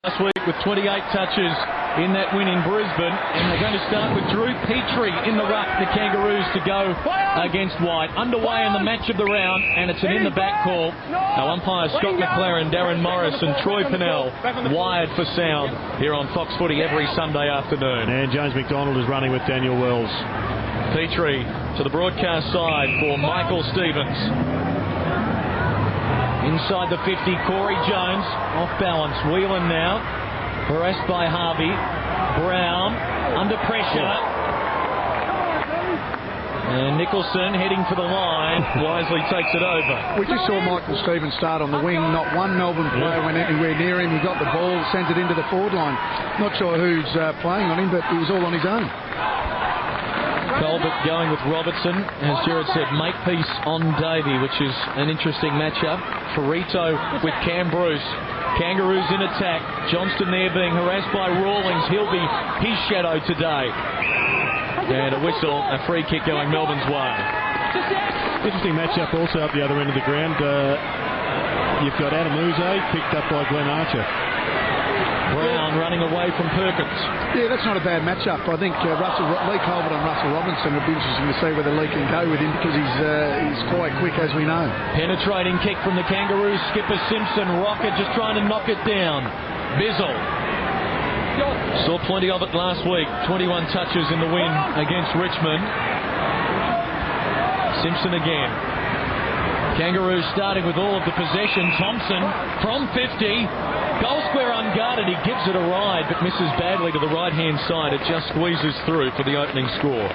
last week with 28 touches in that win in Brisbane, and they're going to start with Drew Petrie in the ruck, the Kangaroos, to go against White. Underway in the match of the round, and it's an in-the-back call. Now umpires Scott McLaren, Darren Morris and Troy Pennell wired for sound here on Fox Footy every Sunday afternoon. And James McDonald is running with Daniel Wells. Petrie to the broadcast side for Michael Stevens. Inside the 50, Corey Jones off balance. Whelan now, harassed by Harvey. Brown under pressure. And Nicholson heading for the line, wisely takes it over. We just saw Michael Stevens start on the wing. Not one Melbourne player went anywhere near him. He got the ball, sent it into the forward line. Not sure who's playing on him, but he was all on his own. Colbert going with Robertson, as Gerard said, Makepeace on Davey, which is an interesting matchup. Ferrito with Cam Bruce. Kangaroos in attack. Johnston there being harassed by Rawlings. He'll be his shadow today. And a whistle, a free kick going Melbourne's way. Interesting matchup also up the other end of the ground. You've got Adem picked up by Glenn Archer. Brown running away from Perkins. Yeah, that's not a bad matchup. I think Lee Colbert and Russell Robinson would be interesting to see whether Lee can go with him, because he's quite quick, as we know. Penetrating kick from the Kangaroos. Skipper Simpson. Rocket just trying to knock it down. Bizzle. Saw plenty of it last week. 21 touches in the win against Richmond. Simpson again. Kangaroos starting with all of the possession. Thompson from 50. Goal square unguarded. He gives it a ride, but misses badly to the right-hand side. It just squeezes through for the opening score.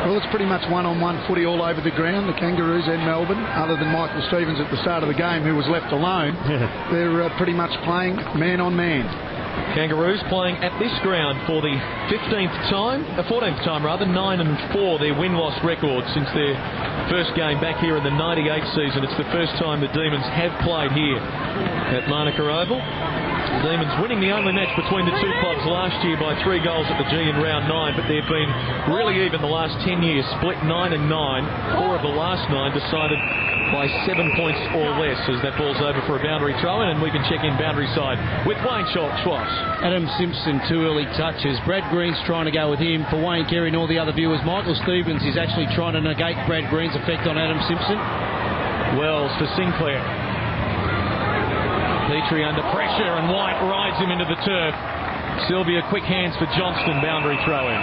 Well, it's pretty much one-on-one footy all over the ground, the Kangaroos and Melbourne, other than Michael Stevens at the start of the game, who was left alone. They're pretty much playing man-on-man. Kangaroos playing at this ground for the 14th time, rather, 9-4, their win-loss record since their first game back here in the 98 season. It's the first time the Demons have played here at Manuka Oval. The Demons winning the only match between the two clubs last year by 3 goals at the G in round 9, but they've been really even the last 10 years, split 9-9. 4 of the last 9 decided by 7 points or less, as that ball's over for a boundary throw-in, and we can check in boundary side with Wayne Schwartz. Adem Simpson, 2 early touches. Brad Green's trying to go with him. For Wayne Carey and all the other viewers, Michael Stevens is actually trying to negate Brad Green's effect on Adem Simpson. Wells for Sinclair. Petrie under pressure, and White rides him into the turf. Sylvia, quick hands for Johnston, boundary throw-in.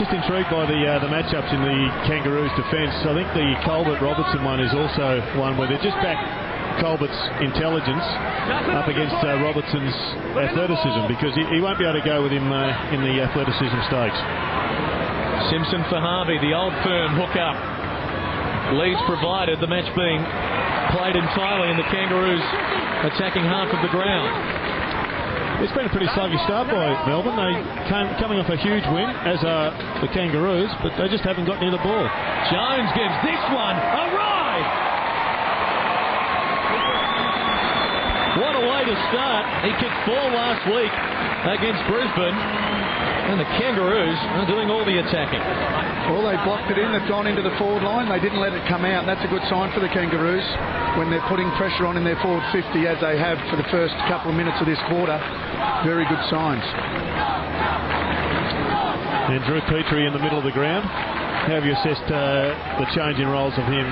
Just intrigued by the matchups in the Kangaroos' defence. I think the Colbert-Robertson one is also one where they're just back Colbert's intelligence up against Robertson's athleticism, because he won't be able to go with him in the athleticism stakes. Simpson for Harvey, the old firm hook up. Leads provided, the match being played entirely in the Kangaroos attacking half of the ground. It's been a pretty sluggish start by Melbourne. They coming off a huge win, as are the Kangaroos, but they just haven't got near the ball. Jones gives this one a ride. What a way to start. He kicked 4 last week against Brisbane, and the Kangaroos are doing all the attacking. Well, they blocked it in. They've gone into the forward line. They didn't let it come out. That's a good sign for the Kangaroos when they're putting pressure on in their forward 50, as they have for the first couple of minutes of this quarter. Very good signs. And Drew Petrie in the middle of the ground. How have you assessed the change in roles of him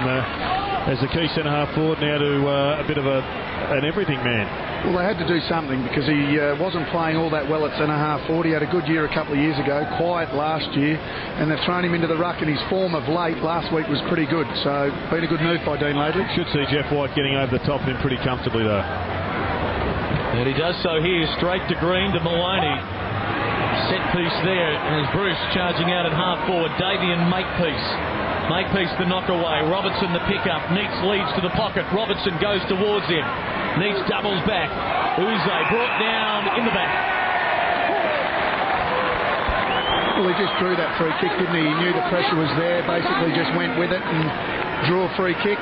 as the key centre-half forward now to a bit of an everything man? Well, they had to do something, because he wasn't playing all that well at centre-half forward. He had a good year a couple of years ago, quiet last year, and they've thrown him into the ruck, and his form of late last week was pretty good. So, been a good move by Dean Laidley. Should see Jeff White getting over the top of him pretty comfortably, though. And he does so here, straight to Green, to Maloney. Set piece there, as Bruce charging out at half forward. Davey and Makepeace. Makepeace the knock away. Robertson the pick up. Neats leads to the pocket. Robertson goes towards him. Neats doubles back. Uze brought down in the back. Well, he just drew that free kick, didn't he? He knew the pressure was there, basically just went with it and drew a free kick.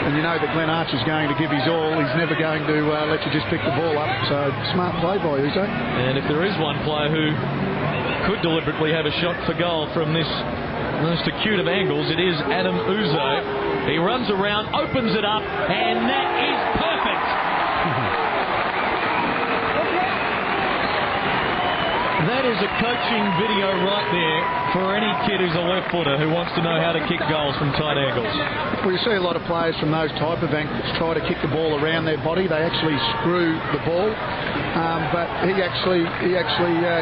And you know that Glenn Archer's going to give his all. He's never going to let you just pick the ball up. So, smart play by Uze. And if there is one player who could deliberately have a shot for goal from this most acute of angles, it is Adem Uze. He runs around, opens it up, and that is perfect. That is a coaching video right there for any kid who's a left footer who wants to know how to kick goals from tight angles. We see a lot of players from those type of angles try to kick the ball around their body. They actually screw the ball, but he actually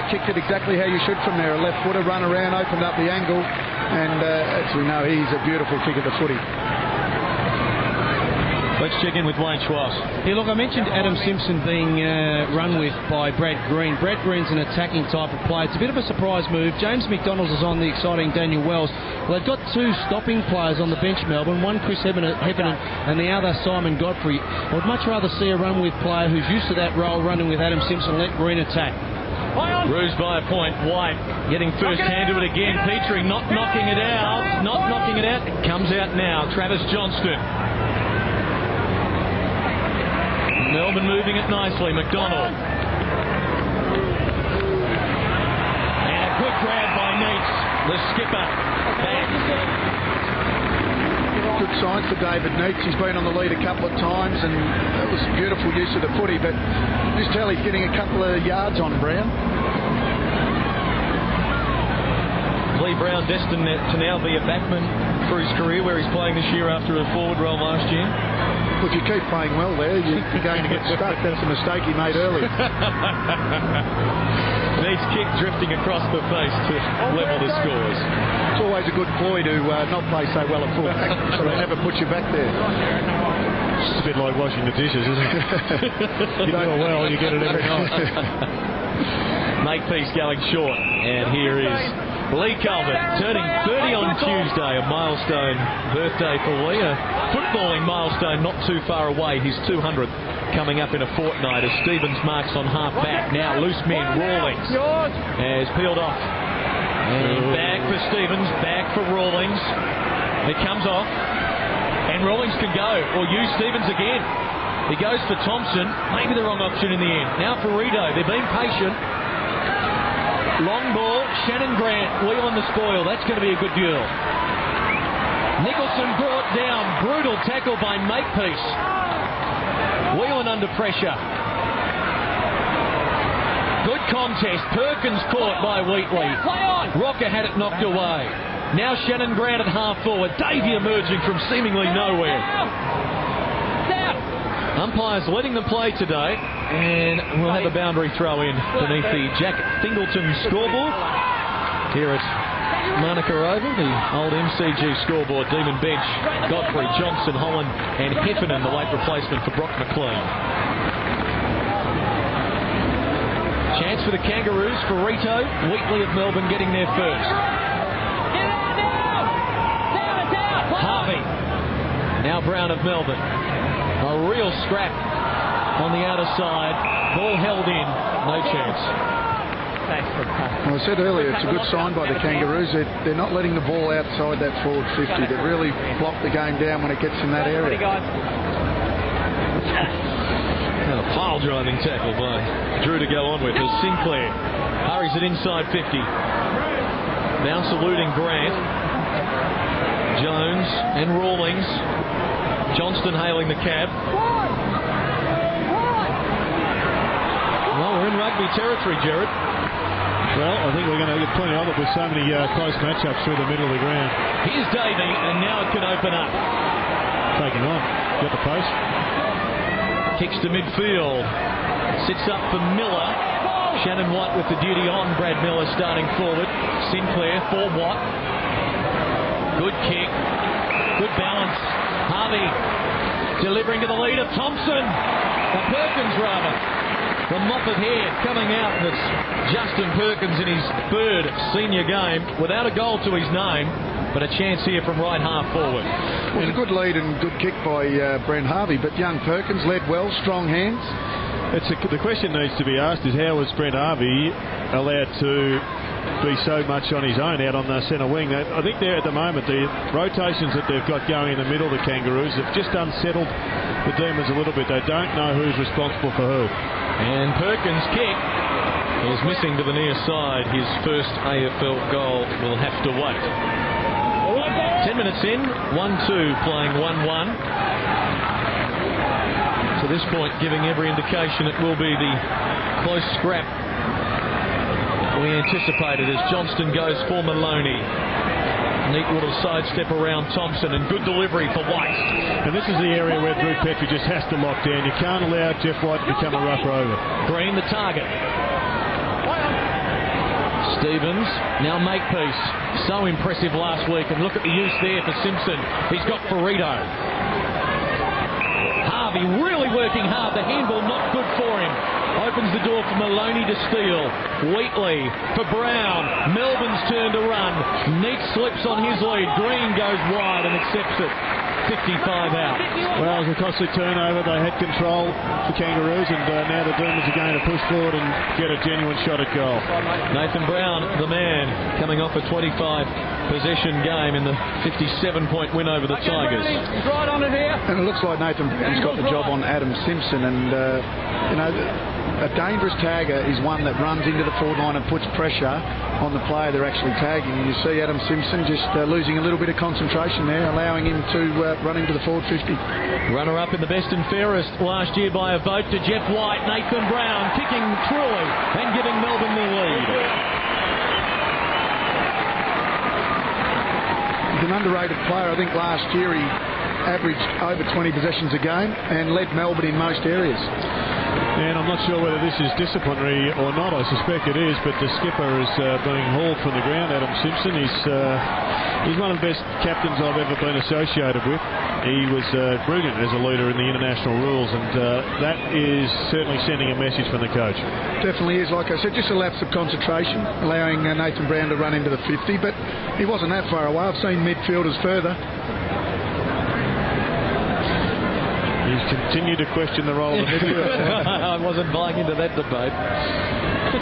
kicked it exactly how you should from there. A left footer, run around, opened up the angle, and as we know, he's a beautiful kick of the footy. Let's check in with Wayne Schwass. Yeah, look, I mentioned Adem Simpson being run with by Brad Green. Brad Green's an attacking type of player. It's a bit of a surprise move. James McDonald's is on the exciting Daniel Wells. Well, they've got two stopping players on the bench, Melbourne. One, Chris Hebden, and the other, Simon Godfrey. I would much rather see a run with player who's used to that role, running with Adem Simpson. Let Green attack. Roos by a point. White getting first hand to it again. Petrie not knocking it out. Not knocking it out. It comes out now. Travis Johnston. Melbourne moving it nicely. McDonald. And a good grab by Neitz, the skipper. Good signs for David Neitz. He's been on the lead a couple of times, and that was beautiful use of the footy, but just tell he's getting a couple of yards on Brown. Lee Brown destined to now be a backman for his career, where he's playing this year after a forward role last year. Well, if you keep playing well there, you're going to get stuck. That's a mistake he made earlier. Needs kick drifting across the face to level the scores. It's always a good ploy to not play so well at fullback, so they never put you back there. It's a bit like washing the dishes, isn't it? You do it well, you get it every night. Makepeace going short, and here is Lee Calvert, turning 30 on Tuesday, a milestone birthday for Lee, a footballing milestone not too far away, his 200th coming up in a fortnight as Stevens marks on half back. Now loose men, Rawlings has peeled off. And back for Stevens, back for Rawlings. It comes off, and Rawlings can go, or use Stevens again. He goes for Thompson, maybe the wrong option in the end. Now for Rito, they're being patient. Long ball, Shannon Grant wheeling the spoil. That's going to be a good duel. Nicholson brought down. Brutal tackle by Makepeace. Wheeling under pressure. Good contest. Perkins caught by Wheatley. Rocker had it knocked away. Now Shannon Grant at half forward. Davey emerging from seemingly nowhere. Umpires letting them play today, and we'll have a boundary throw in beneath the Jack Fingleton scoreboard here at Manuka Oval, the old MCG scoreboard. Demon bench, Godfrey, Johnson, Holland and Heffernan, the late replacement for Brock McLean. Chance for the Kangaroos, for Rito. Wheatley of Melbourne getting there first. Harvey. Now Brown of Melbourne. A real scrap on the outer side. Ball held in. No chance. Well, I said earlier, it's a good sign by the Kangaroos. They're not letting the ball outside that forward 50. They've really blocked the game down when it gets in that area. And a pile-driving tackle by Drew to go on with as Sinclair hurries it inside 50. Now saluting Grant. Jones and Rawlings. Johnston hailing the cab. Well, we're in rugby territory, Jared. Well, I think we're going to get plenty of it with so many close matchups through the middle of the ground. Here's Davey, and now it can open up. Taking on. Got the post. Kicks to midfield. Sits up for Miller. Shannon Watt with the duty on. Brad Miller starting forward. Sinclair for Watt. Good kick. Good balance. Harvey delivering to the leader. Thompson. Perkins rather. The mop of hair coming out. That's Justin Perkins in his third senior game without a goal to his name, but a chance here from right half forward. Well, it was a good lead and good kick by Brent Harvey, but young Perkins led well, strong hands. The question needs to be asked is how was Brent Harvey allowed to be so much on his own out on the centre wing? I think there at the moment, the rotations that they've got going in the middle, the Kangaroos, have just unsettled the Demons a little bit. They don't know who's responsible for who. And Perkins' kick is missing to the near side. His first AFL goal will have to wait. 10 minutes in, 1-2, playing 1-1. To this point, giving every indication it will be the close scrap we anticipated as Johnston goes for Maloney. Neat little sidestep around Thompson and good delivery for White. And this is the area where Drew Petrie just has to lock down. You can't allow Jeff White to become a rough rover. Green the target. Stevens, now Makepeace. So impressive last week, and look at the use there for Simpson. He's got Ferrito. Harvey really working hard. The handball not good for him. Opens the door for Maloney to steal. Wheatley for Brown. Melbourne's turn to run. Neat slips on his lead. Green goes wide and accepts it. 55 out. Well, it was a costly turnover. They had control, the Kangaroos, and now the Demons are going to push forward and get a genuine shot at goal. Nathan Brown, the man, coming off a 25-possession game in the 57-point win over the Tigers. He's right on it here. And it looks like Nathan Brown's got the job on Adem Simpson, and a dangerous tagger is one that runs into the forward line and puts pressure on the player they're actually tagging. And you see Adem Simpson just losing a little bit of concentration there, allowing him to run into the forward 50. Runner-up in the best and fairest last year by a vote to Jeff White. Nathan Brown kicking truly and giving Melbourne the lead. He's an underrated player. I think last year he averaged over 20 possessions a game and led Melbourne in most areas. And I'm not sure whether this is disciplinary or not. I suspect it is, but the skipper is being hauled from the ground. Adem Simpson, he's one of the best captains I've ever been associated with. He was brilliant as a leader in the international rules, and that is certainly sending a message from the coach. Definitely is. Like I said, just a lapse of concentration, allowing Nathan Brown to run into the 50, but he wasn't that far away. I've seen midfielders further. He's continued to question the role of the midfielder. I wasn't buying into that debate.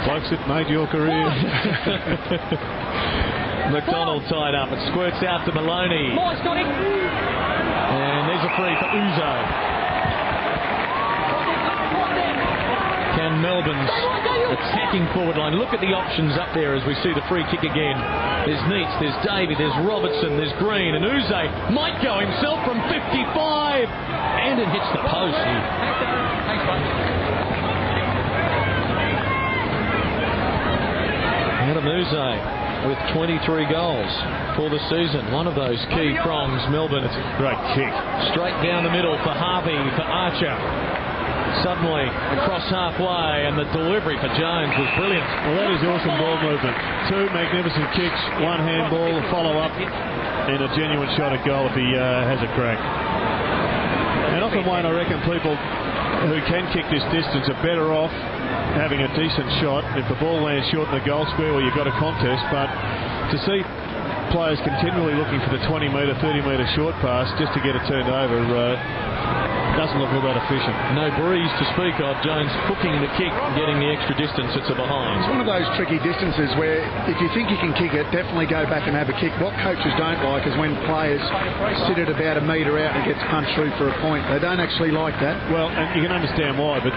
Blokes that made your career. McDonald tied up. It squirts out to Maloney. And there's a free for Uzo. Can Melbourne's attacking forward line. Look at the options up there as we see the free kick again. There's Neitz, there's Davey, there's Robertson, there's Green, and Uzo might go himself from 55. And it hits the post. Adem Uzo with 23 goals for the season. One of those key prongs, Melbourne. It's a great kick. Straight down the middle for Harvey, for Archer. Suddenly across halfway, and the delivery for Jones was brilliant. Well, that is awesome ball movement. Two magnificent kicks, one handball, a follow-up, and a genuine shot at goal if he has a crack. And often, Wayne, I reckon people who can kick this distance are better off having a decent shot if the ball lands short in the goal square where you've got a contest. But to see players continually looking for the 20-metre, 30-metre short pass just to get it turned over doesn't look all that efficient. No breeze to speak of. Jones hooking the kick and getting the extra distance. It's a behind. It's one of those tricky distances where if you think you can kick it, definitely go back and have a kick. What coaches don't like is when players sit at about a metre out and it gets punched through for a point. They don't actually like that. Well, and you can understand why, but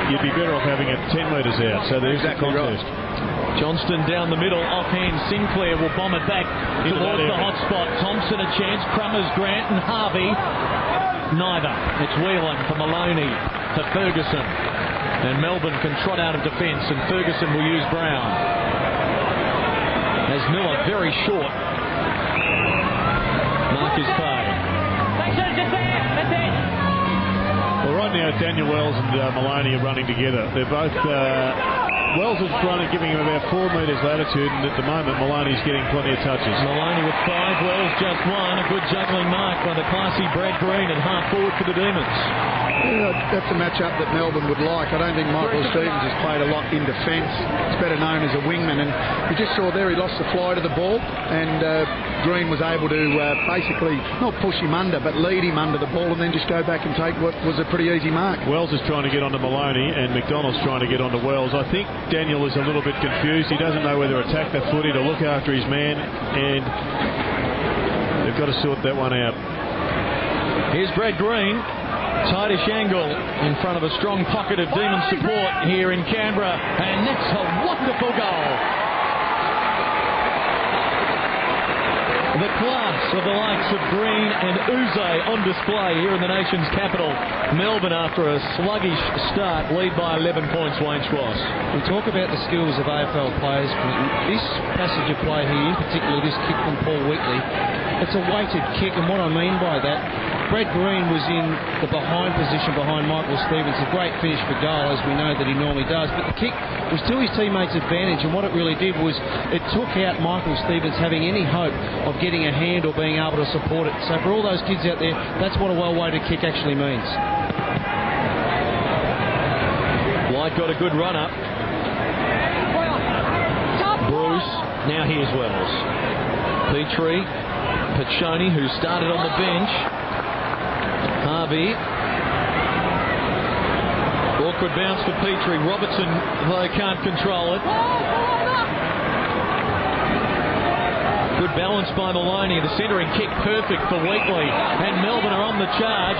you'd be better off having it 10 metres out. So there's exactly a contest. Right. Johnston down the middle, offhand. Sinclair will bomb it back towards the hot spot. Thompson a chance. Crummers, Grant and Harvey. Neither. It's Whelan for Maloney to Ferguson. And Melbourne can trot out of defence, and Ferguson will use Brown. As Miller very short. Mark is paid. Well, right now Daniel Wells and Maloney are running together. They're both... Wells is running, giving him about 4 metres latitude, and at the moment Maloney's getting plenty of touches. Maloney with 5, Wells just 1. A good juggling mark by the classy Brad Green, and half forward for the Demons. Yeah, that's a matchup that Melbourne would like. I don't think Michael Stevens has played a lot in defence. He's better known as a wingman, and you just saw there he lost the fly to the ball, and Green was able to basically not push him under, but lead him under the ball and then just go back and take what was a pretty easy mark. Wells is trying to get onto Maloney, and McDonald's trying to get onto Wells. I think Daniel is a little bit confused. He doesn't know whether to attack the footy, to look after his man, and they've got to sort that one out. Here's Brad Green. Tightish angle in front of a strong pocket of Demon support here in Canberra, and that's a wonderful goal. the class of the likes of Green and Uze on display here in the nation's capital, Melbourne, after a sluggish start, lead by 11 points, Wayne Schwass. We talk about the skills of AFL players. This passage of play here, in particular this kick from Paul Wheatley, it's a weighted kick, and what I mean by that, Brad Green was in the behind position behind Michael Stevens, a great finish for goal, as we know that he normally does, but the kick was to his teammates' advantage, and what it really did was it took out Michael Stevens having any hope of getting a hand or being able to support it. So for all those kids out there, that's what a well-weighted kick actually means. White got a good run up. Bruce, now here's Wells. Petrie, Paccioni, who started on the bench. Harvey. Awkward bounce for Petrie. Robertson, though, can't control it. Good balance by Maloney. The centering kick perfect for Wheatley. And Melbourne are on the charge.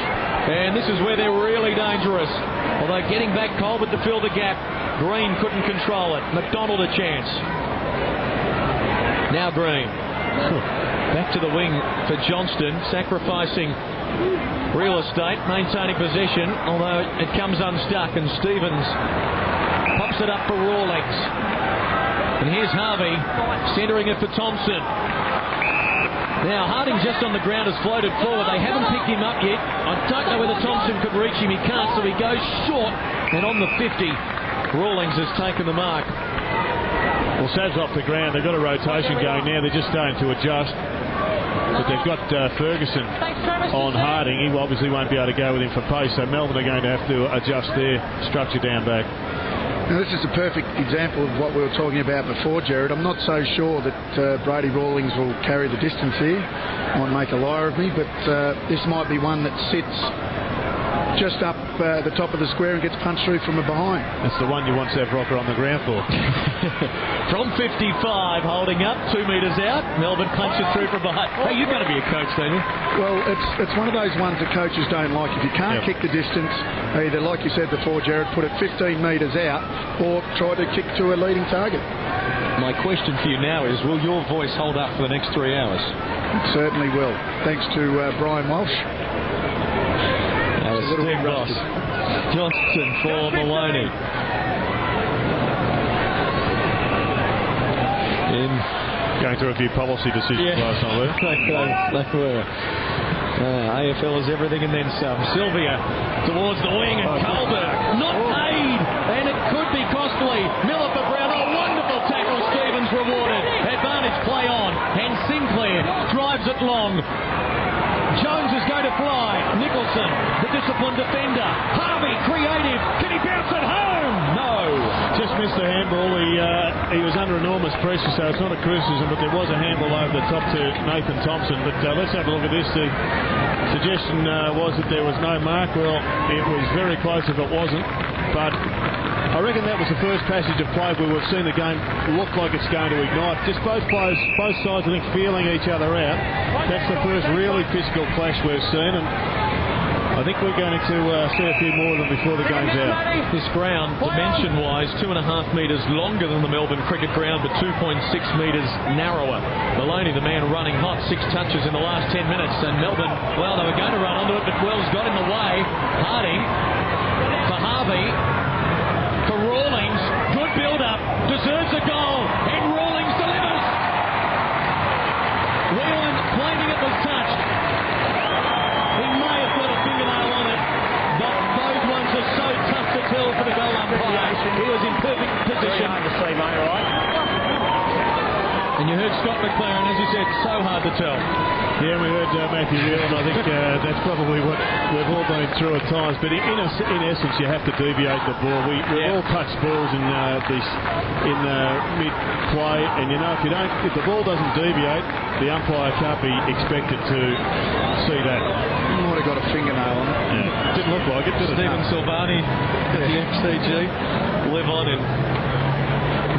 And this is where they're really dangerous. Although getting back Colbert to fill the gap, Green couldn't control it. McDonald a chance. Now Green. Back to the wing for Johnston, sacrificing real estate, maintaining possession, although it comes unstuck, and Stevens pops it up for Rawlings. And here's Harvey, centering it for Thompson. Now Harding just on the ground has floated forward. They haven't picked him up yet. I don't know whether Thompson could reach him. He can't, so he goes short, and on the 50, Rawlings has taken the mark. Well, Sav's off the ground. They've got a rotation going now. They're just starting to adjust. But they've got Ferguson on Harding. He obviously won't be able to go with him for pace, so Melbourne are going to have to adjust their structure down back. Now, this is a perfect example of what we were talking about before, Jared. I'm not so sure that Brady Rawlings will carry the distance here. Might make a liar of me, but this might be one that sits just up the top of the square and gets punched through from behind. That's the one you want Sav Rocker on the ground for. From 55, holding up, 2 metres out. Melbourne punch it through from behind. Hey, you've got to be a coach, don't you? Well, it's one of those ones that coaches don't like. If you can't kick the distance, either, like you said before, Jared, put it 15 metres out or try to kick to a leading target. My question for you now is, will your voice hold up for the next 3 hours? It certainly will. Thanks to Brian Walsh. Steve Ross. Johnston for Maloney. Going through a few policy decisions last night. They were. AFL is everything and then some. Sylvia towards the wing, and Colbert not paid, and it could be costly. Miller for Brown. Oh, wonderful tackle. Stevens rewarded. Advantage play on, and Sinclair drives it long. Jones is going to fly. Nicholson, the disciplined defender. Harvey, creative. Can he bounce it home? No. Just missed the handball. He was under enormous pressure, so it's not a criticism, but there was a handball over the top to Nathan Thompson. But let's have a look at this. The suggestion was that there was no mark. Well, it was very close if it wasn't. But I reckon that was the first passage of play where we've seen the game look like it's going to ignite. Just both players, both sides, I think, feeling each other out. That's the first really physical clash we've seen, and I think we're going to see a few more of them before the game's out. This ground, dimension-wise, 2.5 metres longer than the Melbourne cricket ground, but 2.6 metres narrower. Maloney, the man running hot, 6 touches in the last 10 minutes, and Melbourne, well, they were going to run onto it, but Wells got in the way. Harding for Harvey, for Rawlings, good build-up, deserves a goal, and Rawlings delivers. Whelan claiming it was touched. He may have got a fingernail on it, but those ones are so tough to tell for the goal umpire. He was in perfect position. Very hard to see, mate, all right? And you heard Scott McLaren, as you said, so hard to tell. Yeah, we heard Matthew Whelan. I think that's probably what we've all been through at times. But in essence, you have to deviate the ball. We've all touched balls in mid-play, and you know if the ball doesn't deviate, the umpire can't be expected to see that. He might have got a fingernail on it. Yeah. Didn't look like it, did it? Stephen Silvani at the MCG live on in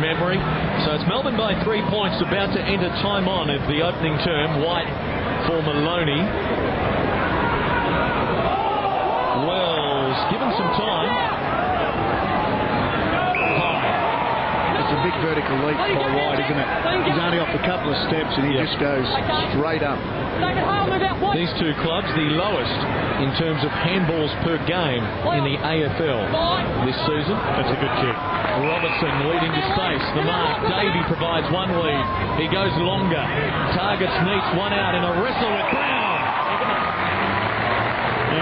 memory. So it's Melbourne by 3 points, about to enter time on of the opening term. White for Maloney. Wells given some time. High. It's a big vertical leap by White, isn't it? He's only off a couple of steps and he just goes straight up. These two clubs, the lowest in terms of handballs per game in the AFL this season. That's a good kick. Robertson leading to space. The mark. Davey provides one lead. He goes longer. Targets Neats one out in a wrestle with Brown.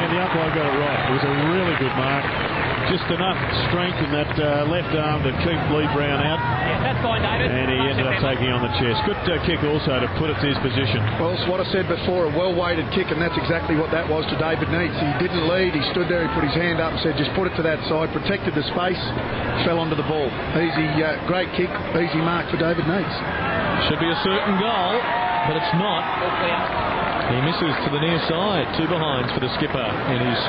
And the umpire got it right. It was a really good mark. Just enough strength in that left arm to keep Lee Brown out. Yeah, that's fine, David. And he ended up taking on the chest. Good kick also to put it to his position. Well, it's what I said before, a well-weighted kick, and that's exactly what that was to David Neats. He didn't lead. He stood there, he put his hand up and said, just put it to that side, protected the space, fell onto the ball. Easy, great kick, easy mark for David Neats. Should be a certain goal, but it's not. He misses to the near side. 2 behinds for the skipper in his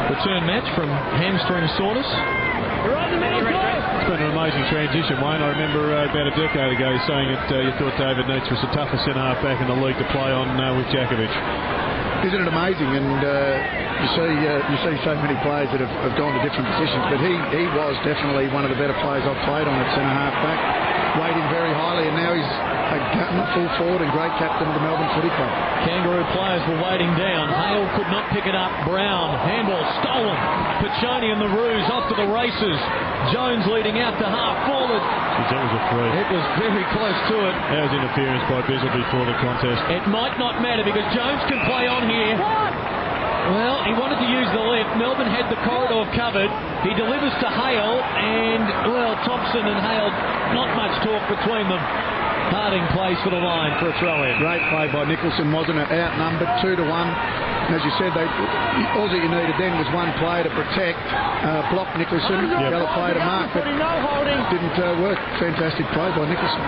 return match from hamstring soreness. It's been an amazing transition, Wayne. I remember about a decade ago saying that you thought David Neats was the toughest centre-half back in the league to play on with Jakovic. Isn't it amazing? And you see so many players that have gone to different positions, but he was definitely one of the better players I've played on at centre-half back. Rated very highly, and now he's a full forward and great captain of the Melbourne Footy Club. Kangaroo players were waiting down. Hale could not pick it up. Brown, handball stolen. Pachoni and the Roos off to the races. Jones leading out to half forward. That was a free. It was very close to it. That was interference by Bizzle before the contest. It might not matter because Jones can play on here. Well, he wanted to use the left. Melbourne had the corridor covered. He delivers to Hale, and, well, Thompson and Hale, not much talk between them. Harding plays for the line for a throw-in. Great play by Nicholson, wasn't it? Outnumbered 2-1. As you said, all that you needed then was one player to protect, block Nicholson, the other player to mark, but didn't work. Fantastic play by Nicholson.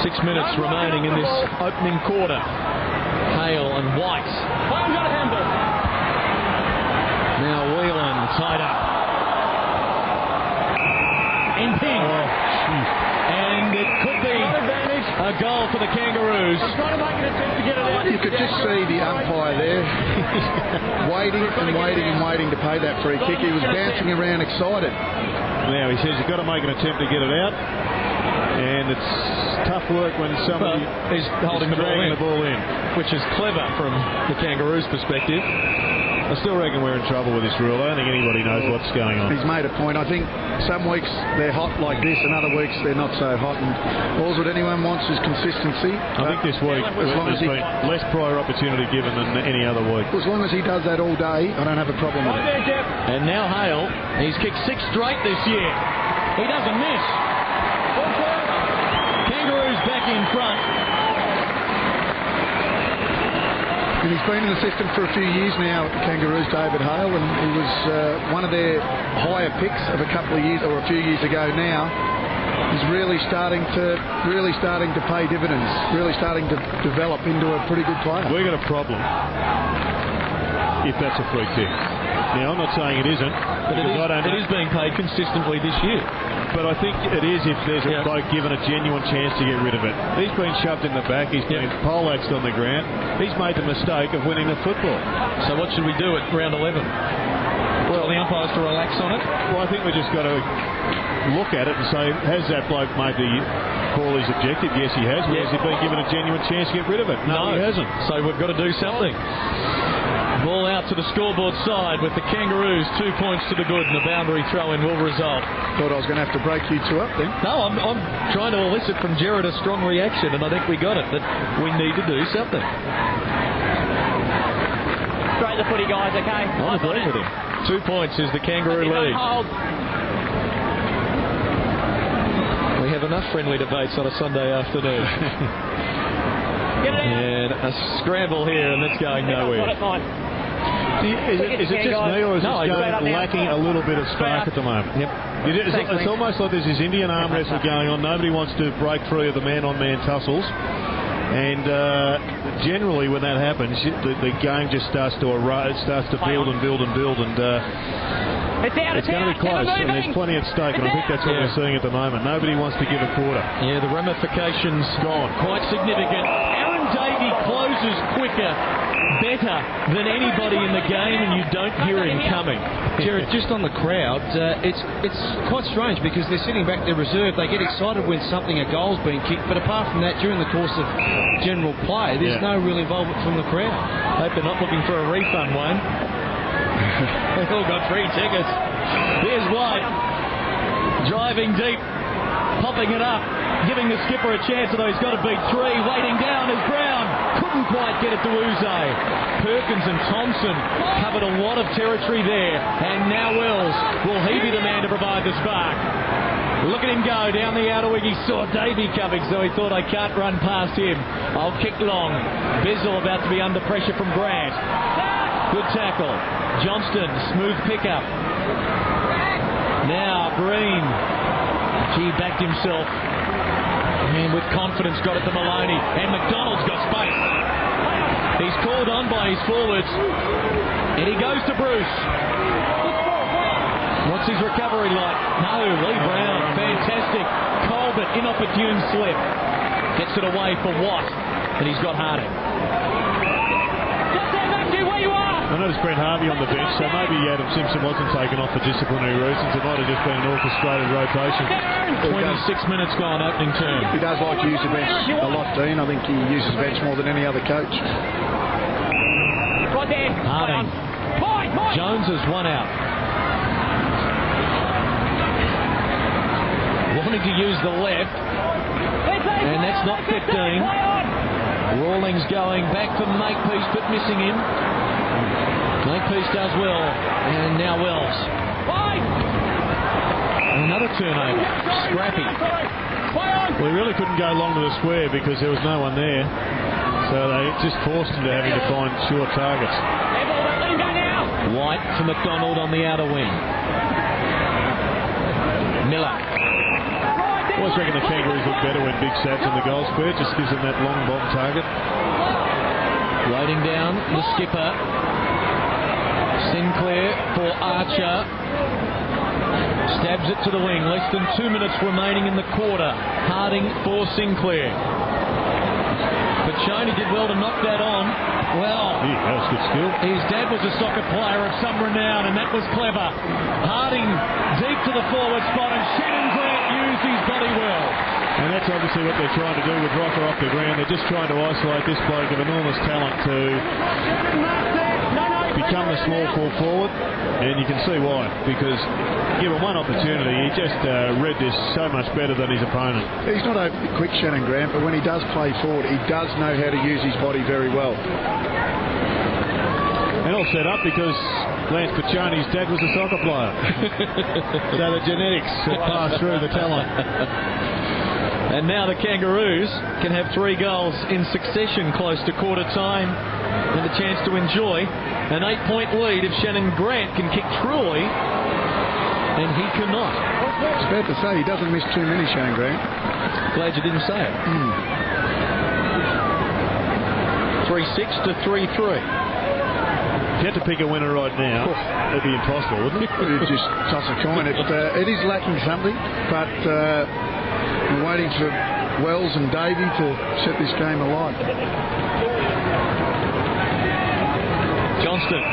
6 minutes remaining in this opening quarter. Hale and White. Now Whelan tied up. In ping. And it could be a goal for the Kangaroos. You could just see the umpire there waiting to pay that free kick. He was bouncing around excited. Now he says you've got to make an attempt to get it out. And it's tough work when somebody is holding the ball in, which is clever from the Kangaroos' perspective. I still reckon we're in trouble with this rule. I don't think anybody knows what's going on. He's made a point. I think some weeks they're hot like this, and other weeks they're not so hot. And all that anyone wants is consistency. I think this week there's been less prior opportunity given than any other week. As long as he does that all day, I don't have a problem with it. And now Hale, he's kicked 6 straight this year. He doesn't miss. Kangaroos back in front. And he's been in the system for a few years now at the Kangaroos, David Hale, and he was one of their higher picks of a couple of years, or a few years ago now. He's really starting to pay dividends, really starting to develop into a pretty good player. We've got a problem if that's a free kick. Now, I'm not saying it isn't, but it is being paid consistently this year. But I think it is if there's a bloke given a genuine chance to get rid of it. He's been shoved in the back. He's been poleaxed on the ground. He's made the mistake of winning the football. So what should we do at round 11? Well, the umpires to relax on it? Well, I think we just got to look at it and say, has that bloke made the call his objective? Yes, he has. Has he been given a genuine chance to get rid of it? No, he hasn't. So we've got to do something. Ball out to the scoreboard side with the Kangaroos 2 points to the good, and the boundary throw-in will result. Thought I was going to have to break you two up then. No, I'm trying to elicit from Gerard a strong reaction, and I think we got it, that we need to do something. Straight the footy, guys, okay? I'm agreeing with him. 2 points is the Kangaroo lead. We have enough friendly debates on a Sunday afternoon. And a scramble here, and it's going nowhere. Is it just me, or is this game lacking a little bit of spark at the moment? Yep. It's almost like there's this Indian arm wrestle going on. Nobody wants to break free of the man-on-man tussles. And generally, when that happens, the game just starts to build and build and build. And it's going to be close, and there's plenty at stake, and I think that's what we're seeing at the moment. Nobody wants to give a quarter. Yeah, the ramifications quite significant. Davey closed Bruce is quicker, better than anybody in the game, and you don't hear him coming. Jared, just on the crowd, it's quite strange because they're sitting back there reserved. They get excited when a goal's been kicked, but apart from that, during the course of general play, there's no real involvement from the crowd. Hope they're not looking for a refund, Wayne. They've all got free tickets. Here's White, driving deep, popping it up, giving the skipper a chance, although he's got to beat three. Waiting down is Brown. Couldn't quite get it to Uze. Perkins and Thompson covered a lot of territory there. And now Wells, will he be the man to provide the spark? Look at him go down the outer wing. He saw Davey coming, so he thought, I can't run past him. I'll kick long. Bizzle about to be under pressure from Grant. Good tackle. Johnston, smooth pickup. Now Green. He backed himself. And with confidence got it to Maloney. And McDonald's got space. He's called on by his forwards. And he goes to Bruce. What's his recovery like? No, Lee Brown. Fantastic. Colbert, inopportune slip. Gets it away for Watt. And he's got Harding. I noticed Brent Harvey on the bench, so maybe Adem Simpson wasn't taken off for disciplinary reasons. It might have just been an orchestrated rotation. 26 minutes gone, opening term. He does like to use the bench a lot, Dean. I think he uses the bench more than any other coach. Harding. Jones is one out. Wanting to use the left, and that's not 15. Rawlings going back for Makepeace, but missing him. Makepeace does well, and now Wells. Another turnover. Scrappy. Well, he really couldn't go long to the square because there was no one there. So they just forced him to having to find short targets. White for McDonald on the outer wing. Miller. I always reckon the Kangaroos look better when Big Sat's in the goal square. Just gives them that long bottom target. Loading down the skipper. Sinclair for Archer. Stabs it to the wing. Less than 2 minutes remaining in the quarter. Harding for Sinclair. But Shoney did well to knock that on. Well, yeah, that was good skill. His dad was a soccer player of some renown, and that was clever. Harding deep to the forward spot, and Shannon Grant used his body well. And that's obviously what they're trying to do with Rocker off the ground. They're just trying to isolate this bloke of enormous talent to become the small forward, and you can see why, because given one opportunity, he just read this so much better than his opponent. He's not overly quick, Shannon Grant, but when he does play forward, he does know how to use his body very well. And all set up because Lance Piccioni's dad was a soccer player. So the genetics have passed through the talent. And now the Kangaroos can have 3 goals in succession close to quarter time, and a chance to enjoy an 8-point lead if Shannon Grant can kick truly, and he cannot. It's fair to say he doesn't miss too many, Shannon Grant. Glad you didn't say it. 3-6 to 3-3. If you had to pick a winner right now, it'd be impossible, wouldn't it? You'd just toss a coin. It is lacking something, but we're waiting for Wells and Davey to set this game alight. Johnston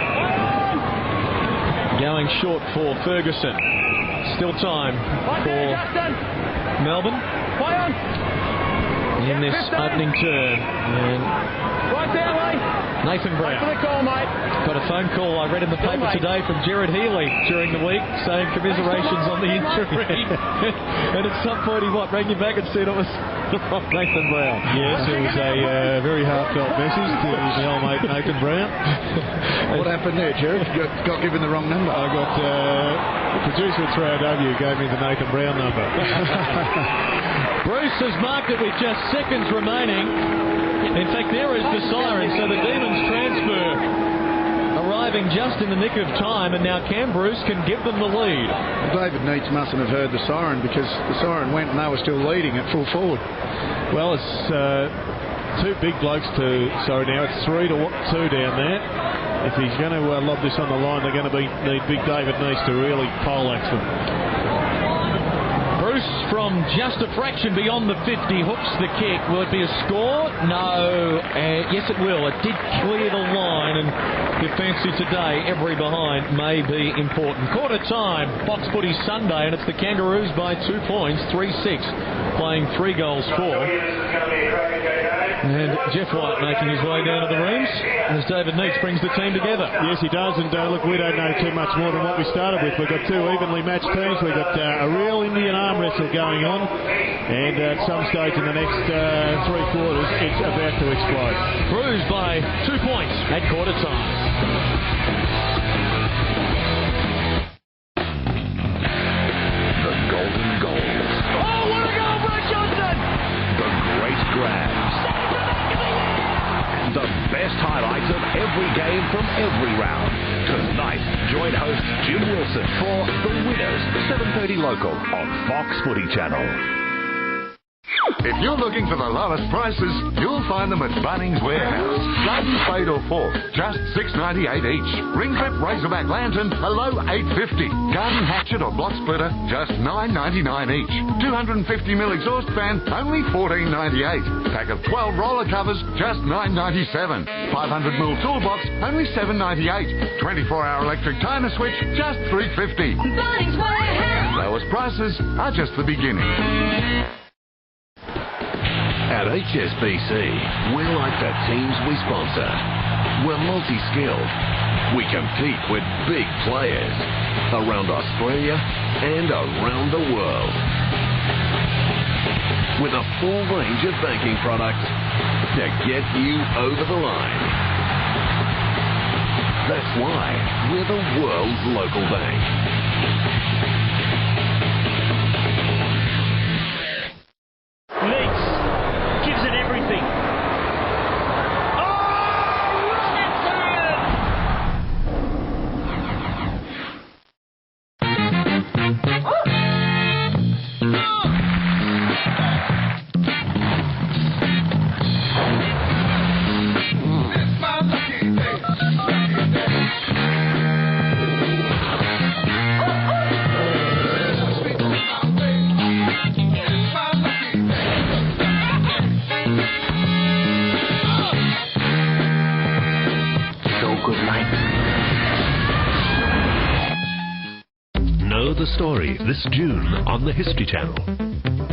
going short for Ferguson. Still time for Melbourne in this opening turn. And Nathan Brown got a phone call I read in the paper today from Gerard Healy during the week saying commiserations on the injury. And at some point he rang you back and said it was from Nathan Brown. Yes, it was a very heartfelt message to the old mate Nathan Brown. What happened there, Gerard? You got given the wrong number. I got the producer at 3RW gave me the Nathan Brown number. Bruce has marked it with just seconds remaining. In fact, there is the siren, so the Demons transfer arriving just in the nick of time, and now Cam Bruce can give them the lead. David Neitz mustn't have heard the siren because the siren went and they were still leading at full forward. Well, it's 2 big blokes now it's 3-2 down there. If he's going to lob this on the line, they're going to need big David Neitz to really poleaxe them. Bruce from just a fraction beyond the 50. Hooks the kick. Will it be a score? No. Yes, it will. It did clear the line, and defensive today, every behind may be important. Quarter time, Fox Footy Sunday, and it's the Kangaroos by 2 points, 3-6, playing 3 goals for. And Jeff White making his way down to the rooms as David Neitz brings the team together. Yes, he does, and look, we don't know too much more than what we started with. We've got 2 evenly matched teams. We've got a real Indian arm wrestle going on, and at some stage in the next 3 quarters, it's about to explode. Cruise by 2 points at quarter time. The golden goals. Oh, what a goal, Brett Johnson! The great grabs. And the best highlights of every game from every round. Tonight, join host Jim Wilson for The Winners, 7:30 local on Fox Footy Channel. If you're looking for the lowest prices, you'll find them at Bunnings Warehouse. Garden spade or fork, just $6.98 each. Ring clip Razorback lantern, a low $8.50. Garden hatchet or block splitter, just $9.99 each. 250mm exhaust fan, only $14.98. Pack of 12 roller covers, just $9.97. 500mm toolbox, only $7.98. 24-hour electric timer switch, just $3.50. Bunnings Warehouse. Lowest prices are just the beginning. At HSBC, we're like the teams we sponsor. We're multi-skilled. We compete with big players around Australia and around the world. With a full range of banking products to get you over the line. That's why we're the world's local bank. Story this June on the History Channel.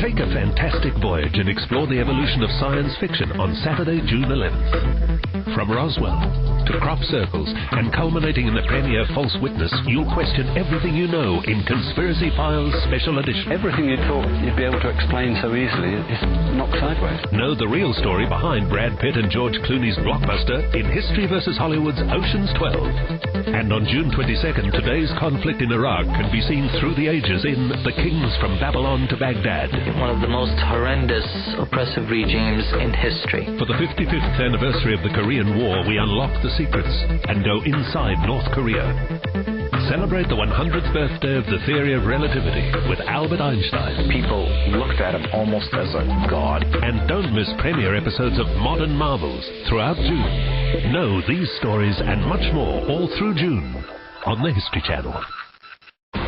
Take a fantastic voyage and explore the evolution of science fiction on Saturday, June 11th. From Roswell to crop circles and culminating in the premiere False Witness, you'll question everything you know in Conspiracy Files Special Edition. Everything you thought you'd be able to explain so easily is knocked sideways. Know the real story behind Brad Pitt and George Clooney's blockbuster in History vs. Hollywood's Ocean's 12. And on June 22nd, today's conflict in Iraq can be seen through the ages in The Kings from Babylon to Baghdad. One of the most horrendous, oppressive regimes in history. For the 55th anniversary of the Korean War, we unlock the secrets and go inside North Korea. Celebrate the 100th birthday of the theory of relativity with Albert Einstein. People looked at him almost as a god. And don't miss premiere episodes of Modern Marvels throughout June. Know these stories and much more all through June on the History Channel.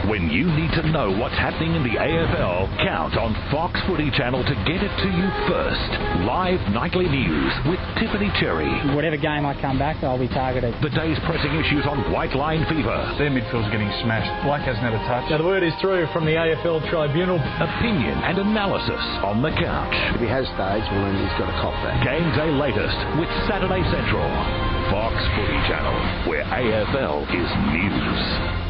When you need to know what's happening in the AFL, count on Fox Footy Channel to get it to you first. Live nightly news with Tiffany Cherry. Whatever game I come back, I'll be targeted. The day's pressing issues on White Line Fever. Their midfield's getting smashed. Black hasn't had a touch. Now the word is through from the AFL Tribunal. Opinion and analysis on the couch. If he has stage, well then he's got a cop back. Game day latest with Saturday Central. Fox Footy Channel, where AFL is news.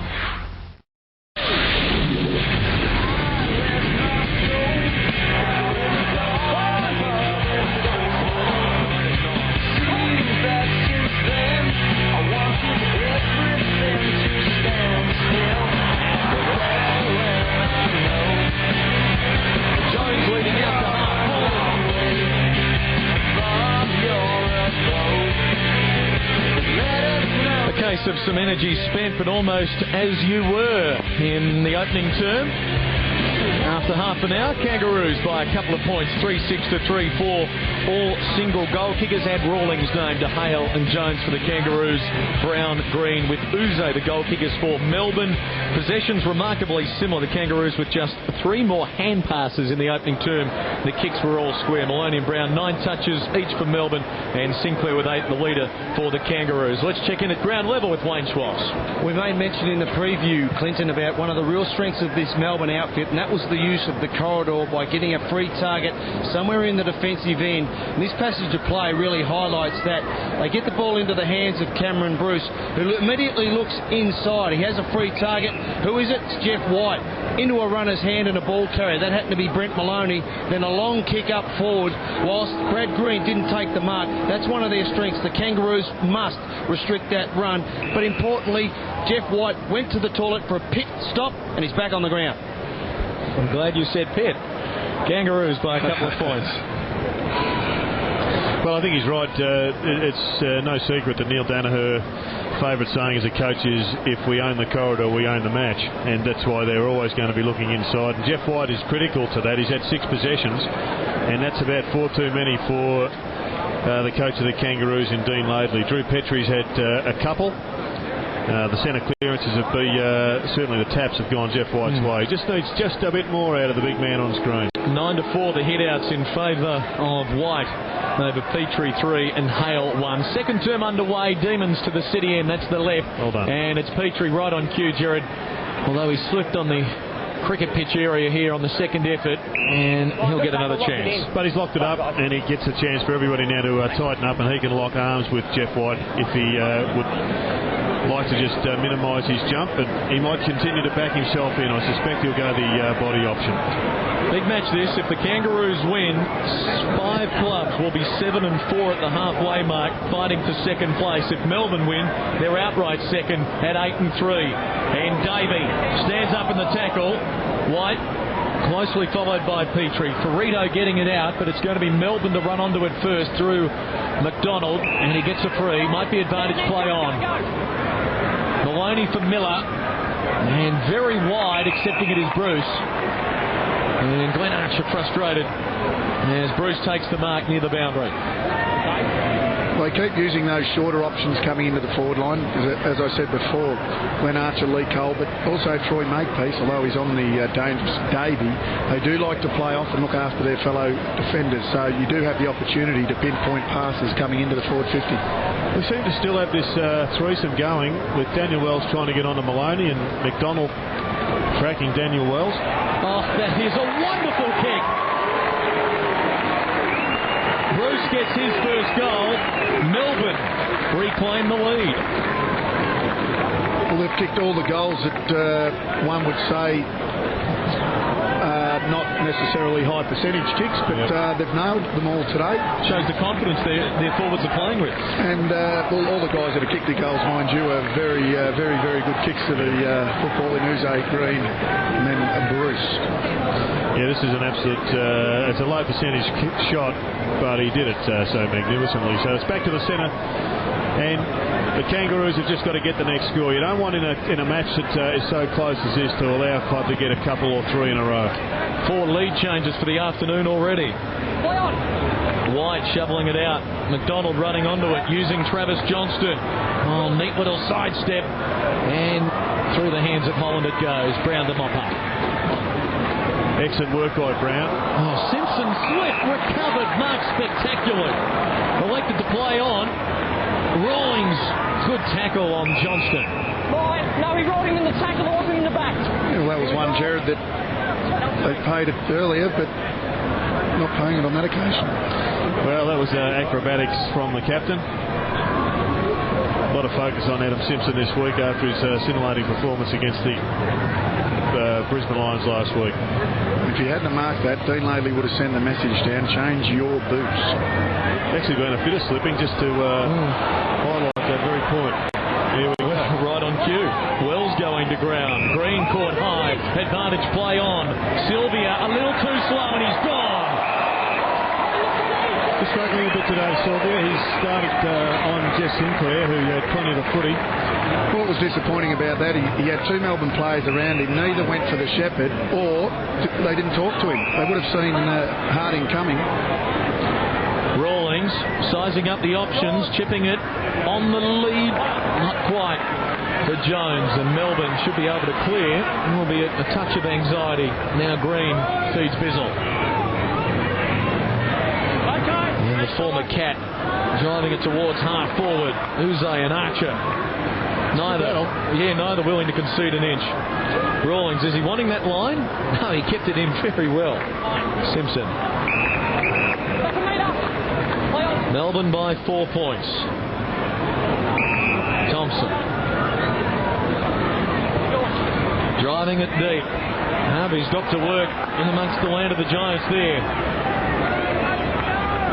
Of some energy spent, but almost as you were in the opening term. After half an hour, Kangaroos by a couple of points, 3-6 to 3-4. All single goal kickers. Had Rawlings named to Hale and Jones for the Kangaroos. Brown, Green with Uze, the goal kickers for Melbourne. Possessions remarkably similar. The Kangaroos with just 3 more hand passes in the opening term. The kicks were all square. Maloney and Brown 9 touches each for Melbourne, and Sinclair with 8, the leader for the Kangaroos. Let's check in at ground level with Wayne Schwartz. We made mention in the preview, Clinton, about one of the real strengths of this Melbourne outfit, and that was the use of the corridor by getting a free target somewhere in the defensive end. And this passage of play really highlights that. They get the ball into the hands of Cameron Bruce, who immediately looks inside. He has a free target. Who is it? It's Jeff White. Into a runner's hand and a ball carrier. That happened to be Brent Maloney. Then a long kick up forward, whilst Brad Green didn't take the mark. That's one of their strengths. The Kangaroos must restrict that run. But importantly, Jeff White went to the toilet for a pit stop, and he's back on the ground. I'm glad you said pit. Kangaroos by a couple of points. Well, I think he's right. It's no secret that Neil Danaher favourite saying as a coach is, if we own the corridor, we own the match, and that's why they're always going to be looking inside. And Jeff White is critical to that. He's had 6 possessions, and that's about 4 too many for the coach of the Kangaroos in Dean Laidley. Drew Petrie's had a couple. The centre clearances have been certainly the taps have gone Jeff White's way. He just needs just a bit more out of the big man on screen. 9-4 the hit-outs in favour of White over Petrie 3 and Hale 1. Second term underway. Demons to the city end. That's the left. Well done. And it's Petrie right on cue, Jared. Although he slipped on the cricket pitch area here on the second effort, and he'll get another chance. But he's locked it up, and he gets a chance for everybody now to tighten up, and he can lock arms with Jeff White if he would like to just minimise his jump, but he might continue to back himself in. I suspect he'll go the body option. Big match this. If the Kangaroos win, 5 clubs will be 7-4 at the halfway mark, fighting for second place. If Melbourne win, they're outright second at 8-3. And Davey stands up in the tackle. White closely followed by Petrie. Ferrito getting it out, but it's going to be Melbourne to run onto it first through McDonald, and he gets a free. Might be advantage play on. Maloney for Miller, and very wide, accepting it is Bruce. And Glenn Archer frustrated as Bruce takes the mark near the boundary. They keep using those shorter options coming into the forward line. As I said before, Glenn Archer, Lee Colbert, also Troy Makepeace, although he's on the dangerous Davey. They do like to play off and look after their fellow defenders, so you do have the opportunity to pinpoint passes coming into the forward 50. We seem to still have this threesome going with Daniel Wells trying to get onto Maloney and McDonald tracking Daniel Wells. Oh, that is a wonderful kick. Bruce gets his first goal. Melbourne reclaim the lead. Well, they've kicked all the goals that one would say not necessarily high percentage kicks, but they've nailed them all today. Shows the confidence their forwards are playing with. And all the guys that have kicked their goals, mind you, are very good kicks to the football in Uze, Green, and then Bruce. Yeah, this is an absolute, it's a low percentage shot, but he did it so magnificently. So it's back to the centre, and the Kangaroos have just got to get the next score. You don't want in a match that is so close as this to allow a club to get a couple or 3 in a row. 4 lead changes for the afternoon already. White shoveling it out. McDonald running onto it, using Travis Johnston. Oh, neat little sidestep, and through the hands of Holland it goes. Brown the mop up. Excellent work by Brown. Oh, Simpson slipped, recovered, marked spectacular. Elected to play on. Rawlings, good tackle on Johnston. No, he rolled him in the tackle, wasn't in the back. Yeah, well, that was one, Jared, that they paid it earlier, but not paying it on that occasion. Well, that was acrobatics from the captain. A lot of focus on Adem Simpson this week after his scintillating performance against the Brisbane Lions last week. If he hadn't marked that, Dean Laidley would have sent the message down, change your boots. Actually been a bit of slipping just to highlight that very point. Here we go. Right on cue. Wells going to ground. Green caught high. Advantage play on. Sylvia a little too slow, and he's gone. The struggling a bit today, Sylvia. He's started on Jess Sinclair, who had plenty of the footy. What was disappointing about that, he had two Melbourne players around him. Neither went for the shepherd, or they didn't talk to him. They would have seen Harding coming. Rawlings sizing up the options, chipping it on the lead. Not quite for Jones, and Melbourne should be able to clear. There will be a touch of anxiety. Now Green feeds Bizzle. And the former Cat driving it towards half forward. Uze and Archer. Neither willing to concede an inch. Rawlings, is he wanting that line? No, he kept it in very well. Simpson. Melbourne by 4 points. Thompson. Driving it deep. Harvey's got to work in amongst the land of the Giants there.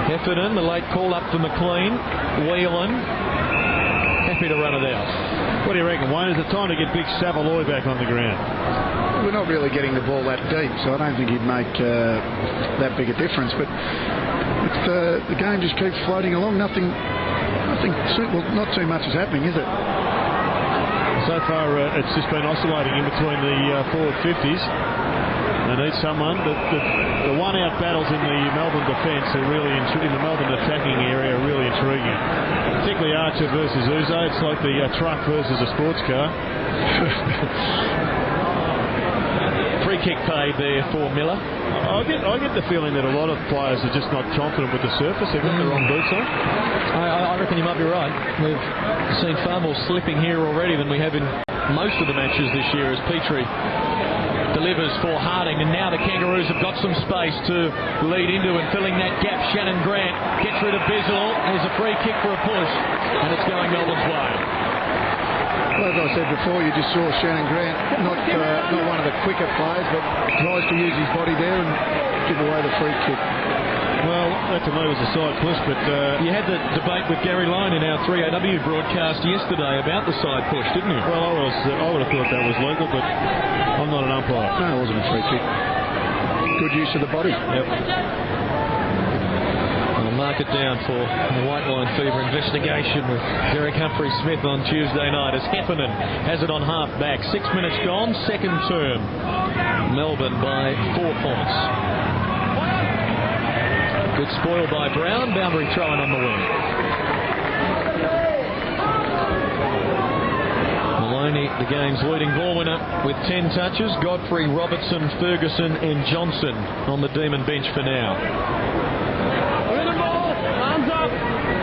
Heffernan, the late call up for McLean. Whelan, happy to run it out. What do you reckon, Wayne? Is it time to get Big Savaloy back on the ground? We're not really getting the ball that deep, so I don't think he'd make that big a difference. But the game just keeps floating along. Nothing. Well, not too much is happening, is it? So far, it's just been oscillating in between the forward 50s. They need someone. The one-out battles in the Melbourne defence are really in the Melbourne attacking area are really intriguing. Particularly Archer versus Uze. It's like the truck versus a sports car. Free kick paid there for Miller. I get the feeling that a lot of players are just not confident with the surface. They've got the wrong boots on. I reckon you might be right. We've seen far more slipping here already than we have in most of the matches this year as Petrie delivers for Harding, and now the Kangaroos have got some space to lead into, and filling that gap, Shannon Grant gets rid of Bizzle. There's a free kick for a push, and it's going Melbourne's way. Well, as I said before, you just saw Shannon Grant, not one of the quicker players, but tries to use his body there and give away the free kick. Well, that to me was a side push, but you had the debate with Gary Lyon in our 3AW broadcast yesterday about the side push, didn't you? Well, I would have thought that was legal, but I'm not an umpire. No, it wasn't a free kick. Good use of the body. Yep. We'll mark it down for the White Line Fever investigation with Derek Humphrey-Smith on Tuesday night as Heffernan has it on half back. 6 minutes gone, second term. Melbourne by 4 points. Good spoil by Brown. Boundary throw-in on the wing. Maloney, the game's leading ball winner with 10 touches. Godfrey, Robertson, Ferguson and Johnson on the Demon bench for now.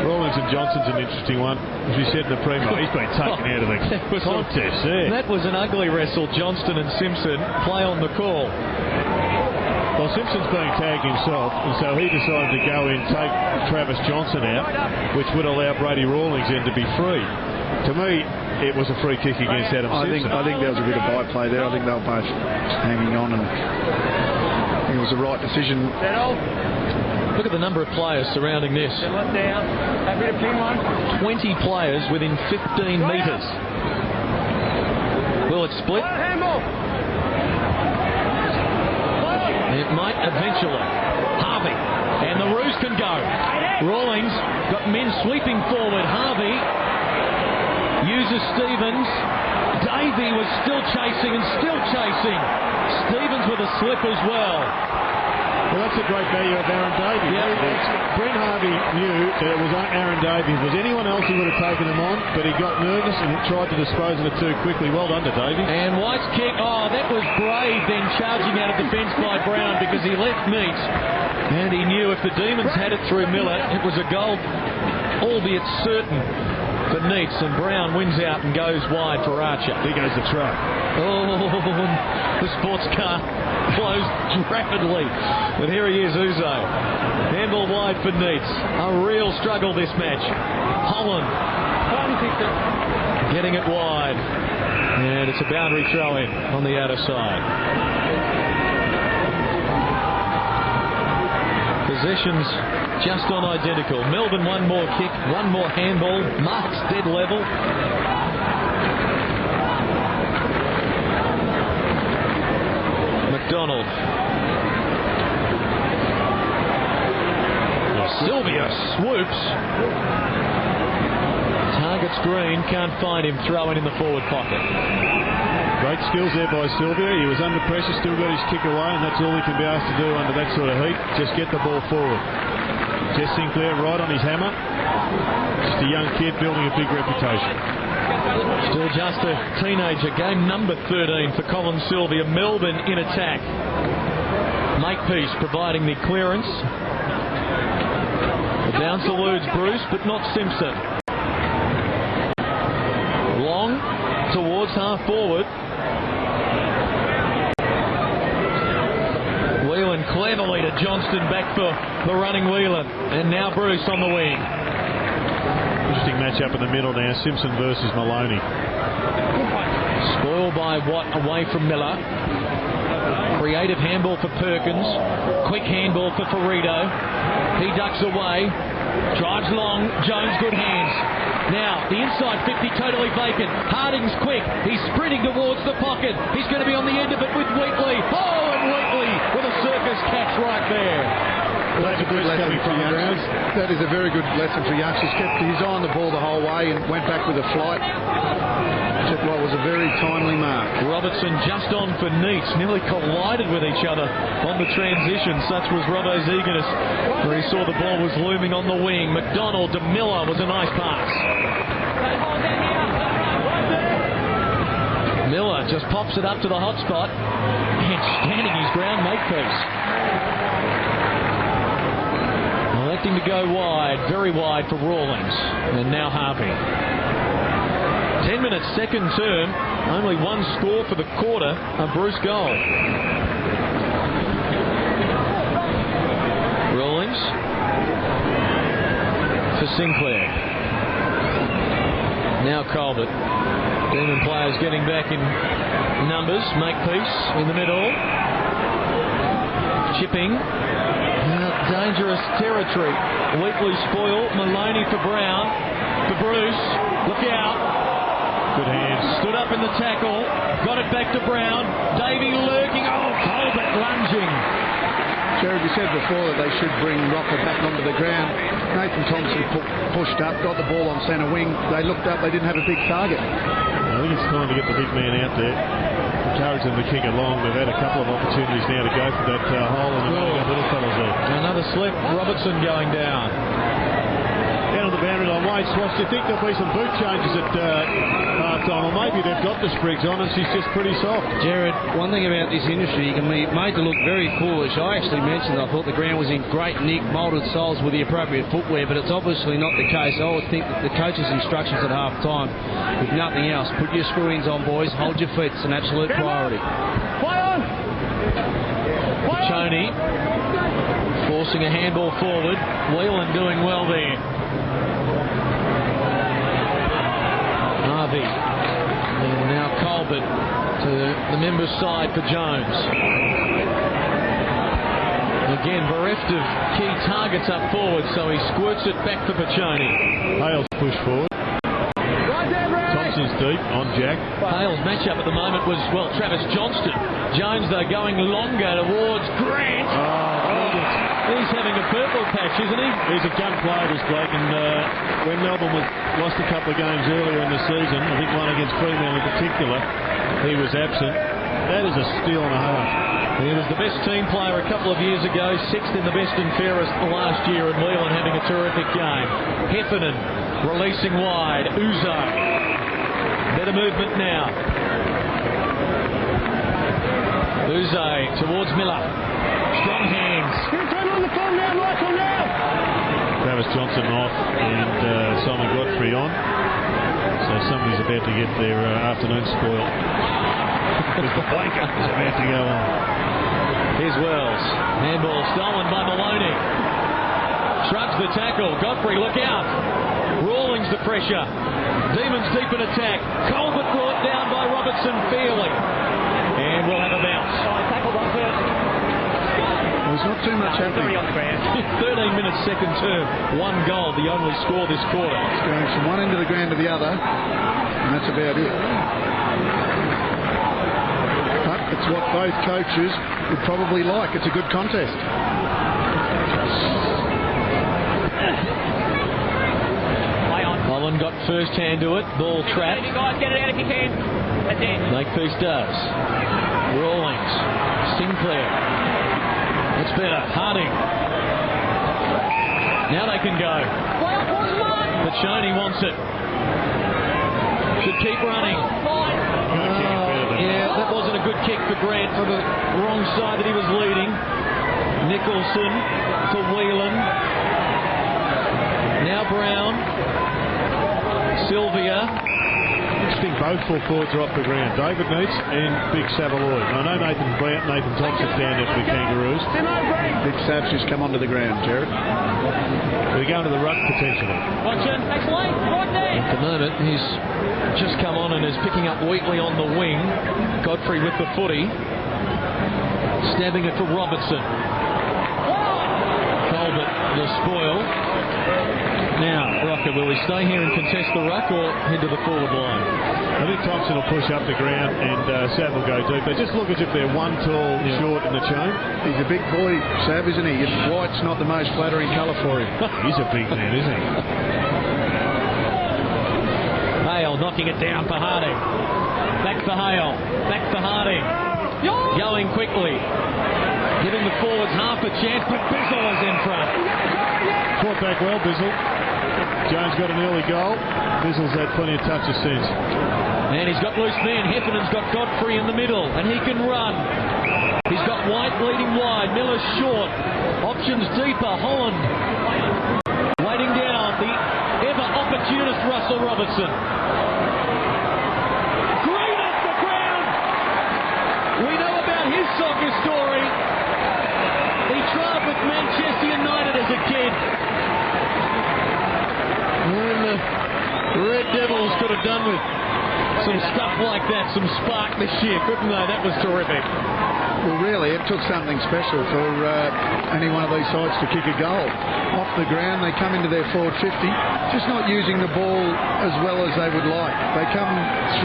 Rawlings and Johnson's an interesting one. As we said in the primo, he's been taken out of the contest there. That was an ugly wrestle. Johnston and Simpson play on the call. Well, Simpson's being tagged himself, and so he decided to go in, take Travis Johnson out, which would allow Brady Rawlings then to be free. To me, it was a free kick against Adem Simpson. I think there was a bit of byplay there. I think they were both hanging on, and I think it was the right decision. Look at the number of players surrounding this. 20 players within 15 metres. Will it split? It might eventually. Harvey. And the Roos can go. Rawlings got men sweeping forward. Harvey uses Stevens. Davey was still chasing and still chasing. Stevens with a slip as well. Well, that's a great value of Aaron Davey. Yeah. Brent Harvey knew that it was Aaron Davey. If it was anyone else, he would have taken him on, but he got nervous and tried to dispose of it too quickly. Well done to Davey. And White's kick, that was brave, then charging out of defence by Brown because he left Meats. And he knew if the Demons had it through Miller, it was a goal, albeit certain, for Neitz. And Brown wins out and goes wide for Archer. There goes the truck. The sports car closed rapidly. But here he is, Uze. Handball wide for Neitz. A real struggle this match. Holland getting it wide. And it's a boundary throw-in on the outer side. Possessions just on identical. Melbourne one more kick, one more handball. Marks dead level. McDonald. Sylvia swoops. Targets Green, can't find him, throwing in the forward pocket. Great skills there by Sylvia. He was under pressure, still got his kick away, and that's all he can be asked to do under that sort of heat. Just get the ball forward. Jess Sinclair right on his hammer. Just a young kid building a big reputation. Still just a teenager. Game number 13 for Colin Sylvia. Melbourne in attack. Makepeace providing the clearance. The bounce eludes Bruce, but not Simpson. Long towards half forward. Whelan cleverly to Johnston, back for the running Whelan. And now Bruce on the wing. Interesting match-up in the middle now, Simpson versus Maloney. Spoiled by Watt away from Miller. Creative handball for Perkins. Quick handball for Ferrito. He ducks away. Drives long. Jones, good hands. Now, the inside 50 totally vacant. Harding's quick. He's sprinting towards the pocket. He's going to be on the end of it with Wheatley. Oh, and Wheatley with a circus catch right there. Well, that's a good lesson for youngsters. That is a very good lesson for youngsters. Kept his eye on the ball the whole way and went back with a flight. What was a very timely mark. Robertson just on for Neitz, nearly collided with each other on the transition. Such was Robbo's eagerness, where he saw the ball was looming on the wing. McDonald to Miller was a nice pass. Miller just pops it up to the hot spot and standing his ground, Makepeace. Electing to go wide, very wide for Rawlings, and now Harvey. 10 minutes second term, only one score for the quarter, a Bruce goal. Rawlings for Sinclair. Now Colbert. Demon players getting back in numbers. Makepeace in the middle. Chipping. Dangerous territory. Wheatley spoil. Maloney for Brown. For Bruce. Look out. Good hands. Stood up in the tackle. Got it back to Brown. Davey lurking. Oh, Colbert lunging. Jared, you said before that they should bring Rocker back onto the ground. Nathan Thompson pushed up, got the ball on centre wing. They looked up, they didn't have a big target. I think it's time to get the big man out there. Encourage them to kick it long. They've had a couple of opportunities now to go for that hole, and the little fellas there. Another slip. Robertson going down. Down on the boundary line. Wade Swatch, do you think there'll be some boot changes at half-time? Or maybe they've got the Spriggs on and she's just pretty soft. Jared, one thing about this industry, you can be made to look very foolish. I actually mentioned I thought the ground was in great nick, moulded soles with the appropriate footwear, but it's obviously not the case. I would think that the coach's instructions at half-time, if nothing else, put your screw-ins on, boys, hold your feet. It's an absolute priority. Play on! Choney forcing a handball forward. Whelan doing well there. Harvey. And now Colbert to the members' side for Jones. Again, bereft of key targets up forward, so he squirts it back for Pachoni. Hales push forward. Thompson's deep on Jack. Hales' matchup at the moment was, well, Travis Johnston. Jones, though, going longer towards Grant. He's having a purple patch, isn't he? He's a gun player, this bloke, and when Melbourne lost a couple of games earlier in the season, I think one against Fremantle in particular, he was absent. That is a steal and a half. He was the best team player a couple of years ago, sixth in the best and fairest last year, and Whelan having a terrific game. Heffernan releasing wide. Uzo. Better movement now. Uzo towards Miller. Strong hands. Travis Johnson off and Simon Godfrey on. So somebody's about to get their afternoon spoiled. Because the blanket is about to go on. Here's Wells. Handball stolen by Maloney. Shrugs the tackle. Godfrey, look out. Rawlings the pressure. Demons deep in attack. Colbert brought down by Robertson fairly. And we'll have a bounce. Tackled on first. There's not too much happening. 13 minutes second term. One goal, the only score this quarter. It's going from one end of the ground to the other, and that's about it. But it's what both coaches would probably like. It's a good contest. Brown got first hand to it. Ball trapped. You guys get it out if you can. That's it. Makepeace does. Rawlings. Sinclair. That's better. Harding. Now they can go. Pachoni wants it. Should keep running. Yeah, that wasn't a good kick for Grant for the wrong side that he was leading. Nicholson to Whelan. Now Brown. Sylvia. Interesting, both full forwards are off the ground. David Neitz and Big Savaloy. I know Nathan Thompson's down there for the Kangaroos. Big Sav's just come onto the ground, Jared. They're going to the ruck potentially. Watch it. Next line. At the moment, he's just come on and is picking up Wheatley on the wing. Godfrey with the footy. Stabbing it for Robertson. Colbert, the spoil. Now, Rocker, will we stay here and contest the ruck or head to the forward line? I think Thompson will push up the ground and Sav will go deep. They just look as if they're one tall short in the chain. He's a big boy, Sav, isn't he? White's not the most flattering colour for him. He's a big man, isn't he? Hale knocking it down for Harding. Back for Hale. Back for Harding. Going quickly. Giving the forwards half a chance, but Bizzle is in front. Fought back well, Bizzle. Jones got an early goal. Bizzle's had plenty of touches since. And he's got loose men. Heffernan's got Godfrey in the middle, and he can run. He's got White leading wide. Miller's short. Options deeper. Holland waiting down. The ever opportunist Russell Robertson. Green off the ground. We know about his soccer story. He tried with Manchester United as a kid. And the Red Devils could have done with some stuff like that, some spark this year, couldn't they? That was terrific. Well, really, it took something special for any one of these sides to kick a goal. Off the ground, they come into their forward 50, just not using the ball as well as they would like. They come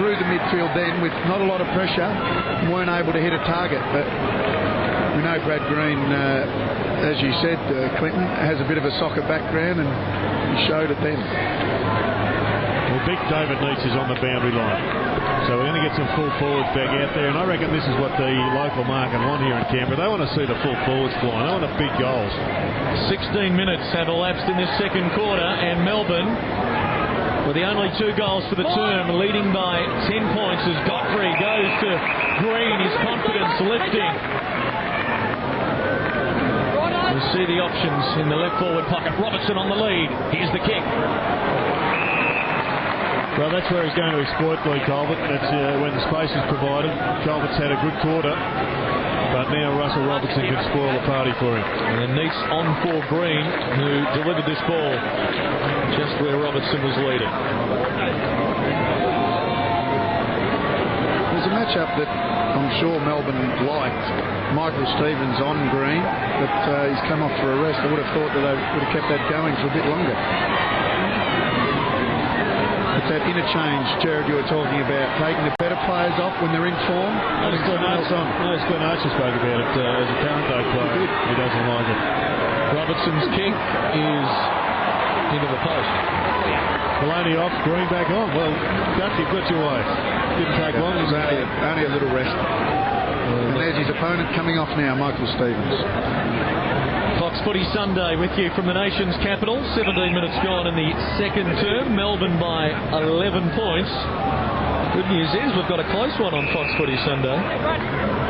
through the midfield then with not a lot of pressure and weren't able to hit a target. But we know Brad Green, as you said, Clinton, has a bit of a soccer background and he showed it then. Well, big David Neitz is on the boundary line. So we're going to get some full forwards back out there, and I reckon this is what the local market want here in Canberra. They want to see the full forwards flying. They want the big goals. 16 minutes have elapsed in this second quarter, and Melbourne, with the only 2 goals for the term, leading by 10 points as Godfrey goes to Green, his confidence lifting. We see the options in the left forward pocket. Robertson on the lead. Here's the kick. Well, that's where he's going to exploit Lee Colbert. That's when the space is provided. Colbert's had a good quarter, but now Russell Robertson can spoil the party for him. And Neitz on for Green, who delivered this ball just where Robertson was leading. There's a matchup that I'm sure Melbourne liked. Michael Stevens on Green, but he's come off for a rest. I would have thought that they would have kept that going for a bit longer. It's that interchange, Jared, you were talking about, taking the better players off when they're in form. Glenn Archer spoke about it as a current day player. He doesn't like it. Robertson's kick is into the post. Maloney off, Green back on. Well, Duck, you've got your way. Didn't take long. It was only a little rest. And there's his opponent coming off now, Michael Stevens. Fox Footy Sunday with you from the nation's capital. 17 minutes gone in the second term. Melbourne by 11 points. Good news is we've got a close one on Fox Footy Sunday.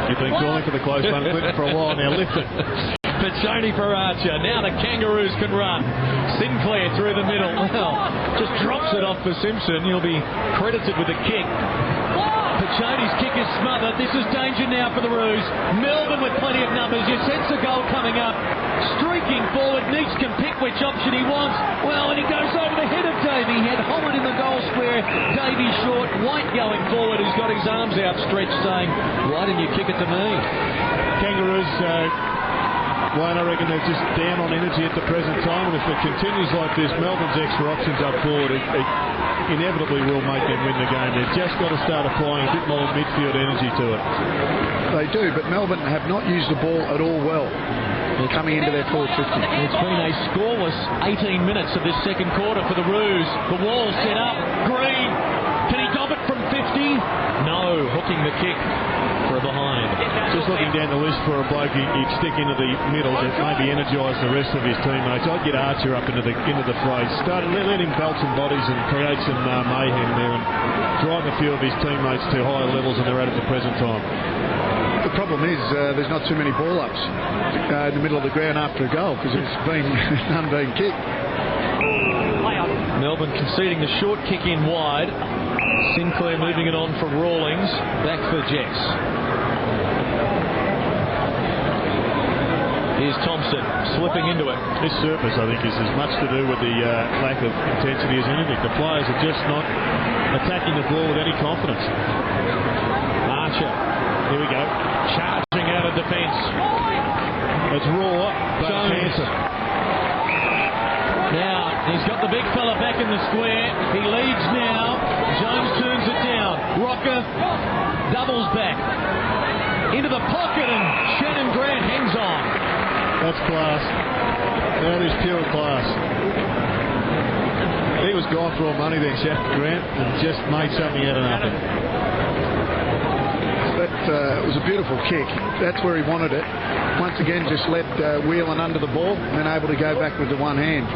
You've been calling for the close one for a while now. Lift it. Pachoni for Archer. Now the Kangaroos can run. Sinclair through the middle. Well, just drops it off for Simpson. He'll be credited with a kick. Pachoni's kick is smothered. This is danger now for the Roos. Melbourne with plenty of numbers. You sense a goal coming up. Streaking forward. Neitz can pick which option he wants. Well, and he goes over the head of Davey. He had Holland in the goal square. Davey short. White going forward. He's got his arms outstretched saying, why didn't you kick it to me? Kangaroos, Wayne, I reckon they're just down on energy at the present time, and if it continues like this, Melbourne's extra options up forward inevitably will make them win the game. They've just got to start applying a bit more midfield energy to it. They do, but Melbourne have not used the ball at all well. coming into their forward 50. It's been a scoreless 18 minutes of this second quarter for the Roos. The wall set up. Green. Can he dob it from 50? No. Hooking the kick for a behind. Just looking down the list for a bloke he'd stick into the middle to maybe energise the rest of his teammates. I'd get Archer up into the fray. Let him belt some bodies and create some mayhem there and drive a few of his teammates to higher levels than they're at the present time. The problem is there's not too many ball ups in the middle of the ground after a goal because there's been none being kicked. Melbourne conceding the short kick in wide. Sinclair moving it on for Rawlings. Back for Jets. Here's Thompson slipping into it. This surface, I think, is as much to do with the lack of intensity as anything. The players are just not attacking the ball with any confidence. Archer. Here we go. Charging out of defence. It's raw, but handsome. Now, he's got the big fella back in the square. He leads now. Jones turns it down. Rocker doubles back. Into the pocket, and Shannon Grant hangs on. That's class. That is pure class. He was gone for all money then, Shannon Grant, and just made something out of nothing. It was a beautiful kick. That's where he wanted it. Once again, just led Whelan under the ball and then able to go back with the one hand.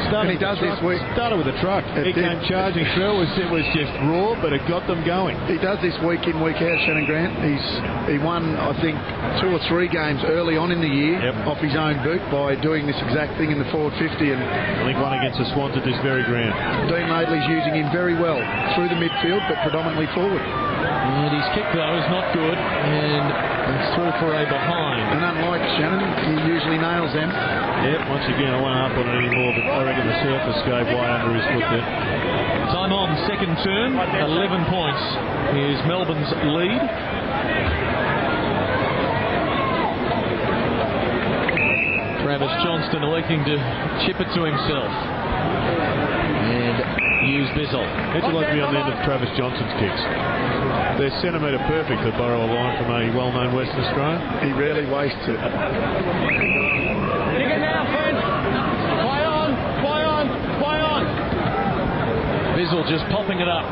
Started with the truck. He came charging through. It was just raw, but it got them going. He does this week in, week out, Shannon Grant. He won, I think, 2 or 3 games early on in the year off his own boot by doing this exact thing in the forward 50. And I think one against the Swans at this very ground. Dean Madeley's using him very well through the midfield, but predominantly forward. And his kick, though, is not good, and it's through for a behind. And unlike Shannon, he usually nails them. Yep, once again, I won't harp on it anymore, but I reckon the surface gave way under his foot there. Time on, second turn, 11 points is Melbourne's lead. Travis Johnston electing to chip it to himself. And use Bizzle. How'd you like to be on the end of Travis Johnson's kicks? They're centimetre perfect to borrow a line from a well-known Western Australian. He rarely wastes it. Bizzle just popping it up.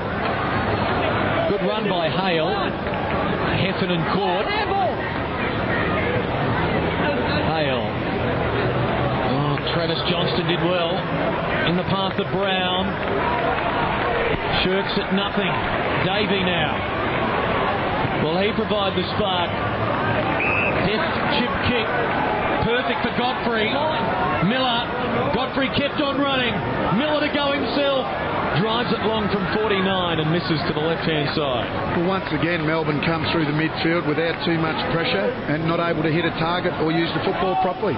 Good run by Hale. Heffernan caught. Hale. Oh, Travis Johnston did well. In the path of Brown. Shirks at nothing. Davey now. Will he provide the spark? Deft chip kick. Perfect for Godfrey. Miller. Godfrey kept on running. Miller to go himself. Drives it long from 49 and misses to the left-hand side. Well, once again, Melbourne come through the midfield without too much pressure and not able to hit a target or use the football properly.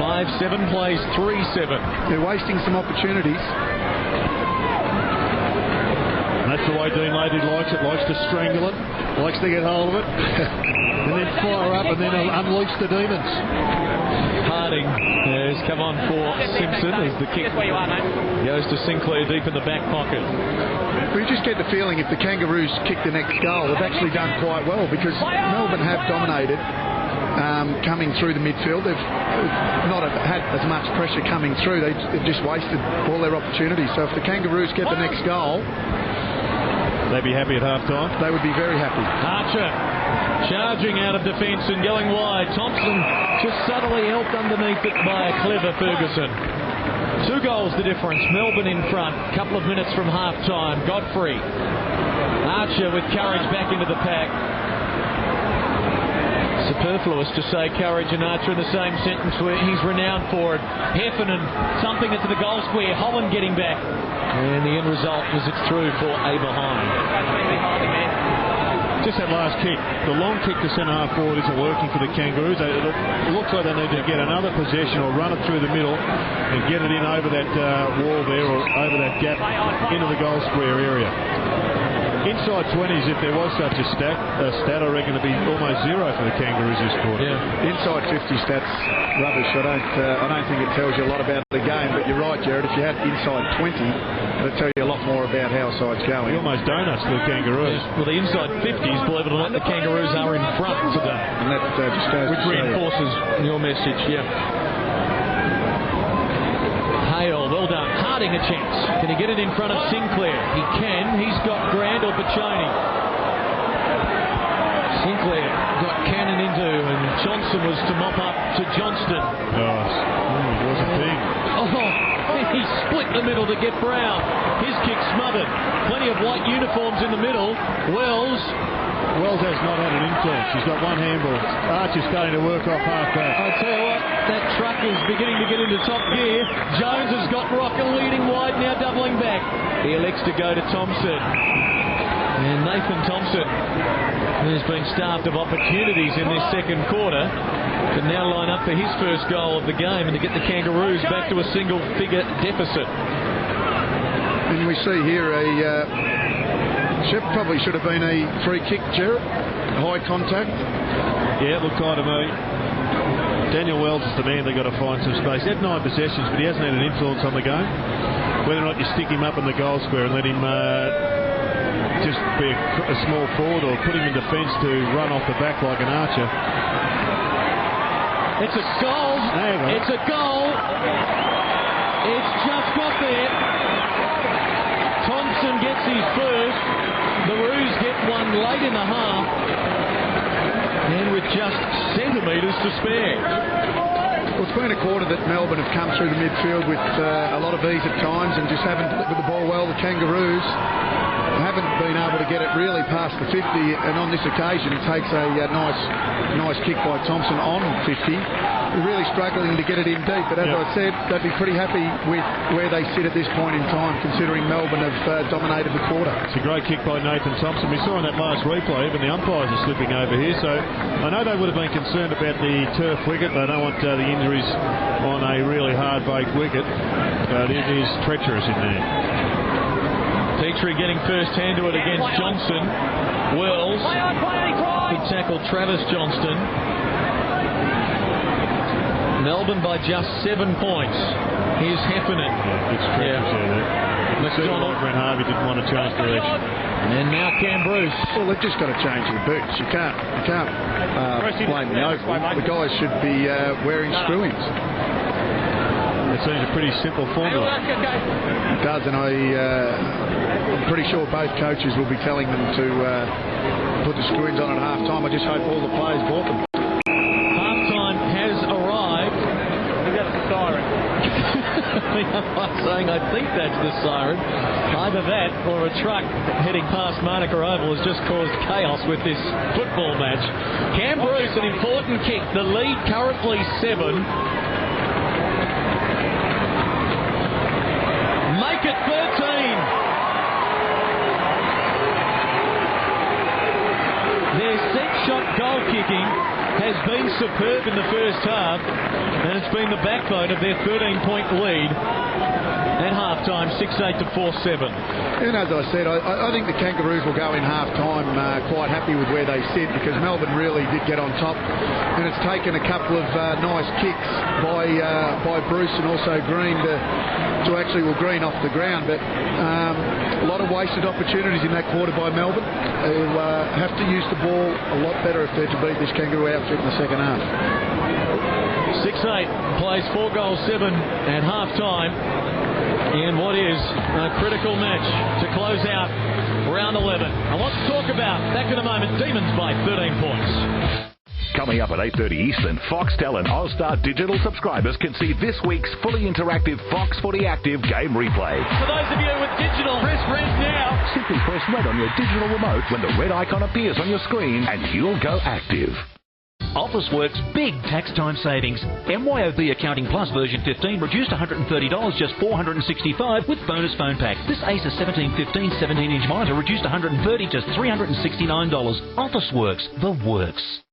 5-7 plays 3-7. They're wasting some opportunities. And that's the way Dean Madeley likes it. Likes to strangle it. Likes to get hold of it. And then fire up and then unleash the demons. Harding has come on for Simpson as the kick goes to Sinclair deep in the back pocket. We just get the feeling if the Kangaroos kick the next goal, they've actually done quite well because Melbourne have dominated coming through the midfield. They've not had as much pressure coming through. They've just wasted all their opportunities. So if the Kangaroos get the next goal, they'd be happy at half-time. They would be very happy. Archer charging out of defence and going wide. Thompson just subtly helped underneath it by a clever Ferguson. 2 goals the difference. Melbourne in front. Couple of minutes from half-time. Godfrey. Archer with courage back into the pack. Superfluous to say courage and Archer in the same sentence where he's renowned for it. Heffernan thumping it to the goal square. Holland getting back. And the end result is it's through for a behind. Just that last kick. The long kick to centre-half forward isn't working for the Kangaroos. It looks like they need to get another possession or run it through the middle and get it in over that wall there or over that gap into the goal square area. inside 20s, if there was such a stat, I reckon it'd be almost zero for the Kangaroos this quarter. Yeah. Inside 50 stats, rubbish. I don't think it tells you a lot about the game, but you're right, Jared. If you had inside 20, it'll tell you a lot more about how a side's going. You're almost donuts for the Kangaroos. Well, the inside 50s, believe it or not, the Kangaroos are in front today. And that just goes which reinforces your message, yeah. Hale, well done. Harding a chance. Can he get it in front of Sinclair? He can. He's got Grant or Paccioni. Sinclair got Cannon into, and Johnson was to mop up to Johnston. It was a thing. He split the middle to get Brown. His kick smothered. Plenty of white uniforms in the middle. Wells has not had an influence. He's got one handball. Archer's starting to work off half back. I tell you what, that truck is beginning to get into top gear. Jones has got Rocker leading wide, now doubling back. He elects to go to Thompson. And Nathan Thompson, who's been starved of opportunities in this second quarter, can now line up for his first goal of the game and to get the Kangaroos back to a single-figure deficit. And we see here probably should have been a free kick, Jared. High contact. Yeah, it looked kind of me. Daniel Wells is the man they've got to find some space. He had 9 possessions, but he hasn't had an influence on the game. Whether or not you stick him up in the goal square and let him just be a small forward or put him in defence to run off the back like an Archer. It's a goal. It's a goal. It's just got there. Thompson gets his first. The Roos get one late in the half. And with just centimetres to spare. Well, it's been a quarter that Melbourne have come through the midfield with a lot of ease at times and just haven't delivered the ball well. The Kangaroos haven't been able to get it really past the 50, and on this occasion he takes a nice kick by Thompson on 50. They're really struggling to get it in deep, but as I said, they'd be pretty happy with where they sit at this point in time, considering Melbourne have dominated the quarter. It's a great kick by Nathan Thompson. We saw in that last replay, even the umpires are slipping over here, so I know they would have been concerned about the turf wicket. They don't want the injuries on a really hard-baked wicket, but it is treacherous in there. Petrie getting first hand to it against Johnson. Wells. He tackled Travis Johnston. Melbourne by just 7 points. Here's Heffernan. It's treacherous there. McDonald. Brent Harvey didn't want to change direction. And now Cam Bruce. Well, they've just got to change the boots. You can't blame the Oval. The guys should be wearing screw-ins. It seems a pretty simple formula. It does, and I'm pretty sure both coaches will be telling them to put the screw-ins on at half-time. I just hope all the players bought them. Half-time has arrived. I think that's the siren. I'm saying I think that's the siren. Either that or a truck heading past Manuka Oval has just caused chaos with this football match. Cam Bruce, an important kick. The lead currently 7. Make it 13. Their set shot goal kicking has been superb in the first half, and it's been the backbone of their 13-point lead at half-time, 6-8 to 4-7. And as I said, I think the Kangaroos will go in half-time quite happy with where they sit, because Melbourne really did get on top, and it's taken a couple of nice kicks by Bruce and also Green to actually, Green off the ground, but a lot of wasted opportunities in that quarter by Melbourne. They'll have to use the ball a lot better if they're to beat this Kangaroo outfit in the second half. 6-8 plays 4 goals 7 at half-time in what is a critical match to close out round 11. And lots to talk about. Back in a moment. Demons by 13 points. Coming up at 8:30 Eastern, Foxtel and Ozstar digital subscribers can see this week's fully interactive Fox Footy Active game replay. For those of you with digital, press red now. Simply press red on your digital remote when the red icon appears on your screen and you'll go active. Officeworks big tax time savings. MYOB Accounting Plus version 15 reduced $130, just $465 with bonus phone pack. This Acer 1715 17-inch monitor reduced $130, just $369. Officeworks, the works.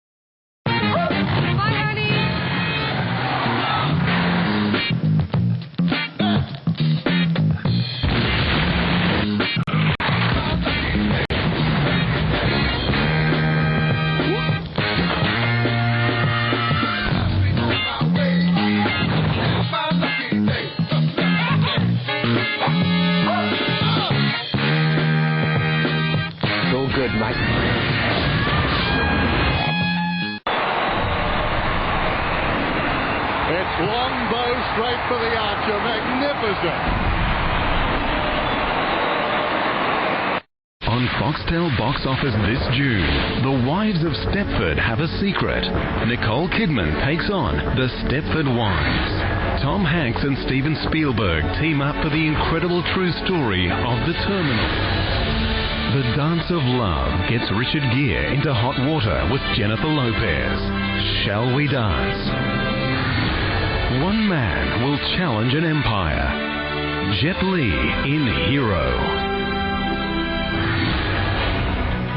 It's long bow straight for the archer. Magnificent. On Foxtel box office this June, the wives of Stepford have a secret. Nicole Kidman takes on the Stepford Wives. Tom Hanks and Steven Spielberg team up for the incredible true story of The Terminal. The Dance of Love gets Richard Gere into hot water with Jennifer Lopez. Shall we dance? One man will challenge an empire. Jet Li in Hero.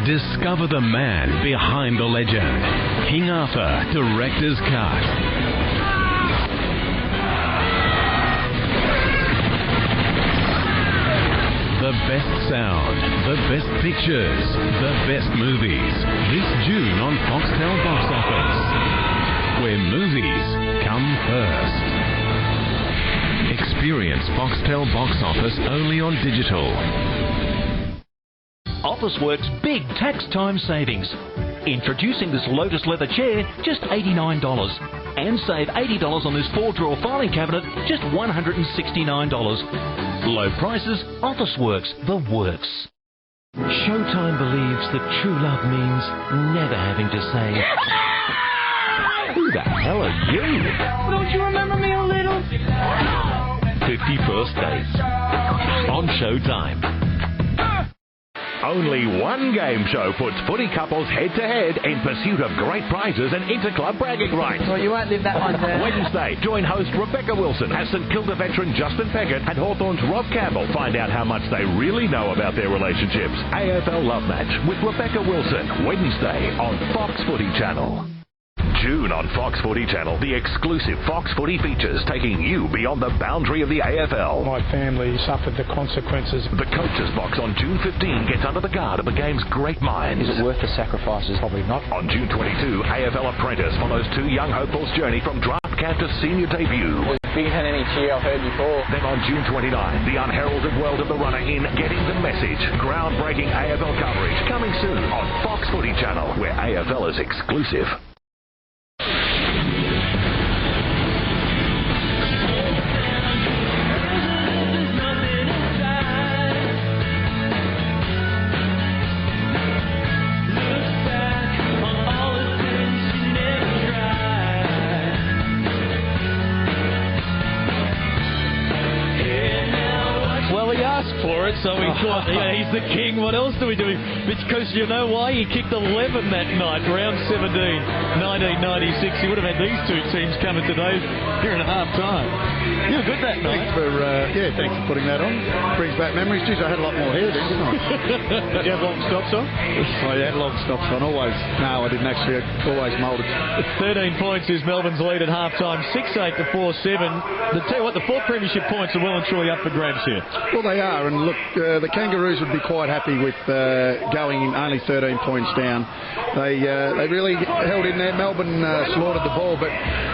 Discover the man behind the legend. King Arthur, Director's Cut. The best sound, the best pictures, the best movies. This June on Foxtel Box Office, where movies come first. Experience Foxtel Box Office only on digital. Officeworks' big tax time savings. Introducing this Lotus leather chair, just $89. And save $80 on this 4-drawer filing cabinet, just $169. Low prices, Officeworks, the works. Showtime believes that true love means never having to say, "Who the hell are you?" Don't you remember me a little? 51st Dates. On Showtime. Only one game show puts footy couples head-to-head in pursuit of great prizes and inter-club bragging rights. Well, you won't live that one down. Wednesday, join host Rebecca Wilson as St Kilda veteran Justin Peckett and Hawthorn's Rob Campbell find out how much they really know about their relationships. AFL Love Match with Rebecca Wilson, Wednesday on Fox Footy Channel. June on Fox Footy Channel, the exclusive Fox Footy features taking you beyond the boundary of the AFL. My family suffered the consequences. The Coach's Box on June 15 gets under the guard of the game's great minds. Is it worth the sacrifices? Probably not. On June 22, AFL Apprentice follows two young hopefuls' journey from draft camp to senior debut. It was bigger than any cheer I've heard before. Then on June 29, the unheralded world of the runner in Getting the Message. Groundbreaking AFL coverage coming soon on Fox Footy Channel, where AFL is exclusive. For it, so we thought, yeah, he's the king. What else do we do? Because you know why? He kicked 11 that night, round 17, 1996. He would have had these two teams coming today here in half time. You were good that night. Thanks for putting that on. Brings back memories. Geez, I had a lot more hair then, didn't I? Did you have long stops on? I had long stops on. Always. No, I didn't actually. Always moulded. 13 points is Melbourne's lead at half time. 6-8 to 4-7. Tell you what, the 4 premiership points are well and truly up for grabs here. Well, they are. And look, the Kangaroos would be quite happy with going only 13 points down. They really held in there. Melbourne slaughtered the ball, but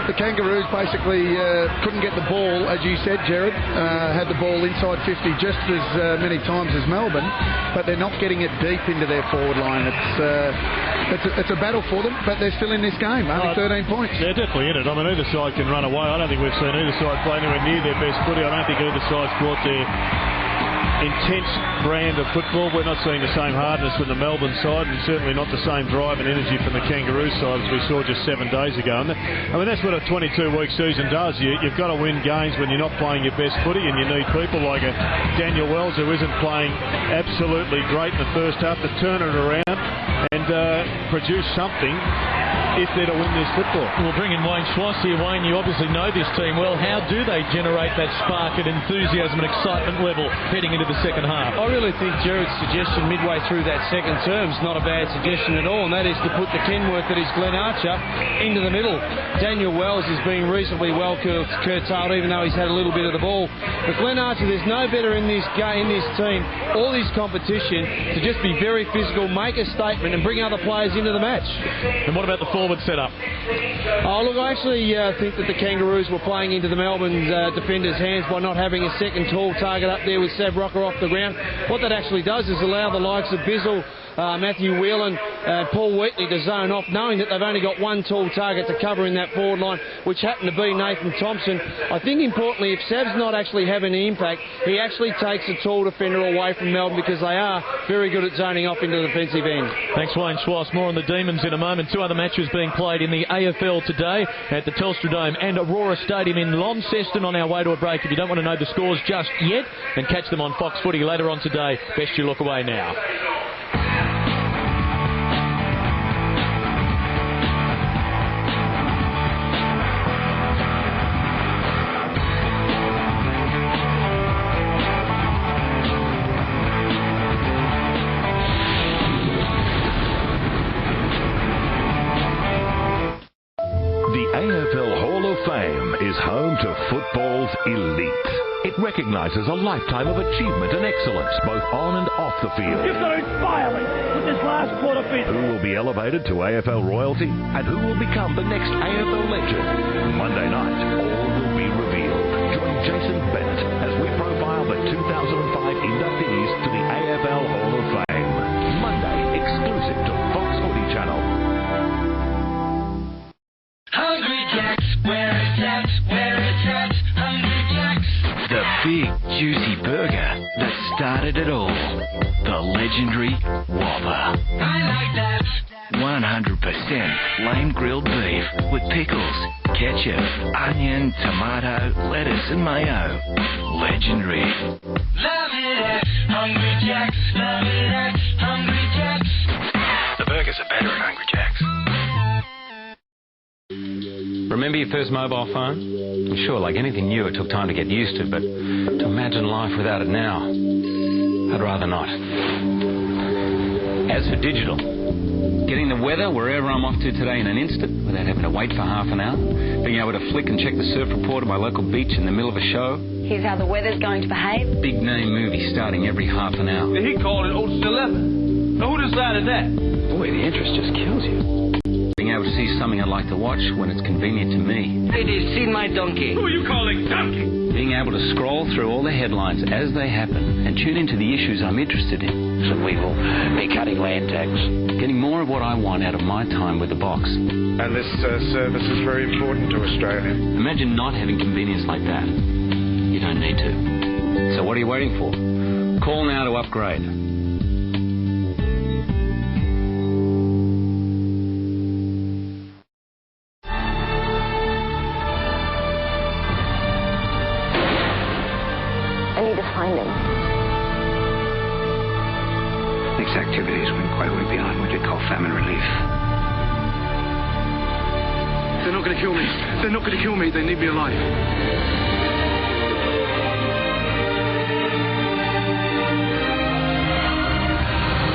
the Kangaroos basically couldn't get the ball, as you said, Jared. Had the ball inside 50 just as many times as Melbourne, but they're not getting it deep into their forward line. It's a battle for them, but they're still in this game. Only 13 points. They're definitely in it. I mean, either side can run away. I don't think we've seen either side play anywhere near their best footy. I don't think either side's brought their intense brand of football. We're not seeing the same hardness from the Melbourne side, and certainly not the same drive and energy from the Kangaroos side as we saw just 7 days ago. And I mean, that's what a 22-week season does. You've got to win games when you're not playing your best footy, and you need people like a Daniel Wells, who isn't playing absolutely great in the first half, to turn it around and produce something if they're to win this football. We'll bring in Wayne Schwass here. Wayne, you obviously know this team well. How do they generate that spark and enthusiasm and excitement level heading into the second half? I really think Jared's suggestion midway through that second term is not a bad suggestion at all, and that is to put the Kenworth that is Glenn Archer into the middle. Daniel Wells is being reasonably well curtailed, even though he's had a little bit of the ball. But Glenn Archer, there's no better in this game, in this team, all this competition, to just be very physical, make a statement and bring bring other players into the match. And what about the forward setup? Oh, look, I actually think that the Kangaroos were playing into the Melbourne defenders' hands by not having a second tall target up there with Sab Rocker off the ground. What that actually does is allow the likes of Bizzle, Matthew Whelan, Paul Wheatley to zone off, knowing that they've only got one tall target to cover in that forward line, which happened to be Nathan Thompson. I think importantly, if Sab's not actually having an impact, he actually takes a tall defender away from Melbourne, because they are very good at zoning off into the defensive end. Thanks, Wayne Schwass. More on the Demons in a moment. Two other matches being played in the AFL today at the Telstra Dome and Aurora Stadium in Launceston. On our way to a break, if you don't want to know the scores just yet, then catch them on Fox Footy later on today. Best you look away now. AFL Hall of Fame is home to football's elite. It recognises a lifetime of achievement and excellence, both on and off the field. You've got to inspire me with this last quarter finish. Who will be elevated to AFL royalty, and who will become the next AFL legend? Monday night, all will be revealed. Join Jason Bennett as we profile the 2005 inductees to the AFL Hall of Fame. Monday, exclusive to Fox Footy Channel. Hungry Jacks, where it's at, Hungry Jacks. The big, juicy burger that started it all. The legendary Whopper. I like that. 100% flame grilled beef with pickles, ketchup, onion, tomato, lettuce and mayo. Legendary. Love it at Hungry Jacks. Love it at Hungry Jacks. The burgers are better at Hungry Jacks. Remember your first mobile phone? Sure, like anything new, it took time to get used to, but to imagine life without it now, I'd rather not. As for digital, getting the weather wherever I'm off to today in an instant without having to wait for half an hour, being able to flick and check the surf report at my local beach in the middle of a show. Here's how the weather's going to behave. Big name movie starting every half an hour. He called it Ocean's 11. Now who decided that? Boy, the interest just kills you. Being able to see something I'd like to watch when it's convenient to me. Ladies, see my donkey. Who are you calling donkey? Being able to scroll through all the headlines as they happen and tune into the issues I'm interested in. So we will be cutting land tax. Getting more of what I want out of my time with the box. And this service is very important to Australia. Imagine not having convenience like that. You don't need to. So what are you waiting for? Call now to upgrade. Find him. These activities went quite a way beyond what you'd call famine relief. They're not going to kill me. They're not going to kill me. They need me alive.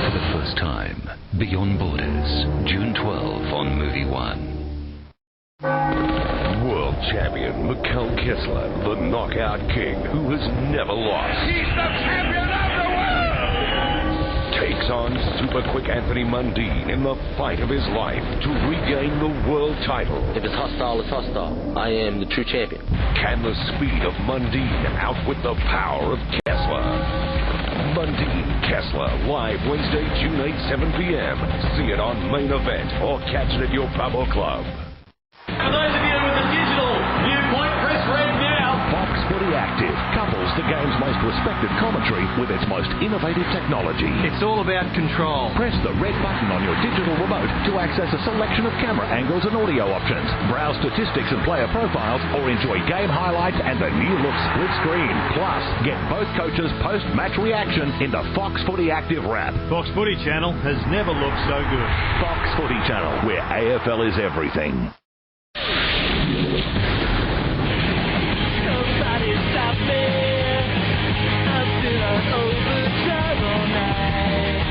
For the first time, Beyond Borders, June 12 on Movie One. World champion Mikkel Kessler, the knockout king who has never lost. He's the champion of the world! Takes on super quick Anthony Mundine in the fight of his life to regain the world title. If it's hostile, it's hostile. I am the true champion. Can the speed of Mundine outwit the power of Kessler? Mundine Kessler, live Wednesday, June 8, 7 p.m. See it on Main Event or catch it at your pub or club. For those of you with the digital viewpoint, press red now. Fox Footy Active couples the game's most respected commentary with its most innovative technology. It's all about control. Press the red button on your digital remote to access a selection of camera angles and audio options, browse statistics and player profiles, or enjoy game highlights and the new look split screen. Plus, get both coaches' post-match reaction in the Fox Footy Active wrap. Fox Footy Channel has never looked so good. Fox Footy Channel, where AFL is everything. Somebody stop me. I've been on overdrive all night.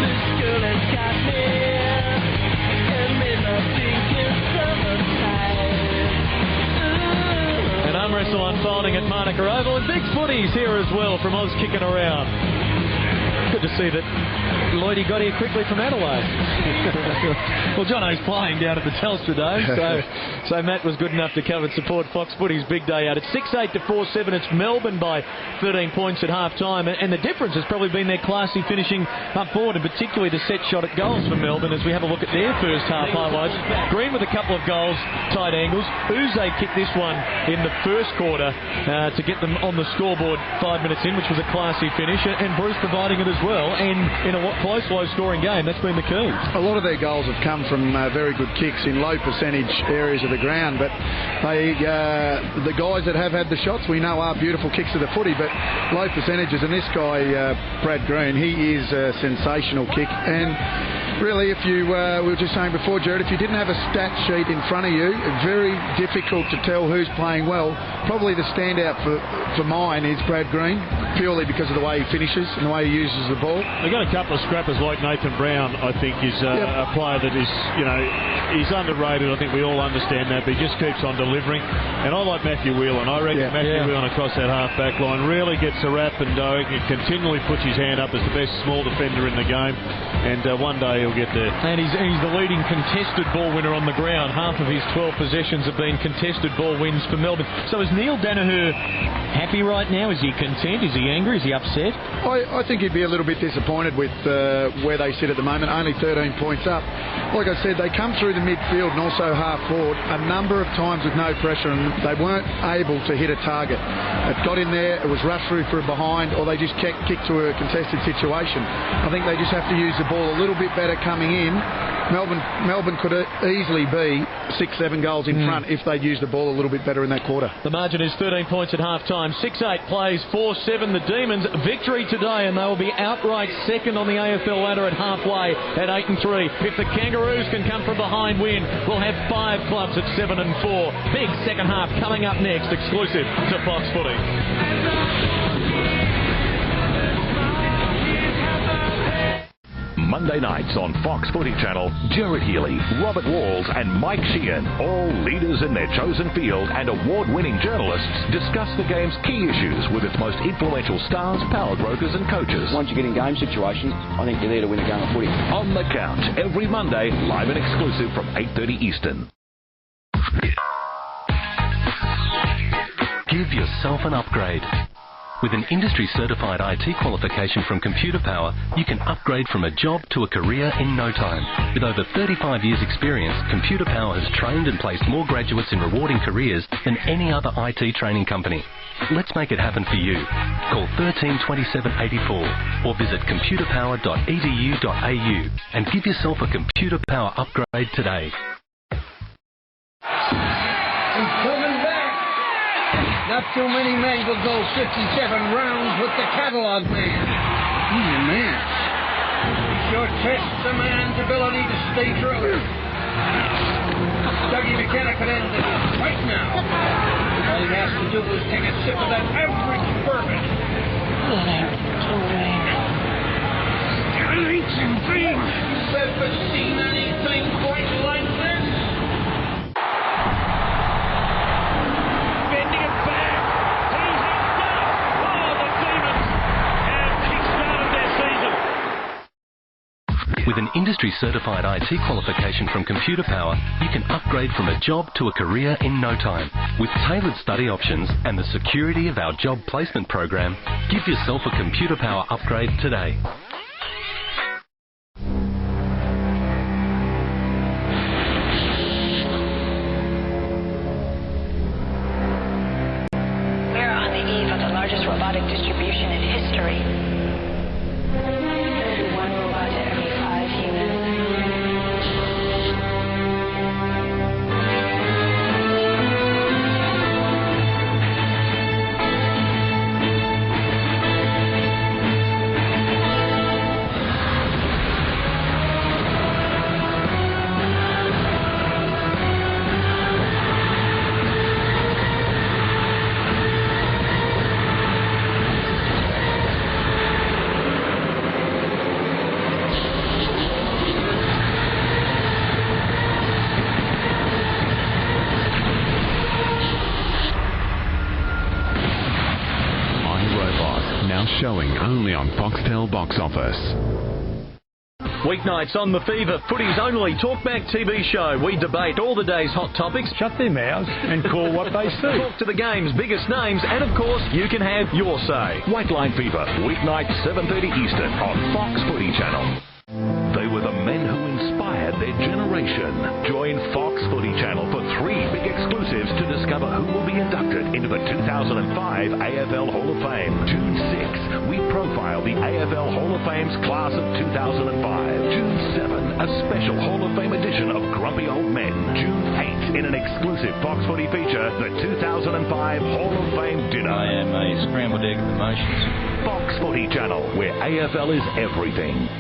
This girl has got me and made my thinking summertime. An arm wrestle unfolding at Manuka Manuka Oval, and big footies here as well from Oz Kicking Around. Good to see that Lloydie got here quickly from Adelaide. Well, Jono's playing down at the Telstra Dome, so Matt was good enough to come and support Fox Footy's big day out. It's 6-8 to 4-7. It's Melbourne by 13 points at half-time, and the difference has probably been their classy finishing up forward, and particularly the set shot at goals for Melbourne as we have a look at their first half highlights. Green with a couple of goals, tight angles. Uze kicked this one in the first quarter to get them on the scoreboard 5 minutes in, which was a classy finish, and Bruce providing it as well, and in a close, low-scoring game, that's been the key. A lot of their goals have come from very good kicks in low percentage areas of the ground, but the guys that have had the shots we know are beautiful kicks of the footy, but low percentages, and this guy, Brad Green, he is a sensational kick, and really, if you, we were just saying before, Jared, if you didn't have a stat sheet in front of you, very difficult to tell who's playing well. Probably the standout for mine is Brad Green, purely because of the way he finishes and the way he uses the ball. They've got a couple of scrappers like Nathan Brown, I think, is a player that is, he's underrated. I think we all understand that, but he just keeps on delivering. And I like Matthew Whelan. I reckon Matthew Whelan across that half-back line really gets a rap, and continually puts his hand up as the best small defender in the game. And one day he'll get there. And he's the leading contested ball winner on the ground. Half of his 12 possessions have been contested ball wins for Melbourne. So is Neil Danaher happy right now? Is he content? Is he angry? Is he upset? I think he'd be a little bit disappointed with where they sit at the moment. Only 13 points up. Like I said, they come through the midfield and also half forward a number of times with no pressure, and they weren't able to hit a target. It got in there, it was rushed through for a behind, or they just kicked to a contested situation. I think they just have to use the ball a little bit better coming in. Melbourne could easily be 6-7 goals in front if they'd used the ball a little bit better in that quarter. The margin is 13 points at half-time. 6-8 plays 4-7. The Demons victory today, and they will be outright second on the AFL ladder at halfway at 8-3. If the Kangaroos can come from behind win, we'll have 5 clubs at 7-4. Big second half coming up next, exclusive to Fox Footy. Monday nights on Fox Footy Channel, Jared Healy, Robert Walls and Mike Sheehan, all leaders in their chosen field and award-winning journalists, discuss the game's key issues with its most influential stars, power brokers and coaches. Once you get in game situations, I think you're there to win a game of footy. On the Couch, every Monday, live and exclusive from 8:30 Eastern. Give yourself an upgrade. With an industry-certified IT qualification from Computer Power, you can upgrade from a job to a career in no time. With over 35 years' experience, Computer Power has trained and placed more graduates in rewarding careers than any other IT training company. Let's make it happen for you. Call 13 27 84 or visit computerpower.edu.au and give yourself a Computer Power upgrade today. Not too many men will go 57 rounds with the catalogue man. He's a man. Sure tests the man's ability to stay true. Dougie McKenna could end it right now. All he has to do is take a sip of that average bourbon. It ain't too rain. It ain't too rain. You ever seen anything quite like this? Bending it back. With an industry-certified IT qualification from Computer Power, you can upgrade from a job to a career in no time. With tailored study options and the security of our job placement program, give yourself a Computer Power upgrade today. We're on the eve of the largest robotic distribution in history. One robot to every 5 humans. showing only on Foxtel Box Office. Weeknights on The Fever, footy's only talkback TV show. We debate all the day's hot topics. Shut their mouths and call what they see. Talk to the game's biggest names, and of course, you can have your say. White Line Fever, weeknights 7:30 Eastern on Fox Footy Channel. They were the men who inspired their generation. Join Fox Footy Channel for 3 big exclusives to discover who will be inducted into the 2005 AFL Hall of Fame. June 6, we profile the AFL Hall of Fame's class of 2005. June 7, a special Hall of Fame edition of Grumpy Old Men. June 8, in an exclusive Fox Footy feature, the 2005 Hall of Fame dinner. I am a scrambled egg of emotions. Fox Footy Channel, where AFL is everything.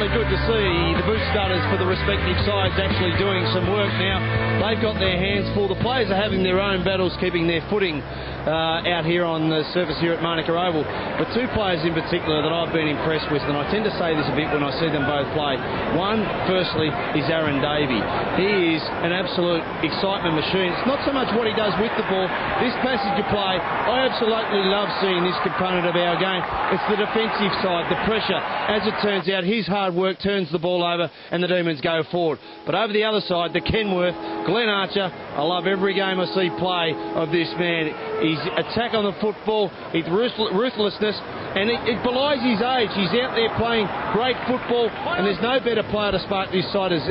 Good to see the boot starters for the respective sides actually doing some work now. They've got their hands full. The players are having their own battles keeping their footing out here on the surface here at Manuka Oval. But 2 players in particular that I've been impressed with, and I tend to say this a bit when I see them both play. One, firstly, is Davey. He is an absolute excitement machine. It's not so much what he does with the ball. This passage of play, I absolutely love seeing this component of our game. It's the defensive side, the pressure. As it turns out, his hard work turns the ball over and the Demons go forward. But over the other side, the Kenworth, Glenn Archer, I love every game I see play of this man. His attack on the football, his ruthlessness, and it belies his age. He's out there playing great football, and there's no better player to spark this side, as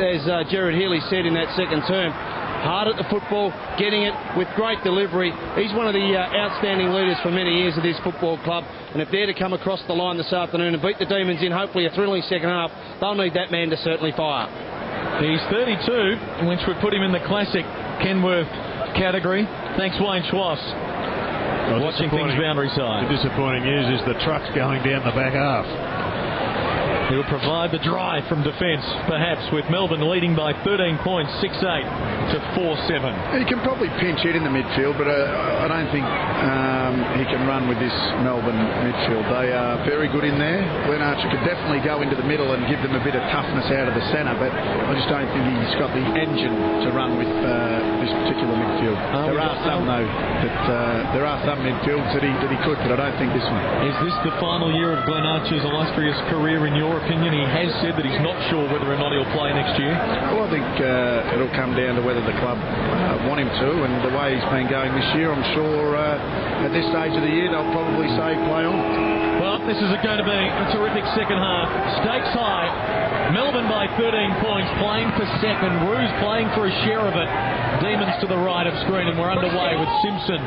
Gerard Healy said in that second term. Hard at the football, getting it with great delivery. He's one of the outstanding leaders for many years of this football club, and if they're to come across the line this afternoon and beat the Demons in hopefully a thrilling second half, they'll need that man to certainly fire. He's 32, which would put him in the classic Kenworth category. Thanks, Wayne Schwass. Well, watching things boundary side. The disappointing news is the truck's going down the back half. He'll provide the drive from defence, perhaps, with Melbourne leading by 13 points, 6-8 to 4-7. He can probably pinch hit in the midfield, but I don't think he can run with this Melbourne midfield. They are very good in there. Glenn Archer could definitely go into the middle and give them a bit of toughness out of the centre, but I just don't think he's got the engine to run with this particular midfield. There are some midfields that he could, but I don't think this one. Is this the final year of Glenn Archer's illustrious career, in your opinion? He has said that he's not sure whether or not he'll play next year. Well, I think it'll come down to whether the club want him to, and the way he's been going this year, I'm sure at this stage of the year they'll probably say play on. Well, this is going to be a terrific second half. Stakes high. Melbourne by 13 points, playing for second. Roos playing for a share of it. Demons to the right of screen, and we're underway with Simpson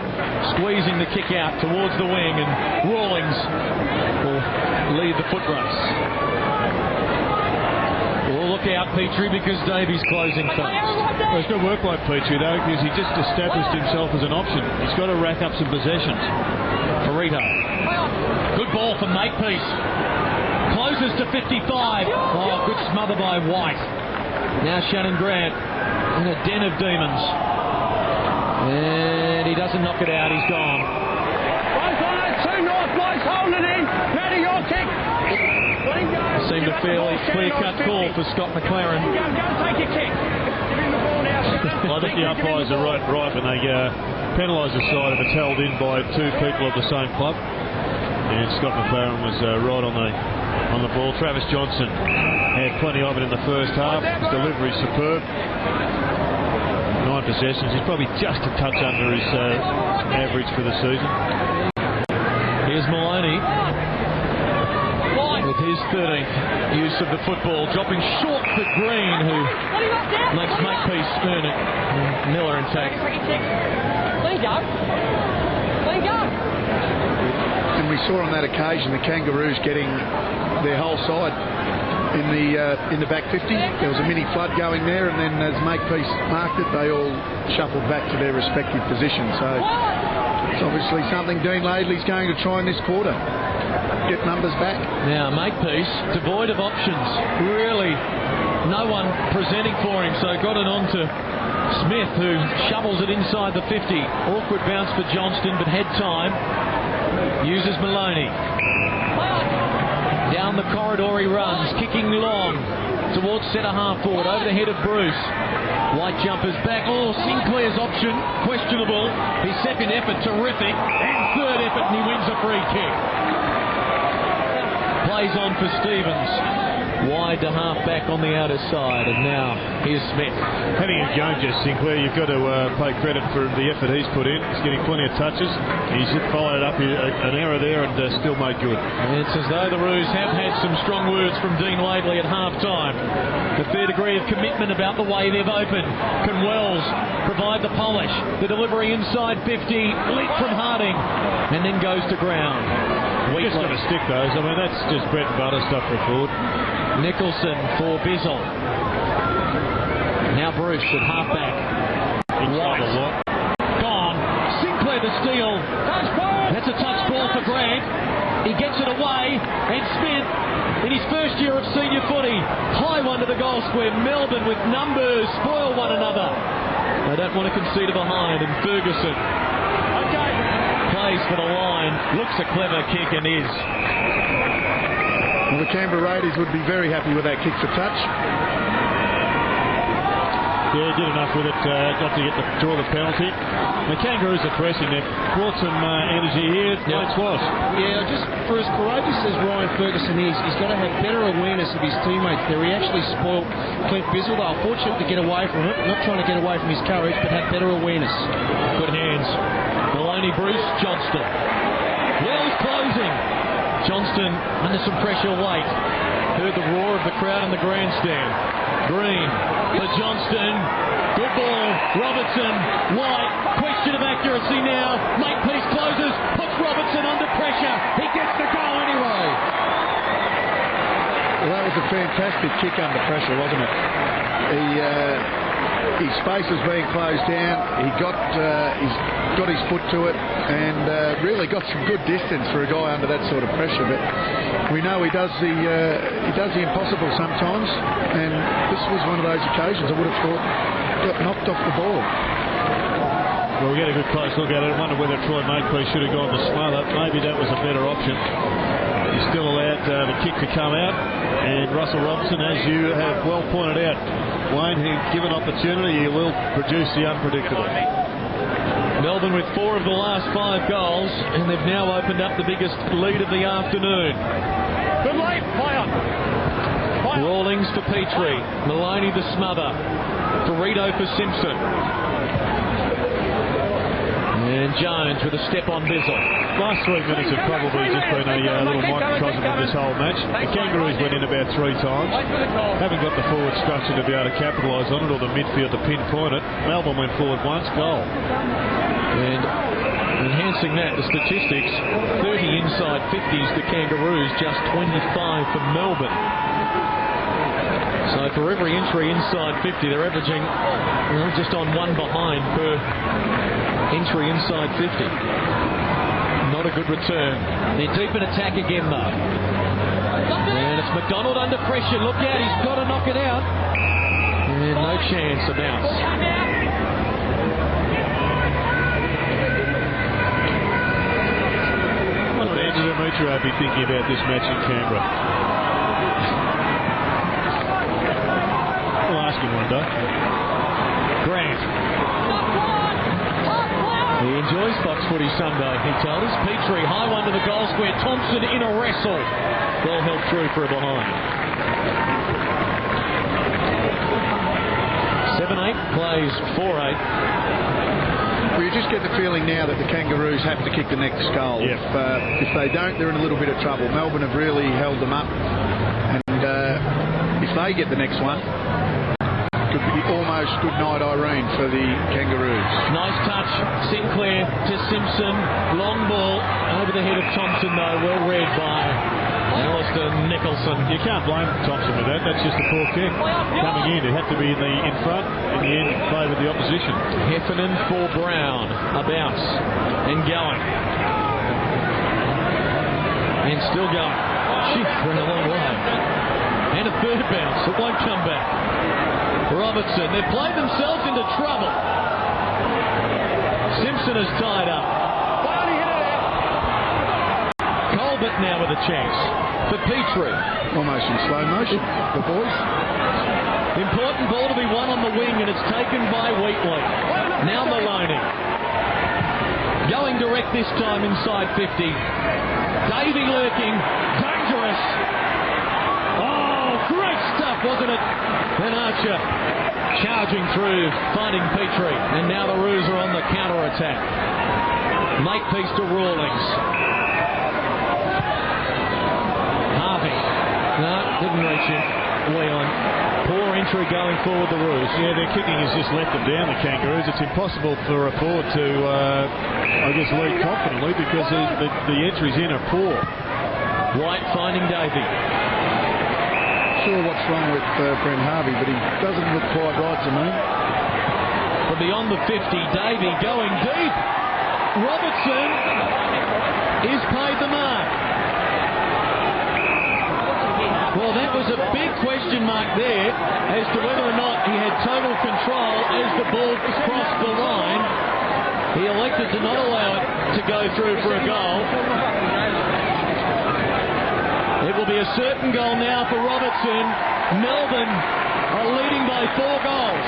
squeezing the kick out towards the wing, and Rawlings will lead the foot race. Well, look out, Petrie, because Davey's closing fast. Well, he's got to work like Petrie, though, because he just established himself as an option. He's got to rack up some possessions. Farito. Good ball from Makepeace. Closes to 55. Oh, good smother by White. Now Shannon Grant in a den of demons. And he doesn't knock it out. He's gone. Boys on it. 2 North boys holding it in. Ready your kick. Seemed a fairly clear-cut call for Scott McLaren. Go take your kick. Well, I think the umpires are right when they penalise the side if it's held in by 2 people of the same club. And Scott McLaren was right on the ball. Travis Johnson had plenty of it in the first half. His delivery superb. 9 possessions. He's probably just a touch under his average for the season. Here's Maloney with his 13th use of the football, dropping short for Green, who makes Makepeace earn it. Miller in tack. There you go. And we saw on that occasion the Kangaroos getting their whole side in the back 50. There was a mini flood going there, and then as Makepeace marked it, they all shuffled back to their respective positions. So It's obviously something Dean Laidley's going to try in this quarter. Get numbers back. Now, Makepeace, devoid of options. Really, no one presenting for him, so got it on to Smith, who shovels it inside the 50. Awkward bounce for Johnston, but had time. Uses Maloney. Down the corridor he runs, kicking long towards centre half forward, over the head of Bruce. White jumpers back. Oh, Sinclair's option, questionable. His second effort, terrific. And third effort, and he wins a free kick. Plays on for Stevens. Wide to half back on the outer side, and now here's Smith. Having a go, Jess Sinclair, you've got to pay credit for the effort he's put in. He's getting plenty of touches. He's followed up an error there and still made good. It's as though the Roos have had some strong words from Dean Laidley at half-time. A fair degree of commitment about the way they've opened. Can Wells provide the polish? The delivery inside 50, leap from Harding, and then goes to ground. Just got to stick those. I mean, that's just bread and butter stuff for forward. Nicholson for Bizzle. Now Bruce at half-back. White. Gone. Sinclair the steal. That's a touch ball for Grant. He gets it away. And Smith, in his first year of senior footy, high one to the goal square. Melbourne with numbers spoil one another. They don't want to concede a behind. And Ferguson plays for the line. Looks a clever kick and is. Well, the Canberra Raiders would be very happy with that kick for touch. Yeah, did enough with it not to draw the penalty. The Kangaroos are pressing. They've brought some energy here. It's was. Yeah, just for as courageous as Ryan Ferguson is, he's got to have better awareness of his teammates there. He actually spoilt Clint Bizzle. They were fortunate to get away from it. Not trying to get away from his courage, but have better awareness. Good hands. Maloney, Bruce, Johnston. Wells closing. Johnston under some pressure late. Heard the roar of the crowd in the grandstand. Green for Johnston. Good ball. Robertson. White. Question of accuracy now. Makepeace closes. Puts Robertson under pressure. He gets the goal anyway. Well, that was a fantastic kick under pressure, wasn't it? His space was being closed down. He got his foot to it and really got some good distance for a guy under that sort of pressure. But we know he does the impossible sometimes, and this was one of those occasions I would have thought got knocked off the ball. Well, we'll get a good close look at it. I wonder whether Troy Makepeace should have gone to smother. Maybe that was a better option. He's still allowed the kick to come out, and Russell Robertson, as you have well pointed out, Wayne, given opportunity, he will produce the unpredictable. Melbourne with 4 of the last 5 goals, and they've now opened up the biggest lead of the afternoon. Good late, fire. Rawlings for Petrie. Maloney the smother. Burrito for Simpson. And Jones with a step on Bizzle. Last 3 minutes have probably just been a little microcosm of this whole match. The Kangaroos went in about 3 times. Haven't got the forward structure to be able to capitalise on it, or the midfield to pinpoint it. Melbourne went forward once, goal. And enhancing that, the statistics, 30 inside 50s to Kangaroos, just 25 for Melbourne. So for every entry inside 50, they're averaging just on 1 behind per entry inside 50. Not a good return. They're deep in attack again, though. And it's McDonald under pressure. Look out, he's got to knock it out. And no chance, a bounce. What would Andrew Demetrio be thinking about this match in Canberra? We'll ask him one day. Grant. He enjoys Fox Footy Sunday, he told us. Petrie, high one to the goal square. Thompson in a wrestle. Ball held through for a behind. 7-8, plays 4-8. Well, you just get the feeling now that the Kangaroos have to kick the next goal. Yep. If they don't, they're in a little bit of trouble. Melbourne have really held them up. And if they get the next one, could be almost good night Irene for the Kangaroos. Nice touch, Sinclair to Simpson. Long ball over the head of Thompson, though, well read by Alistair Nicholson. You can't blame Thompson with that. That's just a poor kick coming in. It had to be in front. In the end, favoured the opposition. Heffernan for Brown. A bounce. And going. And still going. She's run a long way. And a third bounce. It won't come back. Robertson. They've played themselves into trouble. Simpson is tied up. Colbert now with a chance for Petrie. Almost in slow motion, the boys. Important ball to be won on the wing, and it's taken by Wheatley. Now Maloney. Going direct this time inside 50. Davey lurking. Dangerous. Oh, great stuff, wasn't it? Then Archer charging through, finding Petrie. And now the Roos are on the counter-attack. Makepeace to Rawlings. Harvey. No, didn't reach him. Leon. Poor entry going forward, the Roos. Yeah, their kicking has just let them down, the Kangaroos. It's impossible for a forward to, lead confidently because the entries in are poor. White finding Davey. Sure what's wrong with Brent Harvey, but he doesn't look quite right to me. From beyond the 50, Davey going deep. Robertson is paid the mark. Well, that was a big question mark there as to whether or not he had total control as the ball crossed the line. He elected to not allow it to go through for a goal. It will be a certain goal now for Robertson. Melbourne are leading by 4 goals.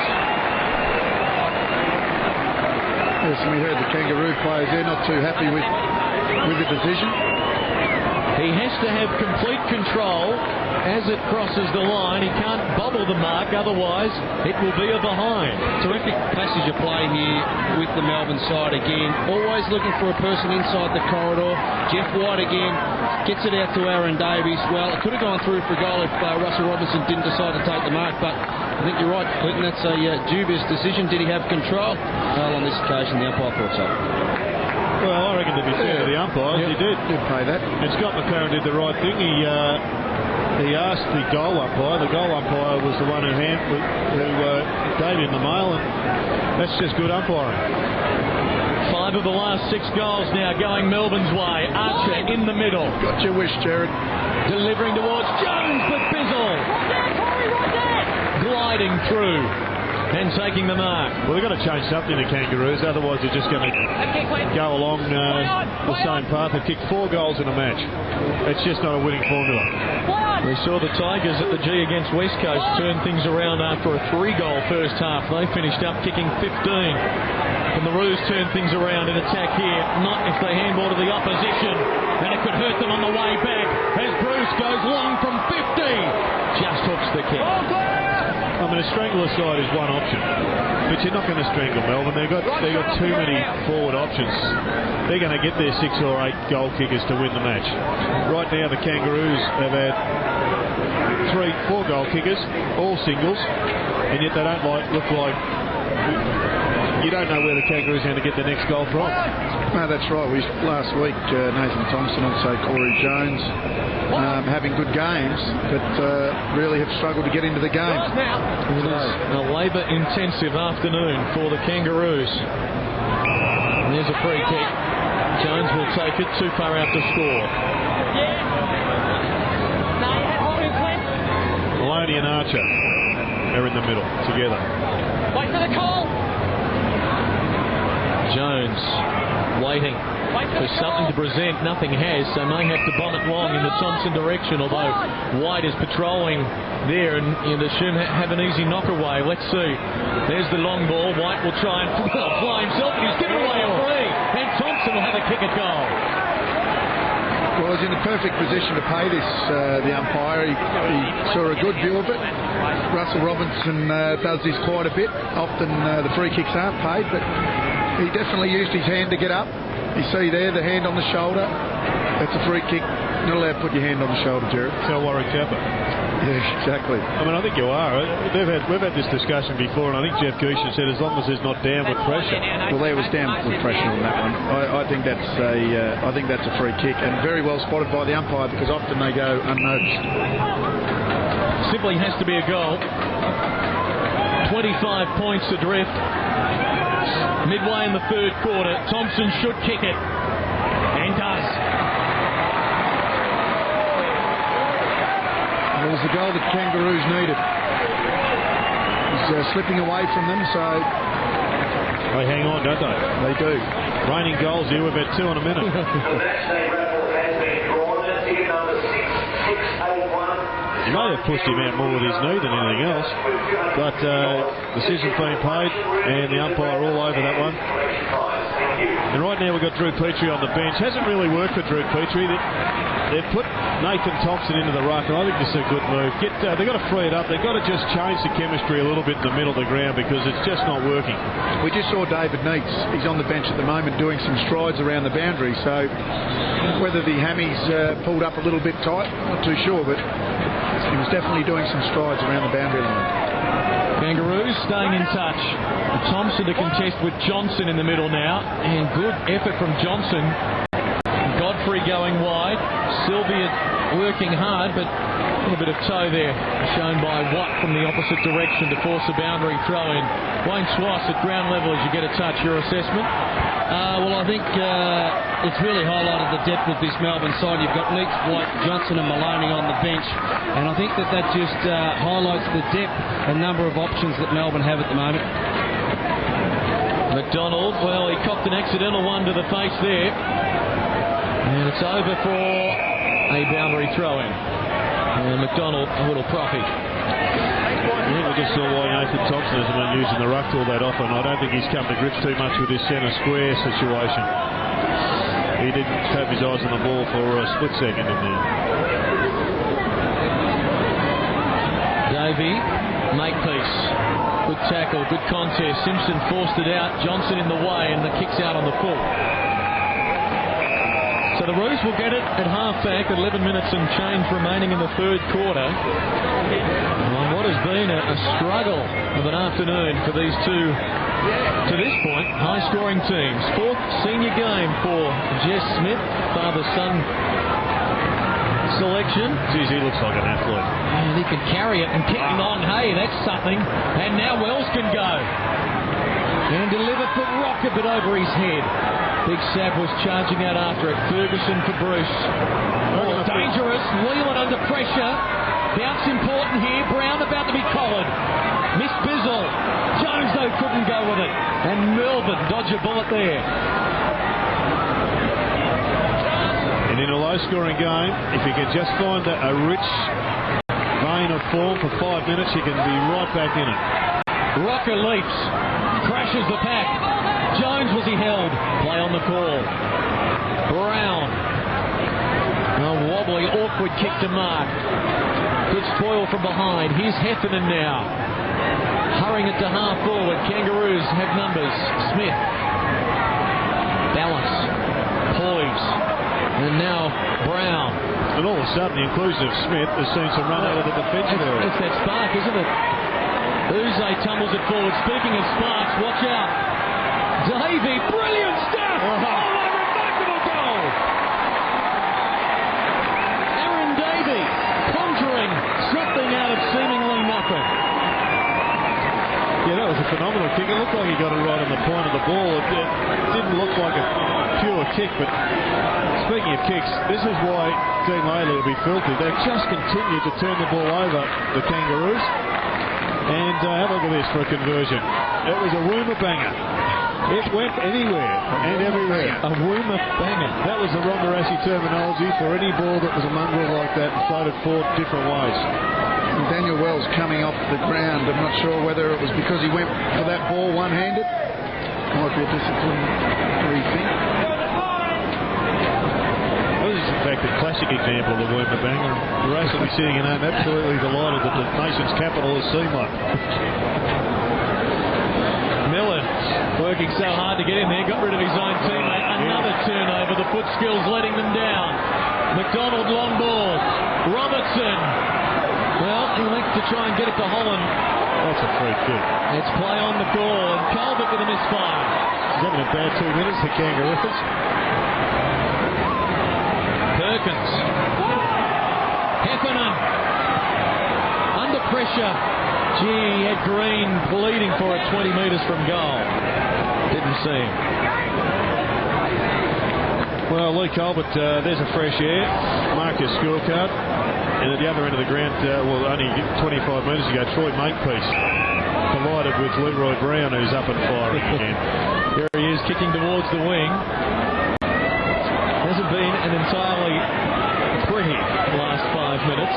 Yes, and we heard the Kangaroo players, they're not too happy with the decision. He has to have complete control as it crosses the line. He can't bobble the mark, otherwise it will be a behind. Terrific passage of play here with the Melbourne side again. Always looking for a person inside the corridor. Jeff White again gets it out to Aaron Davies. Well, it could have gone through for a goal if Russell Robertson didn't decide to take the mark, but I think you're right, Clinton. That's a dubious decision. Did he have control? Well, on this occasion, the umpire thought so. Well, I reckon to be fair to the umpires, he did. Did pay that. And Scott McLaren did the right thing. He asked the goal umpire. The goal umpire was the one who gave him the mail, and that's just good umpiring. 5 of the last 6 goals now going Melbourne's way. Archer in the middle. Got your wish, Jared. Delivering towards Jones, but Bizzle gliding through and taking the mark. Well, they've got to change something, the Kangaroos, otherwise they're just going to go along the same path and kick 4 goals in a match. It's just not a winning formula. We saw the Tigers at the G against West Coast turn things around after a 3-goal first half. They finished up kicking 15. And the Roos turn things around in attack here. Not if they handball to the opposition. And it could hurt them on the way back as Bruce goes long from 50. Just hooks the kick. I mean, a strangler side is one option, but you're not going to strangle Melbourne. They've got too many forward options. They're going to get their 6 or 8 goal kickers to win the match. Right now, the Kangaroos have had 4 goal kickers, all singles, and yet they don't look like. You don't know where the Kangaroos are going to get the next goal from. No, that's right. Last week, Nathan Thompson, also Corey Jones, having good games, but really have struggled to get into the game. It is a labour-intensive afternoon for the Kangaroos. There's a free kick. Jones will take it too far out to score. Maloney and Archer are in the middle together. Wait for the call. Jones waiting for something to present. Nothing has, so may have to bomb it long in the Thompson direction, although White is patrolling there and you'd assume have an easy knock away. Let's see. There's the long ball. White will try and fly himself, but he's given away a free. And Thompson will have a kick at goal. Well, he's in a perfect position to pay this, the umpire. He saw a good view of it. Russell Robertson does this quite a bit. Often the free kicks aren't paid, but he definitely used his hand to get up. You see there, the hand on the shoulder. That's a free kick. You're not allowed to put your hand on the shoulder, Jared. Tell Warwick Kappa. Yeah, exactly. I mean, I think you are. We've had this discussion before, and I think Jeff Gooch said as long as there's not downward pressure. Well, there was downward pressure on that one. I think that's a free kick, and very well spotted by the umpire because often they go unnoticed. Simply has to be a goal. 25 points adrift. Midway in the third quarter, Thompson should kick it, and does. It was the goal that Kangaroos needed. He's slipping away from them, so they hang on, don't they? They do. Raining goals here. We've had 2 in a minute. He may have pushed him out more with his knee than anything else, but decision's been paid, and the umpire all over that one. And right now we've got Drew Petrie on the bench. Hasn't really worked for Drew Petrie. They've put Nathan Thompson into the ruck, and I think this is a good move. They've got to free it up. They've got to just change the chemistry a little bit in the middle of the ground because it's just not working. We just saw David Neitz. He's on the bench at the moment doing some strides around the boundary, so whether the hammies pulled up a little bit tight, not too sure, but he was definitely doing some strides around the boundary line. Kangaroos staying in touch. Thompson to contest with Johnson in the middle now, and good effort from Johnson. Godfrey going wide. Sylvia working hard, but a little bit of toe there shown by Watt from the opposite direction to force a boundary throw in. Wayne Swice at ground level as you get a touch. Your assessment? Well, I think it's really highlighted the depth of this Melbourne side. You've got Neitz, White, Johnson and Maloney on the bench, and I think that just highlights the depth and number of options that Melbourne have at the moment. McDonald, well, he copped an accidental one to the face there, and it's over for a boundary throw-in. And McDonald, a little proppy. I think we just saw why Nathan Thompson hasn't been using the ruck all that often. I don't think he's come to grips too much with this centre square situation. He didn't have his eyes on the ball for a split second in there. Davey, Makepeace. Good tackle, good contest. Simpson forced it out. Johnson in the way, and the kick's out on the full. So the Roos will get it at half-back, 11 minutes and change remaining in the third quarter. On what has been a struggle of an afternoon for these two, to this point, high-scoring teams. Fourth senior game for Jess Smith, father-son selection. Geez, he looks like an athlete. And he can carry it and kick long. Hey, that's something. And now Wells can go. And deliver for Rocker, but over his head. Big Sab was charging out after it. Ferguson for Bruce. Oh, dangerous. Leland under pressure. Bounce important here. Brown about to be collared. Missed Bizzle. Jones, though, couldn't go with it. And Melbourne dodge a bullet there. And in a low-scoring game, if you can just find a rich vein of form for 5 minutes, you can be right back in it. Rocker leaps. Crashes the pack. Jones, was he held? Play on the call. Brown. A wobbly, awkward kick to mark. Good spoil from behind. Here's Heffernan now. Hurrying it to half forward. Kangaroos have numbers. Smith. Balance. Poise. And now Brown. And all of a sudden, the inclusion of Smith has seen some run out of the defensive area. It's that spark, isn't it? Uze tumbles it forward. Speaking of sparks, watch out. Davey, brilliant stuff! Oh, a remarkable goal! Aaron Davey conjuring something out of seemingly nothing. Yeah, that was a phenomenal kick. It looked like he got it right on the point of the ball. It didn't look like a pure kick, but speaking of kicks, this is why Dean Laley will be filthy. They've just continued to turn the ball over, the Kangaroos. And have a look at this for a conversion. It was a woomer banger. It went anywhere and everywhere. A woomer banger. That was the Ron Barassi terminology for any ball that was a mongrel like that and floated 4 different ways. And Daniel Wells coming off the ground. I'm not sure whether it was because he went for that ball one-handed. Might be a disciplinary thing. This is, in fact, a classic example of the woomer banger. Barassi will be sitting at home absolutely delighted that the nation's capital has seen one. Miller working so hard to get in there, got rid of his own teammate. Another turnover, the foot skills letting them down. McDonald long ball. Robertson. Well, it to Holland. That's a free kick. It's play on the ball, and Colbert with a misfire. He's having a bad 2 minutes, the Kangaroos. Perkins. Heffernan. Under pressure. Gee, he had Green pleading for it 20 metres from goal. Didn't see him. Well, Lee Colbert, there's a fresh air. Mark your scorecard. And at the other end of the ground, only 25 metres ago, Troy Makepeace collided with Leroy Brown, who's up and firing again. Here he is, kicking towards the wing. Hasn't been an entirely pretty last 5 minutes.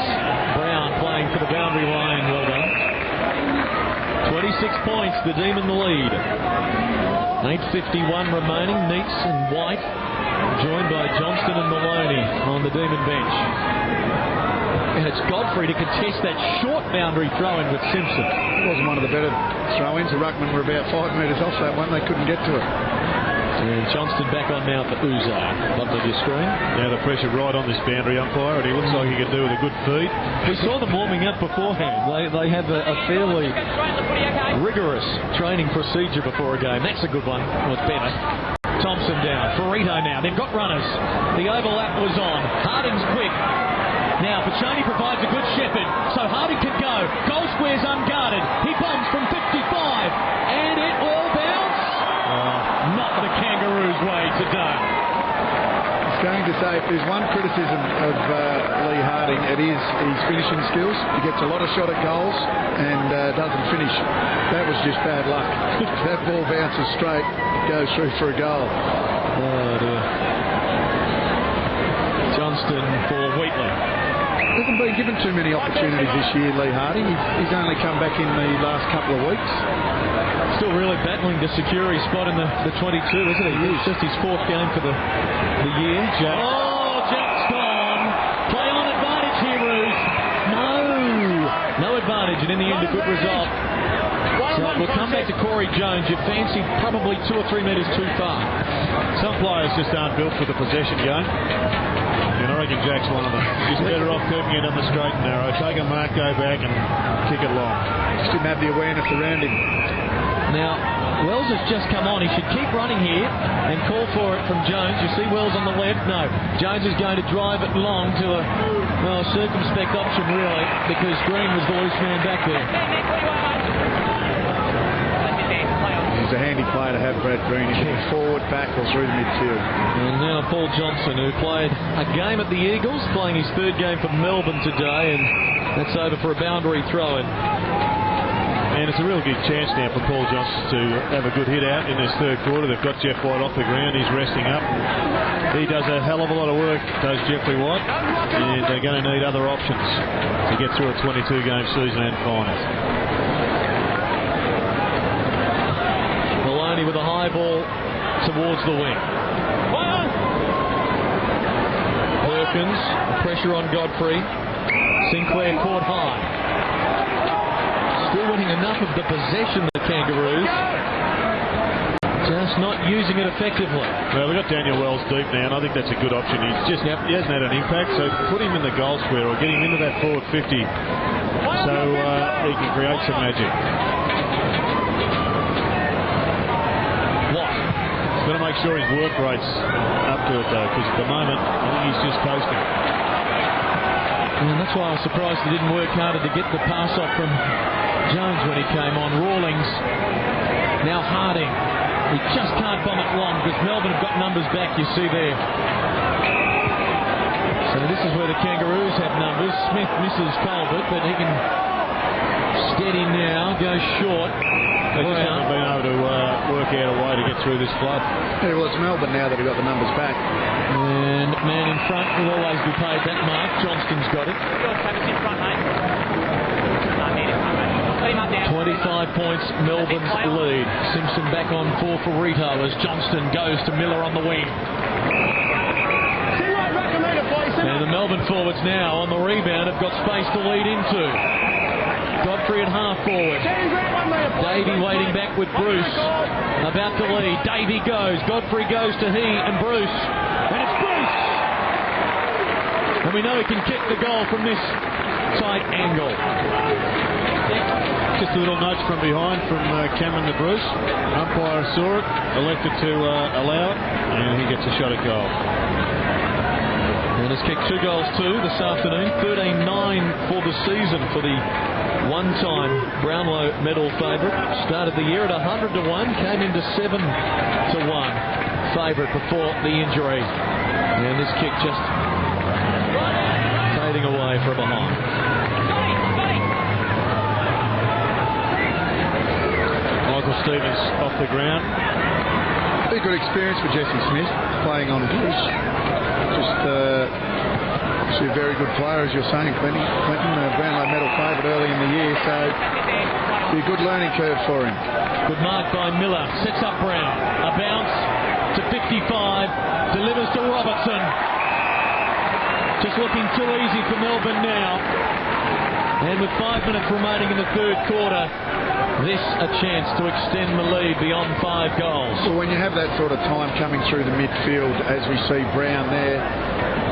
Brown playing for the boundary line. Well done. 26 points, the Demon the lead. 8:51 remaining. Neats and White joined by Johnston and Maloney on the Demon bench. And it's Godfrey to contest that short boundary throw-in with Simpson. It wasn't one of the better throw-ins. The ruckmen were about 5 metres off that one. They couldn't get to it. And Johnston back on now for Uzo. Bottom of your screen. Now the pressure right on this boundary umpire, and he looks like he could do with a good feed. We saw them warming up beforehand. They have a fairly rigorous training procedure before a game. That's a good one. Well, it's better. Thompson down. Ferrito now. They've got runners. The overlap was on. Harding's quick. Now, Pachoni provides a good shepherd, so Harding can go. Goal square's unguarded. He bombs from 55, and it will bounce. Not the Kangaroos' way today. I was going to say, if there's one criticism of Lee Harding, it is his finishing skills. He gets a lot of shot at goals and doesn't finish. That was just bad luck. That ball bounces straight, goes through for a goal. Oh, dear. Johnston for Wheatley. Hasn't been given too many opportunities this year, Lee Harding. He's only come back in the last couple of weeks. Still really battling to secure his spot in the 22, isn't he? It's just his 4th game for the year. Jack. Oh, Jack's gone. Play on advantage here, Roos. No advantage, and in the end, a good result. So we'll come back to Corey Jones. You fancy probably 2 or 3 metres too far. Some players just aren't built for the possession game. And I reckon Jack's one of them. He's better off keeping it on the straight and narrow. Take a mark, go back and kick it long. Just didn't have the awareness around him. Now, Wells has just come on. He should keep running here and call for it from Jones. You see Wells on the left? No. Jones is going to drive it long to a circumspect option, really, because Green was the loose man back there. He's a handy player to have, Brad Green. He can be forward, back, or through the midfield. And now Paul Johnson, who played a game at the Eagles, playing his 3rd game for Melbourne today, and that's over for a boundary throw-in. And it's a real good chance now for Paul Johnson to have a good hit out in this 3rd quarter. They've got Jeff White off the ground. He's resting up. He does a hell of a lot of work, does Jeffrey White, and they're going to need other options to get through a 22-game season and finals. With a high ball towards the wing. Perkins, pressure on Godfrey. Sinclair caught high. Still winning enough of the possession, the Kangaroos. Just not using it effectively. Well, we've got Daniel Wells deep now, and I think that's a good option. He hasn't had an impact, so put him in the goal square or get him into that forward 50 so he can create some magic. Got to make sure his work rate's up to it, though, because at the moment, I think he's just coasting. And that's why I was surprised he didn't work harder to get the pass off from Jones when he came on. Rawlings, now Harding. He just can't bomb it long because Melbourne have got numbers back, you see there. So this is where the Kangaroos have numbers. Smith misses Colbert, but he can steady now, go short. They just haven't been able to work out a way to get through this flood. Yeah, well, it's Melbourne now that have got the numbers back. And man in front will always be paid that mark. Johnston's got it. 25 points, Melbourne's lead. Simpson back on 4 for Rito as Johnston goes to Miller on the wing. And the Melbourne forwards now on the rebound have got space to lead into. Godfrey at half forward. Davey waiting back with Bruce. About to lead. Davey goes. Godfrey goes to he and Bruce. And it's Bruce! And we know he can kick the goal from this tight angle. Just a little nudge from behind from Cameron the Bruce. Umpire saw it, elected to allow it, and he gets a shot at goal. And has kicked 2 goals too this afternoon. 13-9 for the season for the one-time Brownlow medal favourite. Started the year at 100-1, came into 7-1 favourite before the injury. And this kick just fading away from behind. Michael Stevens off the ground. Very good experience for Jesse Smith playing on Bruce. She's a very good player, as you're saying, Clinton. Brownlow medal favourite early in the year, so be a good learning curve for him. Good mark by Miller. Sets up Brown. A bounce to 55. Delivers to Robertson. Just looking too easy for Melbourne now. And with 5 minutes remaining in the third quarter, this a chance to extend the lead beyond 5 goals. Well, when you have that sort of time coming through the midfield, as we see Brown there,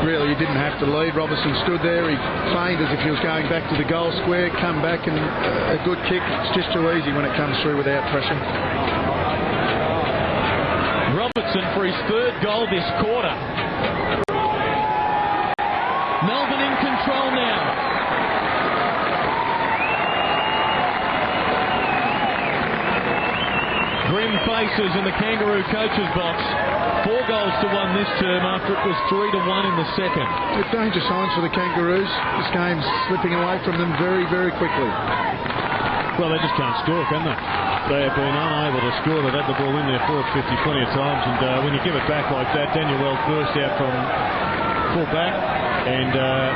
really you didn't have to lead. Robertson stood there, he feigned as if he was going back to the goal square, come back and a good kick. It's just too easy when it comes through without pressure. Robertson for his 3rd goal this quarter. Melbourne in control now. Grim faces in the Kangaroo coach's box. 4 goals to 1 this term after it was 3-1 in the second. With danger signs for the Kangaroos. This game's slipping away from them very, very quickly. Well, they just can't score, can they? They have been unable to score. They've had the ball in their forward 50 plenty of times, and when you give it back like that, Daniel Wells burst out from full back and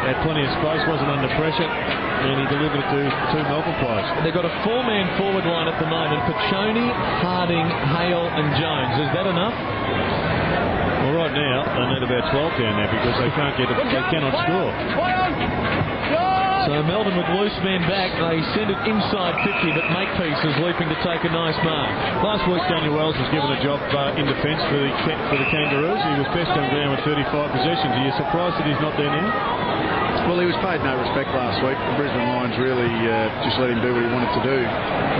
had plenty of space, wasn't under pressure, and he delivered it to 2 Melbourne players. They've got a 4-man forward line at the moment. Pachoni, Harding, Hale and Jones. Is that enough? Well, right now, they need about 12 down there because they cannot score. So Melbourne with loose men back, they send it inside 50, but Makepeace is leaping to take a nice mark. Last week, Daniel Wells was given a job in defence for the Kangaroos. He was best on ground with 35 possessions. Are you surprised that he's not there now? Well, he was paid no respect last week. The Brisbane Lions really just let him do what he wanted to do.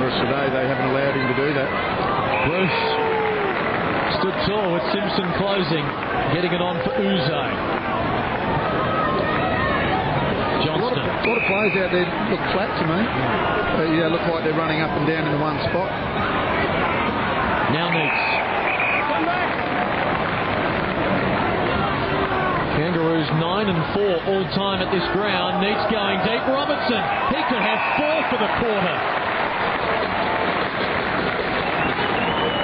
Whereas today, they haven't allowed him to do that. Bruce stood tall with Simpson closing, getting it on for Uze. Johnston. A lot of players out there look flat to me. They look like they're running up and down in the one spot. Now Neats. Kangaroos 9-4 all time at this ground. Neats going deep. Robertson, he could have 4 for the quarter.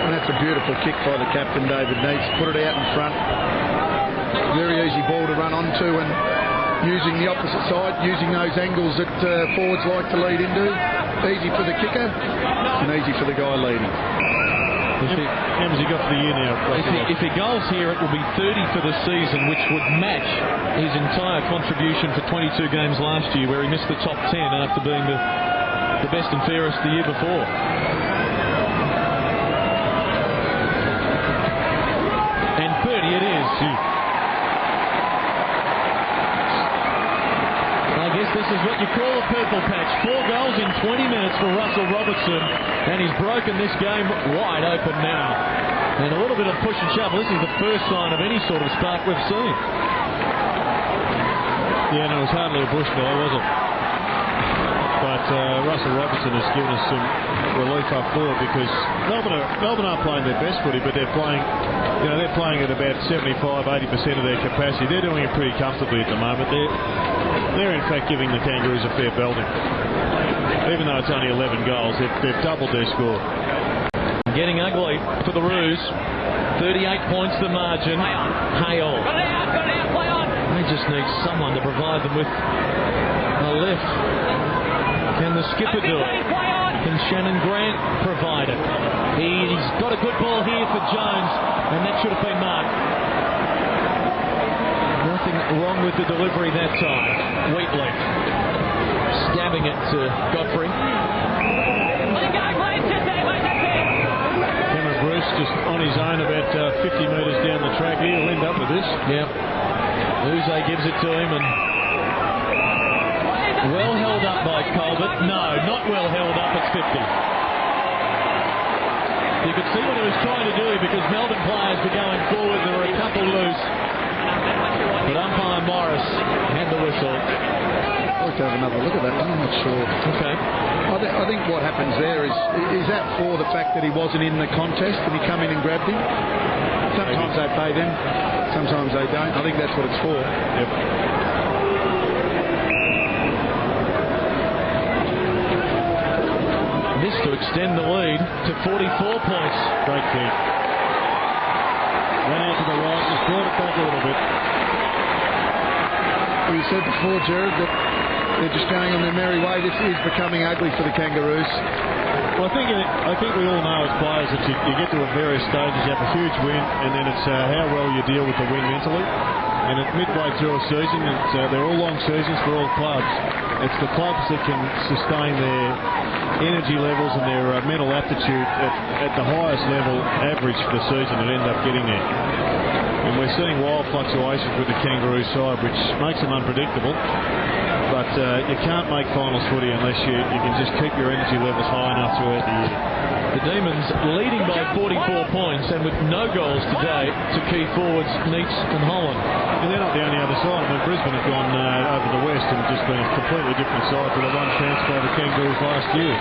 And that's a beautiful kick by the captain, David Neats. Put it out in front. Very easy ball to run onto, and using the opposite side, using those angles that forwards like to lead into. Easy for the kicker and easy for the guy leading. How has he got for the year now? If he goals here, it will be 30 for the season, which would match his entire contribution for 22 games last year, where he missed the top 10 after being the best and fairest the year before. And 30 it is. I guess this is what you call a purple patch. 4 goals in 20 minutes for Russell Robertson, and he's broken this game wide open now. And a little bit of push and shove. This is the first sign of any sort of spark we've seen. Yeah, no, it was hardly a bush ball, was it? But Russell Robertson has given us some relief up forward because Melbourne aren't playing their best footy, but they're playing at about 75-80% of their capacity. They're doing it pretty comfortably at the moment. They're in fact giving the Kangaroos a fair belting. Even though it's only 11 goals, they've doubled their score. Getting ugly for the Roos. 38 points the margin. Hale. They just need someone to provide them with a lift. Can the skipper do it? Can Shannon Grant provide it? He's got a good ball here for Jones, and that should have been marked. Nothing wrong with the delivery that time. Wheatley stabbing it to Godfrey. Cameron Bruce just on his own about 50 metres down the track. He'll end up with this. Yep. Uze gives it to him, and well held up by Colbert. No, not well held up at 50. You could see what he was trying to do because Melbourne players were going forward. There were a couple loose. But umpire Morris had the whistle. I'd like to have another look at that one. I'm not sure. Okay. I think what happens there is that for the fact that he wasn't in the contest and he come in and grabbed him? Sometimes they pay them, sometimes they don't. I think that's what it's for. Yep. This to extend the lead to 44 points. Great kick. Went out to the right, just brought it back a little bit. Well, you said before, Jared, that they're just going on their merry way. This is becoming ugly for the Kangaroos. Well, I think we all know as players that you get to at various stages, you have a huge win, and then it's how well you deal with the win mentally. And at midway through a season, they're all long seasons for all clubs. It's the clubs that can sustain their energy levels and their mental aptitude at the highest level average for the season that end up getting there. And we're seeing wild fluctuations with the Kangaroo side, which makes them unpredictable. But you can't make finals footy unless you can just keep your energy levels high enough throughout the year. The Demons leading by 44 points and with no goals today to key forwards Neitz and Holland. And they're not the only other side. I mean, Brisbane have gone over the west and just been a completely different side to the one chanced by the Kangaroos last week.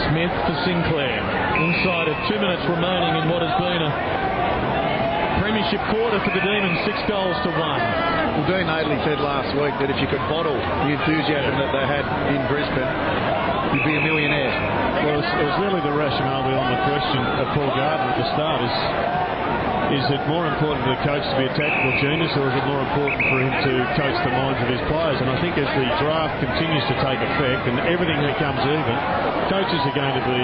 Smith for Sinclair. Inside of 2 minutes remaining in what has been a premiership quarter for the Demons, 6 goals to 1. Well, Dean Adeley said last week that if you could bottle the enthusiasm that they had in Brisbane, you'd be a millionaire. Well, it was really the rationale beyond the question of Paul Gardner at the start. Is it more important for the coach to be a tactical genius, or is it more important for him to coach the minds of his players? And I think as the draft continues to take effect and everything becomes even, coaches are going to be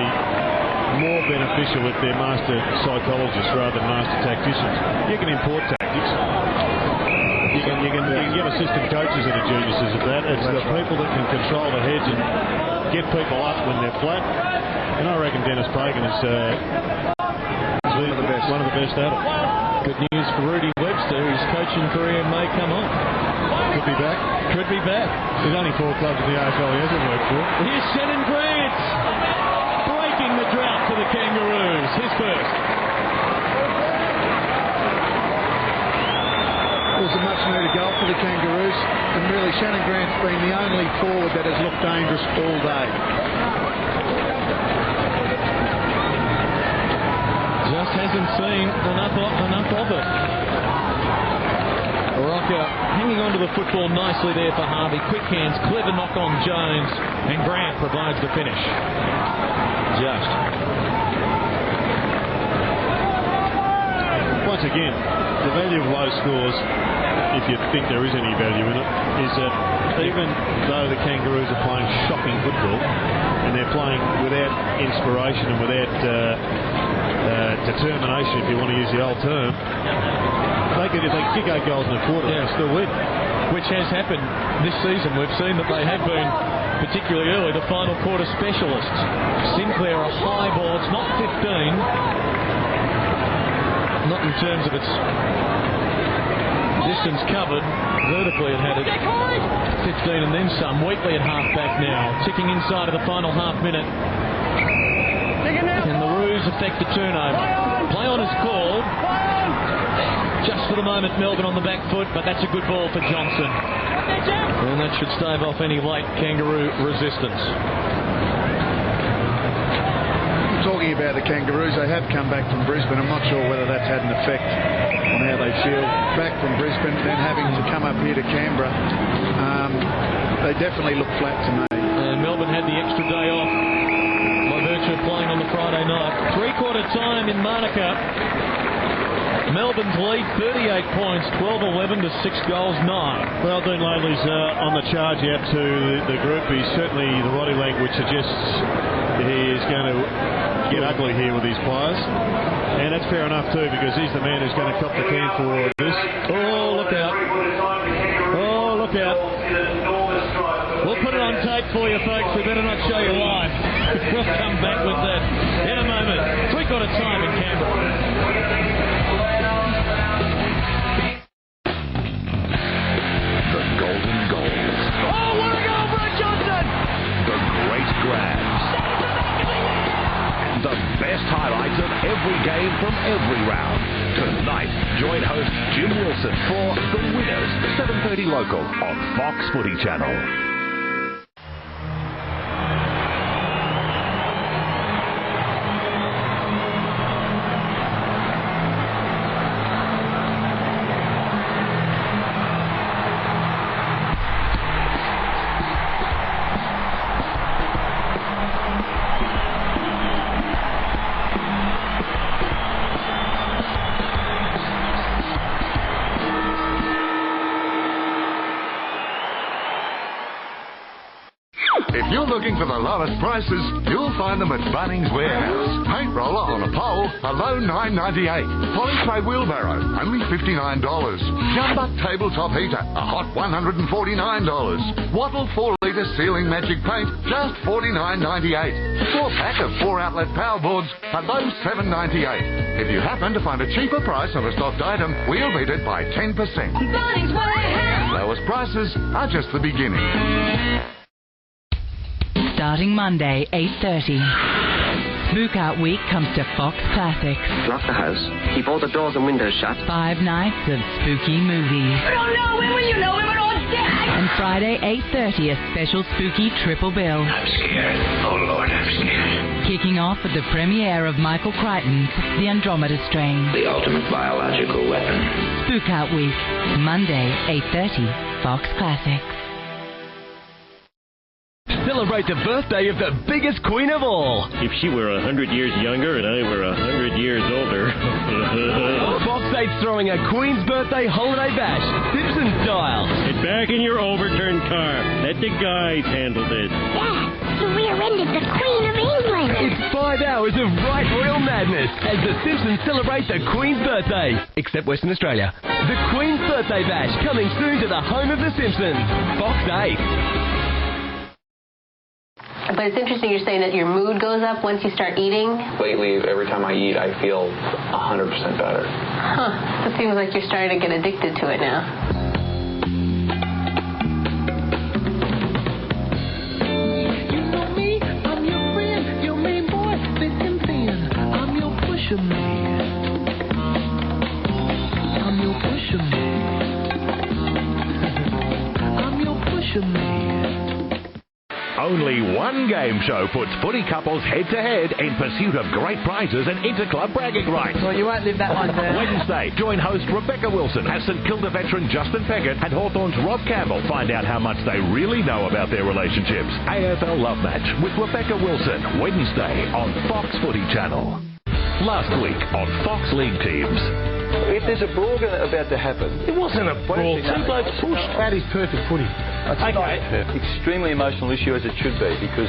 more beneficial if they're master psychologists rather than master tacticians. You can import tactics. You can get assistant coaches that are geniuses at that. It's the people that can control the hedge and get people up when they're flat. And I reckon Dennis Pagan is one of the best at it. Good news for Rudy Webster. His coaching career may come on. Could be back. Could be back. There's only 4 clubs in the AFL he hasn't worked for. Here's Shannon Grant breaking the drought for the Kangaroos. His first. It was a much needed goal for the Kangaroos, and really Shannon Grant's been the only forward that has looked dangerous all day. Just hasn't seen enough of it. Rocker hanging on to the football nicely there for Harvey. Quick hands, clever knock on Jones, and Grant provides the finish. Just. Once again, the value of low scores, if you think there is any value in it, is that even though the Kangaroos are playing shocking football and they're playing without inspiration and without determination, if you want to use the old term, if they kick 8 goals in a quarter, they still win. Which has happened this season. We've seen that they have been, particularly early, the final quarter specialists. Sinclair, a high ball. It's not 15. Not in terms of its distance covered. Vertically it had it 15 and then some. Wheatley at half-back now. Ticking inside of the final half minute. And the Roos affect the turnover. Play on is called. Just for the moment, Melbourne on the back foot, but that's a good ball for Johnson. And that should stave off any late Kangaroo resistance. Talking about the Kangaroos, they have come back from Brisbane. I'm not sure whether that's had an effect on how they feel. Back from Brisbane, then having to come up here to Canberra. They definitely look flat to me. And Melbourne had the extra day off by virtue of playing on the Friday night. 3/4 time in Manuka. Melbourne's lead 38 points, 12-11 to 6 goals 9. Well, Dean Laidley's on the charge out to the group. He's certainly, the body language suggests he is going to get ugly here with his players. And that's fair enough too, because he's the man who's going to cop the can for this. Oh, look out. Oh, look out. We'll put it on tape for you, folks. We better not show you live. We'll come back with that in a moment. 3/4 time in Canberra. for The Winners, 7:30 local on Fox Footy Channel. If you're looking for the lowest prices, you'll find them at Bunnings Warehouse. Paint roller on a pole, a low $9.98. Polytray wheelbarrow, only $59. Jumbuck tabletop heater, a hot $149. Wattle 4-litre ceiling magic paint, just $49.98. 4-pack of 4-outlet power boards, a low $7.98. If you happen to find a cheaper price on a stocked item, we'll beat it by 10%. Bunnings Warehouse. Lowest prices are just the beginning. Starting Monday, 8:30. Spook Out Week comes to Fox Classics. Lock the house. Keep all the doors and windows shut. 5 nights of spooky movies. I don't know when will you know when we're all dead. And Friday, 8:30, a special spooky triple bill. I'm scared. Oh, Lord, I'm scared. Kicking off with the premiere of Michael Crichton's The Andromeda Strain. The ultimate biological weapon. Spook Out Week, Monday, 8:30, Fox Classics. Celebrate the birthday of the biggest queen of all. If she were 100 years younger and I were 100 years older. Fox 8's throwing a Queen's Birthday Holiday Bash, Simpson style. Get back in your overturned car. Let the guys handle this. Yeah, you rear-ended the Queen of England. It's 5 hours of right royal madness as the Simpsons celebrate the Queen's birthday. Except Western Australia. The Queen's Birthday Bash coming soon to the home of the Simpsons. Fox 8. But it's interesting you're saying that your mood goes up once you start eating. Lately, every time I eat, I feel 100% better. Huh. It seems like you're starting to get addicted to it now. You know me, I'm your friend, your main boy, thick and thin. I'm your pusher man. I'm your pusher man. I'm your pusher man. Only one game show puts footy couples head-to-head in pursuit of great prizes and inter-club bragging rights. Well, you won't live that one down. Wednesday, join host Rebecca Wilson as St Kilda veteran Justin Peckett and Hawthorn's Rob Campbell find out how much they really know about their relationships. AFL Love Match with Rebecca Wilson, Wednesday on Fox Footy Channel. Last week on Fox League Teams. If there's a brawl about to happen... It wasn't a brawl. Two blokes pushed. That is perfect footy. Extremely emotional issue as it should be because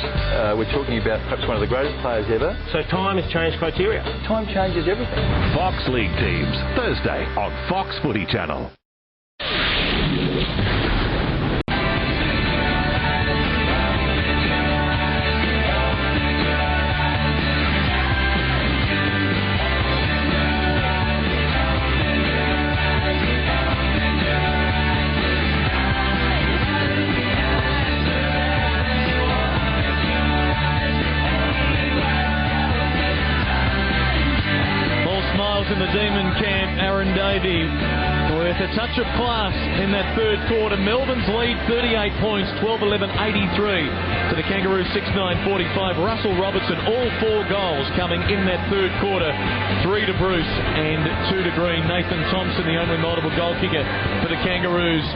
we're talking about perhaps one of the greatest players ever. So time has changed criteria. Time changes everything. Fox League Teams, Thursday on Fox Footy Channel. In the Demon camp, Aaron Davey with a touch of class in that third quarter. Melbourne's lead 38 points, 12-11-83 to the Kangaroos 6-9-45. Russell Robertson, all 4 goals coming in that third quarter. 3 to Bruce and 2 to Green. Nathan Thompson, the only multiple goal kicker for the Kangaroos.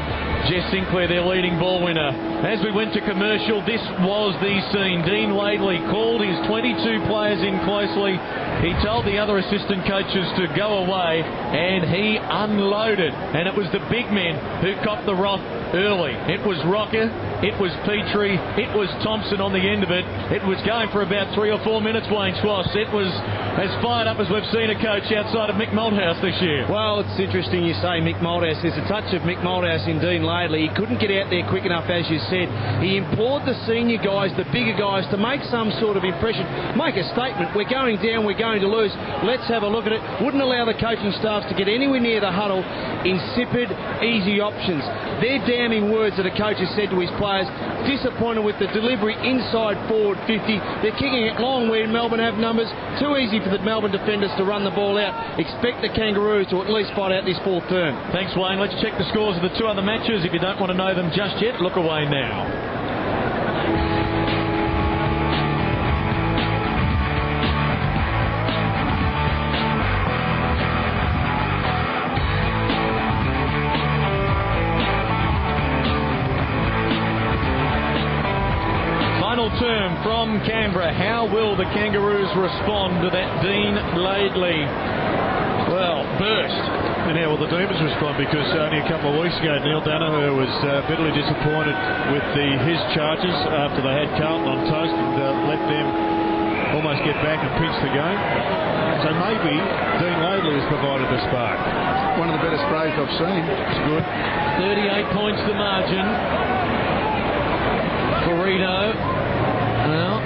Jess Sinclair, their leading ball winner. As we went to commercial, this was the scene. Dean Laidley called his 22 players in closely. He told the other assistant coaches to go away, and he unloaded. And it was the big men who copped the rock early. It was Rocker, it was Petrie, it was Thompson on the end of it. It was going for about 3 or 4 minutes, Wayne Schwass. It was as fired up as we've seen a coach outside of Mick Malthouse this year. Well, it's interesting you say Mick Malthouse. There's a touch of Mick Malthouse in Dean Laidley. He couldn't get out there quick enough, as you said. He implored the senior guys, the bigger guys, to make some sort of impression, make a statement. We're going down, we're going to lose. Let's have a look at it. Wouldn't allow the coaching staff halves to get anywhere near the huddle. Insipid, easy options. They're damning words that a coach has said to his players. Disappointed with the delivery inside forward 50. They're kicking it long where Melbourne have numbers. Too easy for the Melbourne defenders to run the ball out. Expect the Kangaroos to at least fight out this fourth term. Thanks, Wayne. Let's check the scores of the 2 other matches. If you don't want to know them just yet, look away now. Term from Canberra. How will the Kangaroos respond to that Dean Laidley, well, burst? And how will the Demons respond? Because only a couple of weeks ago, Neil Danaher was bitterly disappointed with his charges after they had Carlton on toast and let them almost get back and pinch the game. So maybe Dean Laidley has provided the spark. One of the better sprays I've seen. It's good. 38 points the margin. Burrito. Well,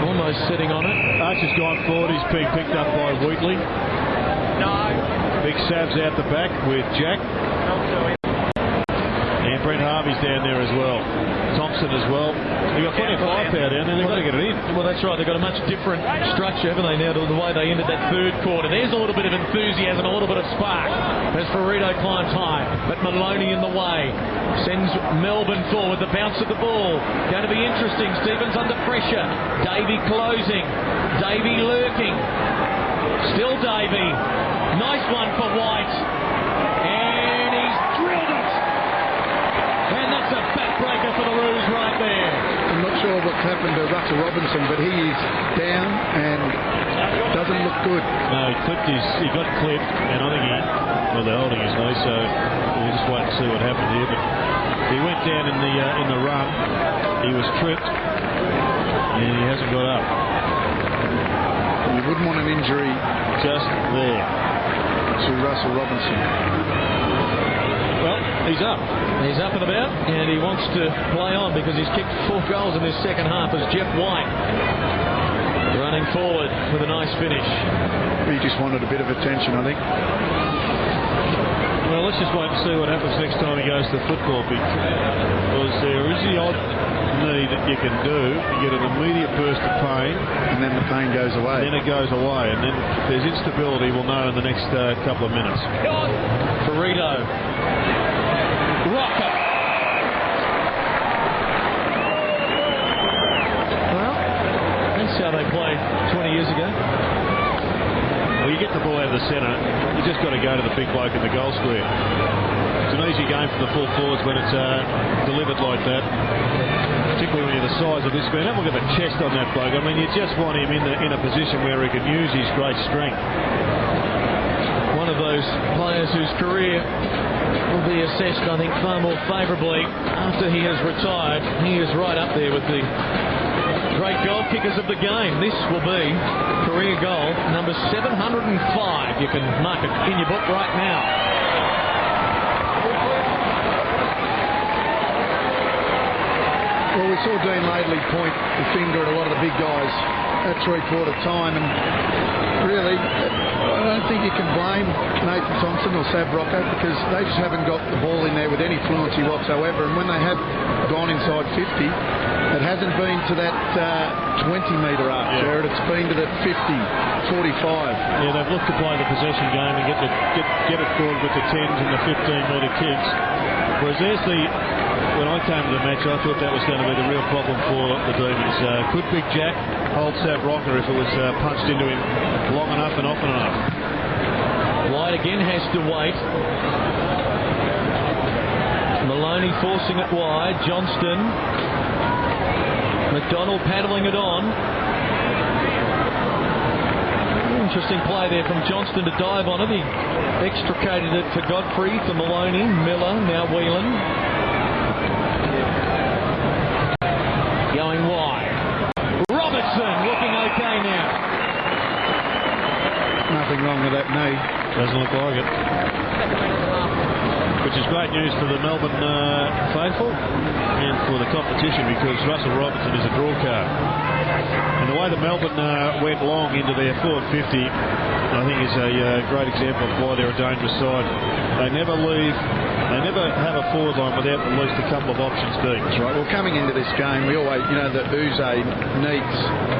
almost sitting on it. Archer's gone forward. He's being picked up by Wheatley. No. Big Sav's out the back with Jack. And Brent Harvey's down there as well. Thompson as well. They've got plenty of firepower down there. They've got to get it in. Well, that's right. They've got a much different structure, haven't they, now, to the way they ended that third quarter. There's a little bit of enthusiasm, a little bit of spark as Burrito climbs high. But Maloney in the way. Sends Melbourne forward. The bounce of the ball. Going to be interesting. Stevens under pressure. Davey closing. Davey lurking. Still Davey. Nice one for White. And he's drilled it. And that's a backbreaker for the Roos right there. I'm not sure what's happened to Russell Robertson, but he is down and doesn't look good. No, he got clipped, and I think they're holding his knee, so we'll just wait and see what happened here. But he went down in the run. He was tripped, and he hasn't got up. You wouldn't want an injury just there to Russell Robinson. Well, he's up. He's up and about, and he wants to play on because he's kicked 4 goals in this second half as Jeff White running forward with a nice finish. He just wanted a bit of attention, I think. Well, let's just wait and see what happens next time he goes to football, because there is the odd knee that you can do. You get an immediate burst of pain, and then the pain goes away. Then it goes away, and then if there's instability, we'll know in the next couple of minutes. Burrito. Rocker. Well, that's how they played 20 years ago. Well, you get the ball out of the centre, you just got to go to the big bloke in the goal square. It's an easy game for the full forwards when it's delivered like that, particularly when you're the size of this man. Have a look at the chest on that bloke. I mean, you just want him in a position where he can use his great strength. One of those players whose career will be assessed, I think, far more favourably after he has retired. He is right up there with the great goal kickers of the game. This will be career goal number 705. You can mark it in your book right now. Well, we saw Dean Laidley point the finger at a lot of the big guys at three-quarter time, and really, I don't think you can blame Nathan Thompson or Sav Rocco, because they just haven't got the ball in there with any fluency whatsoever, and when they have gone inside 50, it hasn't been to that 20-metre arc, Jared. It's been to that 50, 45. Yeah, they've looked to play the possession game and get it forward with the 10s and the 15-metre kicks. Whereas there's when I came to the match, I thought that was going to be the real problem for the Demons. Could Big Jack hold Sav Rocker if it was punched into him long enough and often enough? White again has to wait. Maloney forcing it wide. Johnston. McDonald paddling it on. Interesting play there from Johnston to dive on it. He extricated it to Godfrey, to Maloney, Miller, now Whelan. Going wide. Robertson looking okay now. Nothing wrong with that knee. Doesn't look like it. Which is great news for the Melbourne faithful and for the competition, because Russell Robertson is a draw card. And the way that Melbourne went long into their forward 50, I think is a great example of why they're a dangerous side. They never leave. They never have a forward line without at least a couple of options deep. That's right. Well, coming into this game, we always, the Uze, Neitz,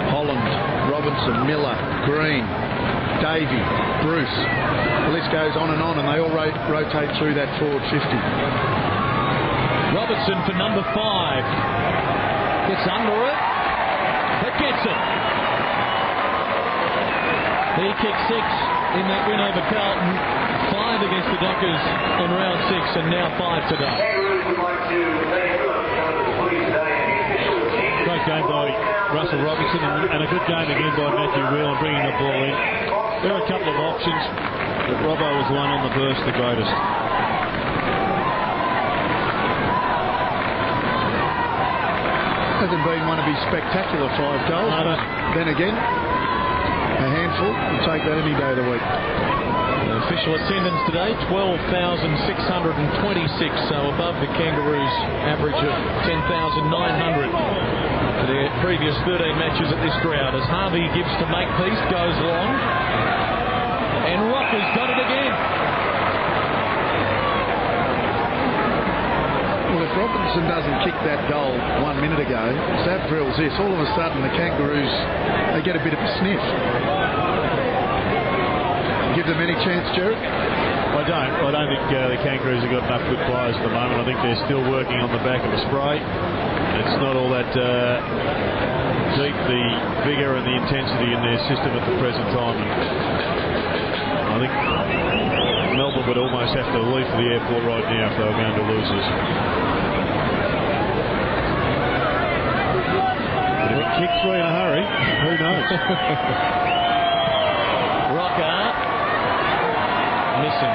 Holland, Robertson, Miller, Green, Davey, Bruce. The list goes on, and they all rotate through that forward 50. Robertson for number 5. Gets under it. It gets it. He kicked 6 in that win over Carlton. 5 against the Dockers in round 6, and now 5 today. Great game by Russell Robertson, and a good game again by Matthew Whelan bringing the ball in. There are a couple of options, but Robbo was the one on the burst, the greatest. Hasn't been one of his spectacular 5 goals, but then again, a handful. We'll take that any day of the week. The official attendance today, 12,626, so above the Kangaroos' average of 10,900 for their previous 13 matches at this ground. As Harvey gives to Makepeace, goes long, and Rocker's got it again. Well, if Robertson doesn't kick that goal 1 minute ago, Sav drills this. All of a sudden, the Kangaroos, they get a bit of a sniff. Give them any chance, Jared? I don't think the Kangaroos have got enough good players at the moment. I think they're still working on the back of a spray. It's not all that deep, the vigour and the intensity in their system at the present time. And I think Melbourne would almost have to leave for the airport right now if they were going to lose this. But if it kicked 3 in a hurry, who knows? Rocker missing.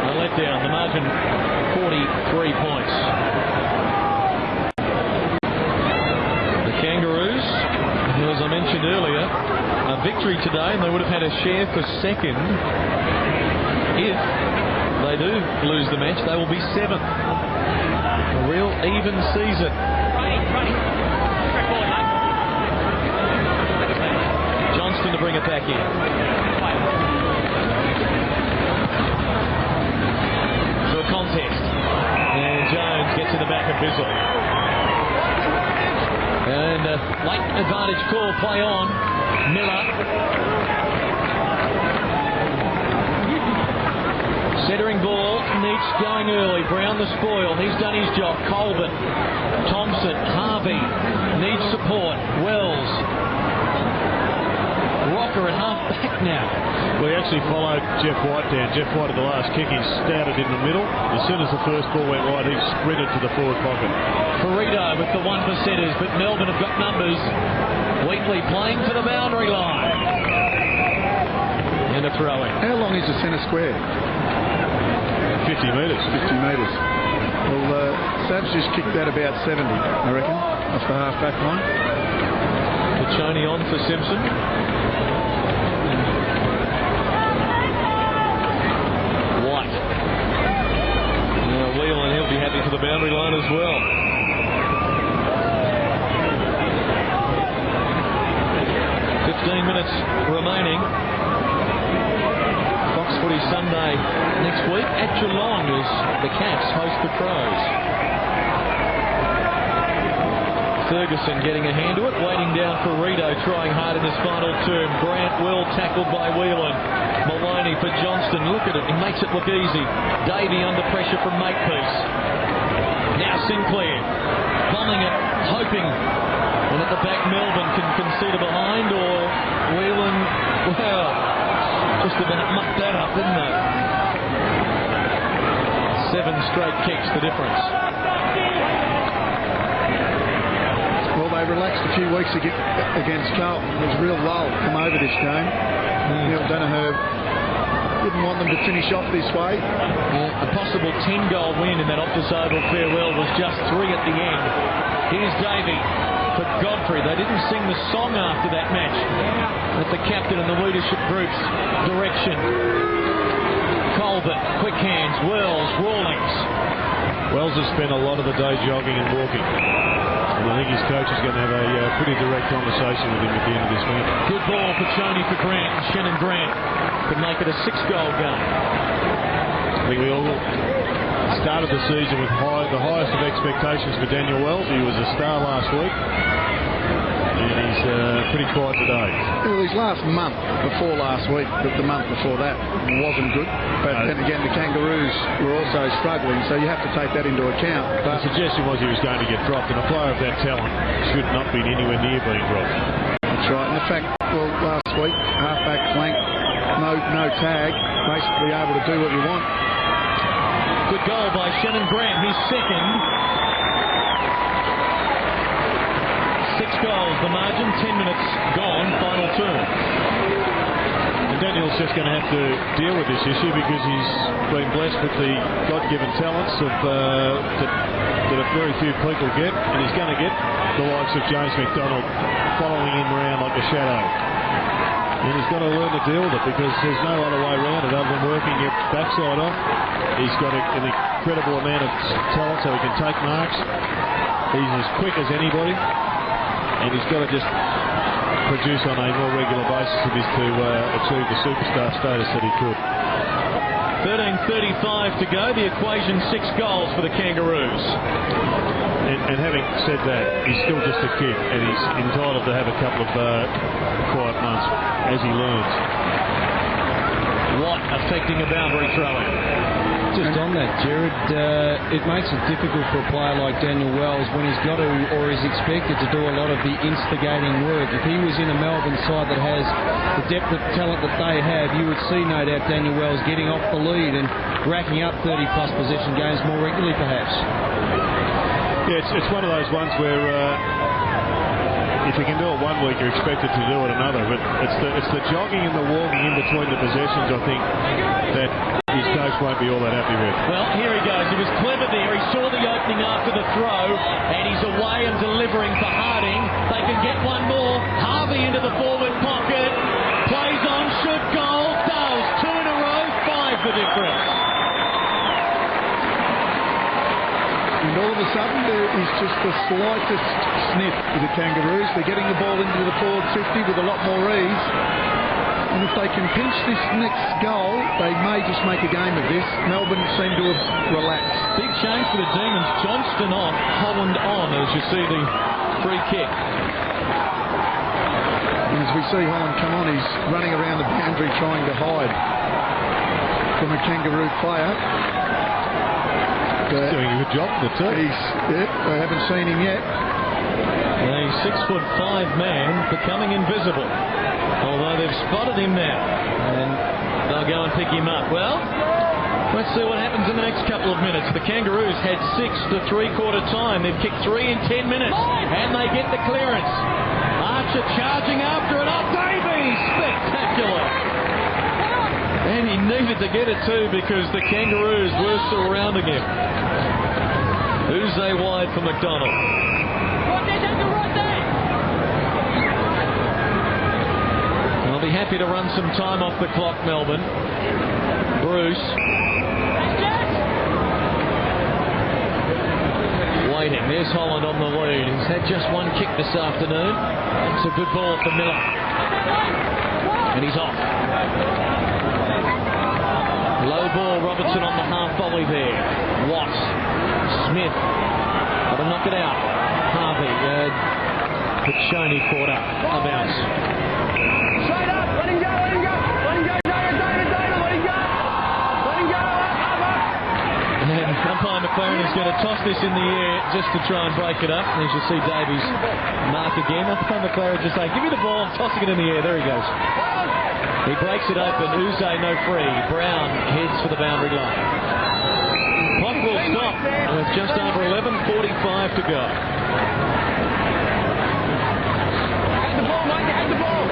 A letdown. The margin 43 points. The Kangaroos, as I mentioned earlier, a victory today, and they would have had a share for second. If they do lose the match, they will be 7th. A real even season. Johnston to bring it back in. To a contest. And Jones gets in the back of Bizzle. And late advantage call, play on. Miller. Centering ball, Neitz going early. Brown the spoil. He's done his job. Colbert, Thompson, Harvey needs support. Wells. Rocker at half back now. Well, he actually followed Jeff White down. Jeff White at the last kick, he started in the middle. As soon as the first ball went wide, he sprinted to the forward pocket. Ferrito with the 1%ers, but Melbourne have got numbers. Wheatley playing for the boundary line. And a throw-in. How long is the centre square? 50 metres. 50 metres. Well, Sav's just kicked that about 70, I reckon, off the half-back line. Piccioni on for Simpson. White. Now Whelan, he'll be happy for the boundary line as well. Minutes remaining. Fox Footy Sunday next week at Geelong as the Cats host the Crows. Ferguson getting a hand to it, waiting down for Rito, trying hard in his final term. Grant well tackled by Whelan. Maloney for Johnston. Look at it, he makes it look easy. Davey under pressure from Makepeace. Now Sinclair bombing it, hoping. And at the back, Melbourne can concede a behind, or Whelan, well, just about mucked that up, didn't they? 7 straight kicks, the difference. Well, they relaxed a few weeks against Carlton. There's a real lull come over this game. Neil Danaher didn't want them to finish off this way. Yeah, a possible 10-goal win in that Optus Oval farewell was just 3 at the end. Here's Davey. For Godfrey, they didn't sing the song after that match at the captain and the leadership group's direction. Colbert, quick hands, Wells, Rawlings. Wells has spent a lot of the day jogging and walking. And I think his coach is going to have a pretty direct conversation with him at the end of this match. Good ball for Choney for Grant. Shannon Grant could make it a 6-goal game. I think we all started the season with the highest of expectations for Daniel Wells. He was a star last week. And he's pretty quiet today. Well, his last month before last week, but the month before that wasn't good. But then again, the Kangaroos were also struggling, so you have to take that into account. But the suggestion was he was going to get dropped, and a player of that talent should not be anywhere near being dropped. That's right. And the fact, well, last week, halfback flank, no tag, basically able to do what you want. Good goal by Shannon Grant, his second. 6 goals, the margin, 10 minutes gone, final turn. And Daniel's just going to have to deal with this issue because he's been blessed with the God-given talents that very few people get, and he's going to get the likes of James McDonald following him around like a shadow. And he's got to learn to deal with it because there's no other way around it other than working your backside off. He's got an incredible amount of talent so he can take marks. He's as quick as anybody. And he's got to just produce on a more regular basis if he's to achieve the superstar status that he could. 13:35 to go. The equation 6 goals for the Kangaroos. And having said that, he's still just a kid, and he's entitled to have a couple of quiet months as he learns. Watt affecting a boundary throwing. Just on that, Jared, it makes it difficult for a player like Daniel Wells when he's got to or is expected to do a lot of the instigating work. If he was in a Melbourne side that has the depth of talent that they have, you would see, no doubt, Daniel Wells getting off the lead and racking up 30-plus possession games more regularly, perhaps. Yeah, it's one of those ones where if you can do it one week, you're expected to do it another. But it's the jogging and the walking in between the possessions, I think, that his coach won't be all that happy with. Well, here he goes. He was clever there. He saw the opening after the throw, and he's away and delivering for Harding. They can get one more. Harvey into the forward pocket. Plays on, shoot, goal, does. 2 in a row, 5 the difference. And all of a sudden, there is just the slightest sniff for the Kangaroos. They're getting the ball into the forward 50 with a lot more ease. And if they can pinch this next goal, they may just make a game of this. Melbourne seem to have relaxed. Big change for the Demons. Johnston off, Holland on, as you see the free kick. And as we see Holland come on, he's running around the boundary trying to hide from a Kangaroo player. He's doing a good job for the team. They haven't seen him yet. A 6'5" man becoming invisible. Although they've spotted him now. And they'll go and pick him up. Well, let's see what happens in the next couple of minutes. The Kangaroos had 6 to 3/4 time. They've kicked 3 in 10 minutes. And they get the clearance. Archer charging after it. Oh, Davey! Spectacular! And he needed to get it too because the Kangaroos were surrounding him. Uze wide for McDonald. I'll be happy to run some time off the clock, Melbourne. Bruce. Waiting. There's Holland on the lead. He's had just one kick this afternoon. It's a good ball for Miller. And he's off. Low ball, Robertson on the half volley there. Watt. Smith. Got to knock it out. Harvey. But Shoney caught up. A bounce. Straight up. Let him go. Let him go. Let him go. David. Let him go. Let him go. Up. And umpire McLaren is going to toss this in the air just to try and break it up. And as you see Davies mark again. Umpire McLaren just saying, give me the ball. I'm tossing it in the air. There he goes. He breaks it open. Uze no free. Brown heads for the boundary line. Clock will stop with just over 11:45 to go. Have the ball, Mike. Have the ball.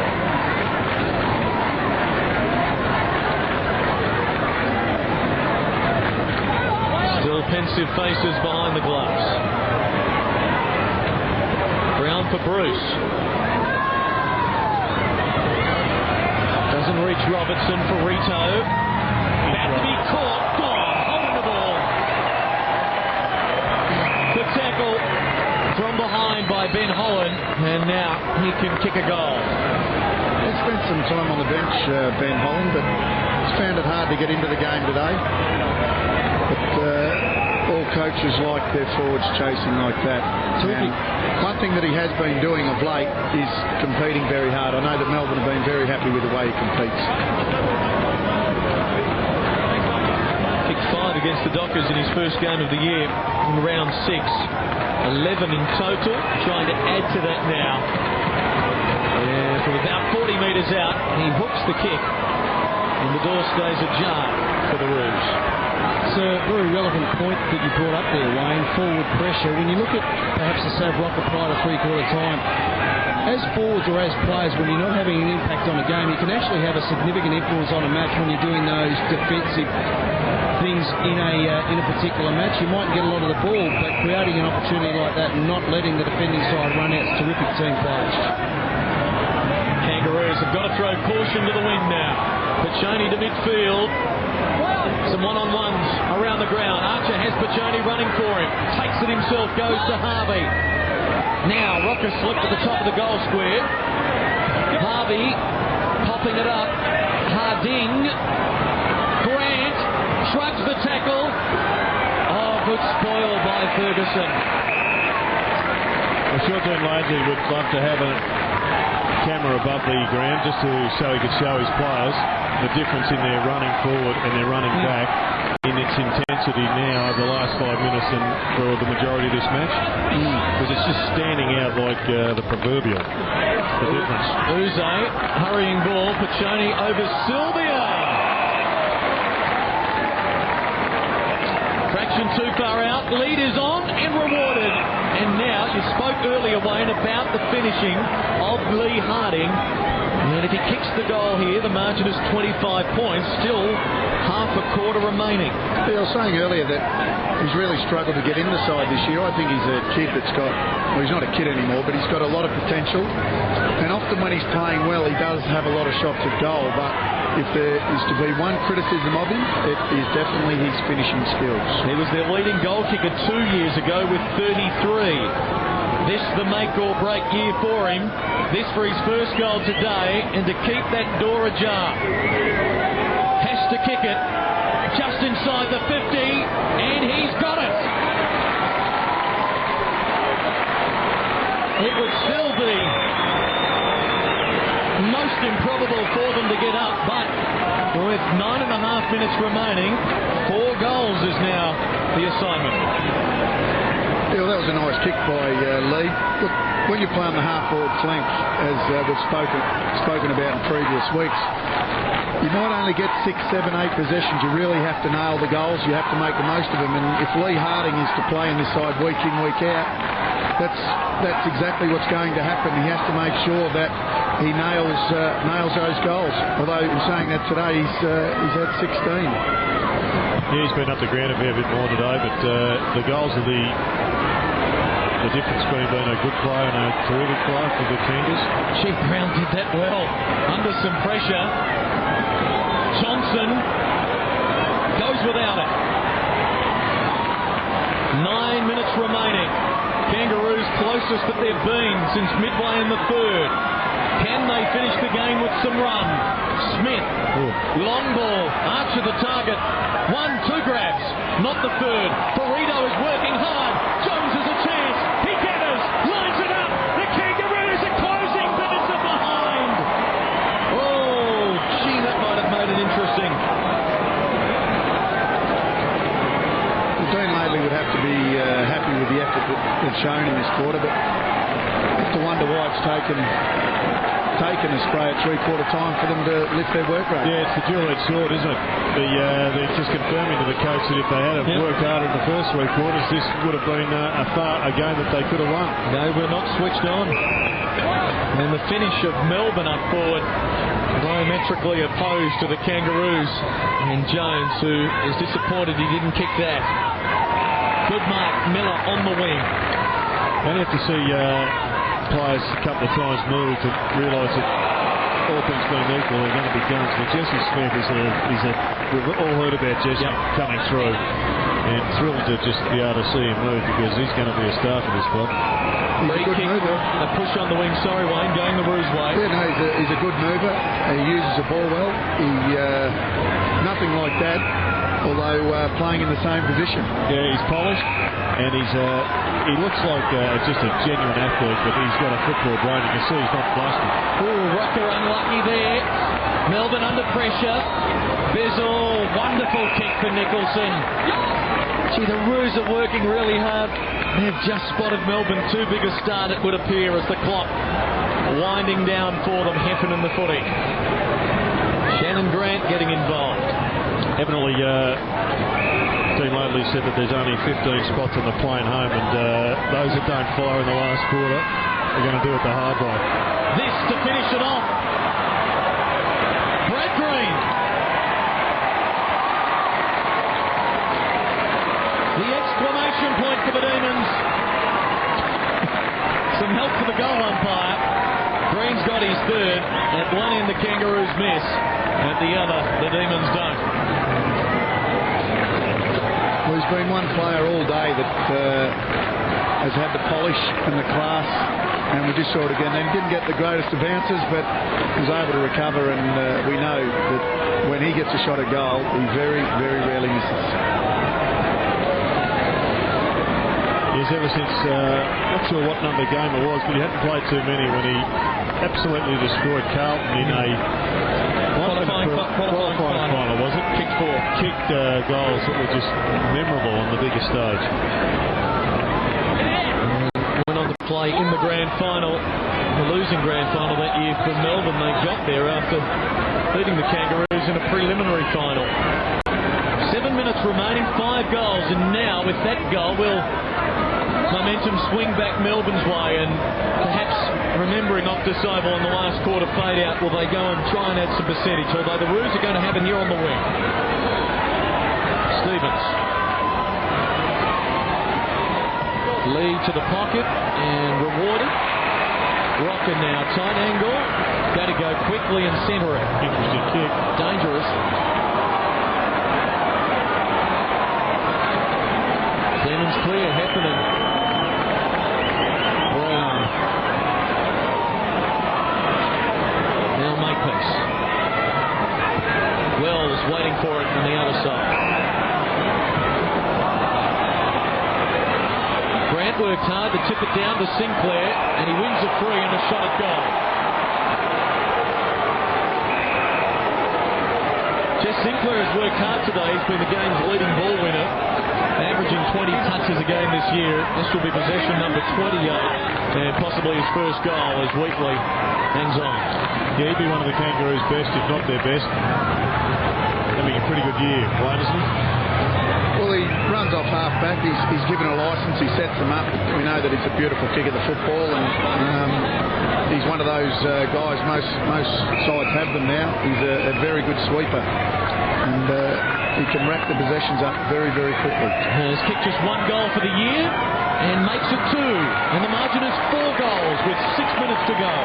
Still pensive faces behind the gloves. Brown for Bruce. Doesn't reach Robertson for Rito. Had to be caught. Gone. Holding the ball. and now he can kick a goal. He spent some time on the bench, Ben Holland, but he's found it hard to get into the game today. But all coaches like their forwards chasing like that. And one thing that he has been doing of late is competing very hard. I know that Melbourne have been very happy with the way he competes. Kicked 5 against the Dockers in his first game of the year in round 6. 11 in total, trying to add to that now. And from about 40 metres out, he hooks the kick, and the door stays ajar for the Roos. It's a very relevant point that you brought up there, Wayne. Forward pressure. When you look at perhaps the Sav Rock apply to three-quarter time, as forwards or as players, when you're not having an impact on a game, you can actually have a significant influence on a match when you're doing those defensive things in a particular match. You might get a lot of the ball, but creating an opportunity like that and not letting the defending side run out is terrific team play. Kangaroos have got to throw caution to the wind now. Pachoni to midfield. Some one-on-ones around the ground. Archer has Pachoni running for him. Takes it himself, goes to Harvey. Now Rocker slipped at the top of the goal square. Harvey popping it up. Harding. Grant shrugs the tackle. Oh, good spoil by Ferguson. I'm sure Dean Laidley would love to have a camera above the ground just so he could show his players the difference in their running forward and their running back in its intensity now over the last 5 minutes and for the majority of this match. Because it's just standing out like the proverbial. The difference. Uze, hurrying ball. Pachoni over Sylvia. Fraction too far out. Lead is on and rewarded. And now, you spoke earlier, Wayne, about the finishing of Lee Harding. And if he kicks the goal here, the margin is 25 points. Still half a quarter remaining. Yeah, I was saying earlier that he's really struggled to get in the side this year. I think he's a kid that's got, well, he's not a kid anymore, but he's got a lot of potential. And often when he's playing well, he does have a lot of shots at goal. But if there is to be one criticism of him, it is definitely his finishing skills. He was their leading goal kicker 2 years ago with 33. This the make or break year for him. This for his first goal today, and to keep that door ajar. Has to kick it just inside the 50, and he's got it. It would still be most improbable for them to get up, but with 9.5 minutes remaining, 4 goals is now the assignment. Yeah, well, that was a nice kick by Lee. Look, when you play on the half-forward flank, as we've spoken about in previous weeks, you might only get 6, 7, 8 possessions. You really have to nail the goals. You have to make the most of them. And if Lee Harding is to play in this side week in, week out, that's exactly what's going to happen. He has to make sure that he nails those goals. Although in saying that today, he's had 16. Yeah, he's been up the ground a fair bit more today, but the goals are the difference between being a good player and a terrific player for the Kangaroos. Chief Brown did that well. Under some pressure. Johnson goes without it. 9 minutes remaining. Kangaroos closest that they've been since midway in the third. Can they finish the game with some run? Smith, long ball, Archer the target. 1-2 grabs, not the third. Burrito is working hard. Jones has a chance. He gathers, lines it up. The Kangaroos are closing, but it's a behind. Oh, gee, that might have made it interesting. Dean Laidley would have to be happy with the effort that's shown in this quarter, but I have to wonder why it's taken a spray at three-quarter time for them to lift their work rate. Yeah, it's the dual-edged sword, isn't it? They're just confirming to the coach that if they had worked harder in the first 3 quarters, this would have been a game that they could have won. They were not switched on. And the finish of Melbourne up forward, diametrically opposed to the Kangaroos. And Jones, who is disappointed he didn't kick that. Good mark, Miller on the wing. Only have to see players a couple of times move to realise that all things being equal, they're going to be guns. But Jesse Smith we've all heard about Jesse coming through, and thrilled to just be able to see him move because he's going to be a star for this club. Free kick, a push on the wing. Sorry, Wayne, going the Roos way. Yeah, no, he's a good mover. He uses the ball well. Nothing like that, although playing in the same position. Yeah, he's polished, and he looks like just a genuine athlete, but he's got a football brain. You can see he's not blasting. Ooh, Rocker unlucky there. Melbourne under pressure. Bizzle, wonderful kick for Nicholson. Gee, the Roos are working really hard. They've just spotted Melbourne too big a start, it would appear, as the clock winding down for them. Heffernan the footy. Shannon Grant getting involved. Evidently, Dean Lately said that there's only 15 spots on the plane home, and those that don't fire in the last quarter are going to do it the hard way. This to finish it off. Brad Green. The exclamation point for the Demons. Some help for the goal umpire. Green's got his third. At one end the Kangaroos miss. At the other the Demons don't. Well, there's been one player all day that has had the polish and the class, and we just saw it again. He didn't get the greatest of bounces, but was able to recover, and we know that when he gets a shot at goal, he very, very rarely misses. Yes, ever since, not sure what number game it was, but he hadn't played too many when he absolutely destroyed Carlton in a qualifying final, was it? Kicked goals that were just memorable on the biggest stage. Went on to play in the grand final, the losing grand final that year for Melbourne. They got there after beating the Kangaroos in a preliminary final. 7 minutes remaining, 5 goals, and now with that goal will momentum swing back Melbourne's way, and perhaps remembering Optus Oval in the last quarter fade out, will they go and try and add some percentage, although the Roos are going to have it here on the wing. Stevens. Lead to the pocket and rewarded. Rocker now, tight angle. Got to go quickly and centre it. Interesting kick. Dangerous. Stevens clear, Heffernan. Now Makepeace. Wells waiting for it on the other side. Grant worked hard to tip it down to Sinclair, and he wins a free and a shot at goal. Jess Sinclair has worked hard today. He's been the game's leading ball winner, averaging 20 touches a game this year. This will be possession number 28, and possibly his first goal as Wheatley hangs on. Yeah, he'd be one of the Kangaroos' best, if not their best. Having a pretty good year, Wayne, isn't he? Well, he runs off half-back. He's given a licence. He sets them up. We know that it's a beautiful kick of the football, and he's one of those guys, most sides have them now. He's a very good sweeper, and he can rack the possessions up very, very quickly. Has kicked just 1 goal for the year and makes it 2, and the margin is 4 goals with 6 minutes to go.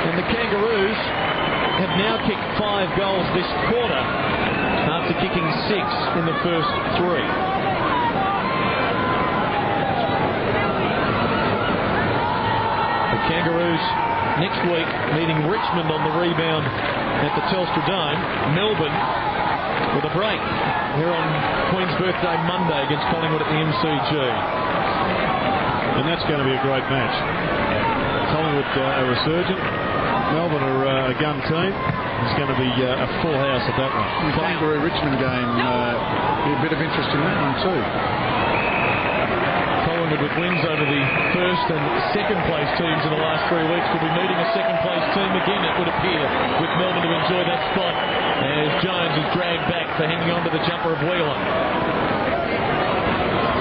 And the Kangaroos have now kicked 5 goals this quarter after kicking 6 in the first 3. The Kangaroos next week meeting Richmond on the rebound at the Telstra Dome. Melbourne with a break here on Queen's Birthday Monday against Collingwood at the MCG. And that's going to be a great match. Collingwood are resurgent. Melbourne are a gun team. It's going to be a full house at that one. The Kangaroo Richmond game, be a bit of interest in that one too. Collingwood with wins over the first and second place teams in the last 3 weeks will be meeting a second place team again, it would appear, with Melbourne to enjoy that spot as Jones is dragged back for hanging on to the jumper of Wheeler.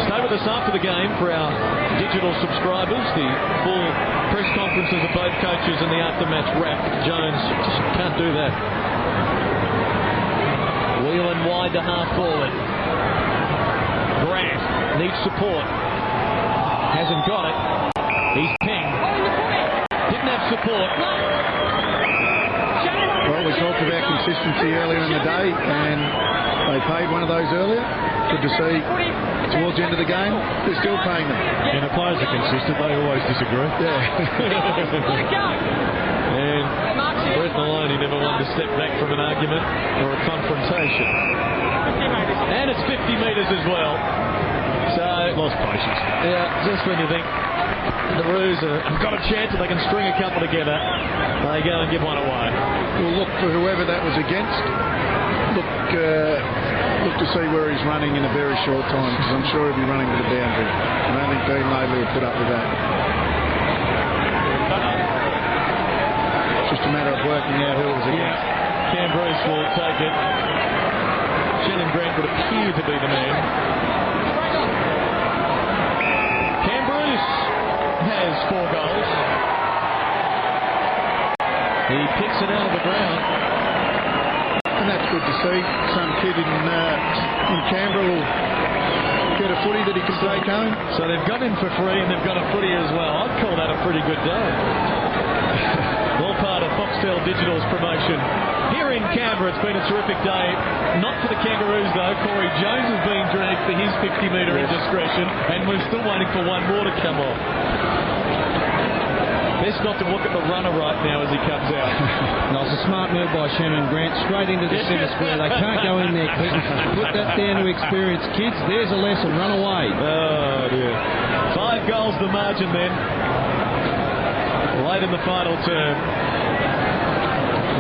Stay with us after the game for our digital subscribers. The full press conferences of both coaches and the after-match wrap. Jones just can't do that. Whelan wide to half-forward. Grant needs support. Hasn't got it. He's pinged. Didn't have support. Well, we talked about consistency earlier in the day, and they paid one of those earlier. Good to see towards the end of the game, they're still paying them. And the players are consistent, they always disagree. And Brett Maloney never wanted to step back from an argument or a confrontation. And it's 50 metres as well. So lost patience. Yeah, just when you think the Roos have got a chance and they can string a couple together, they go and give one away. We'll look for whoever that was against. Look to see where he's running in a very short time, because I'm sure he'll be running to the boundary. I don't think Dean Laidley will put up with that. It's just a matter of working out who it was against. Kangaroos will take it. Shannon Grant would appear to be the man. Kangaroos has 4 goals. He picks it out of the ground. And that's good to see. Some kid in Canberra will get a footy that he can take home. So they've got him for free and they've got a footy as well. I'd call that a pretty good day. All part of Foxtel Digital's promotion. Here in Canberra, it's been a terrific day. Not for the Kangaroos, though. Corey Jones has been dragged for his 50-metre indiscretion, and we're still waiting for one more to come off. Best not to look at the runner right now as he comes out. No, it's a smart move by Shannon Grant. Straight into the centre square. They can't go in there, Keaton. Put that down to experienced kids. There's a lesson. Run away. Oh, dear. 5 goals the margin then. Late in the final term.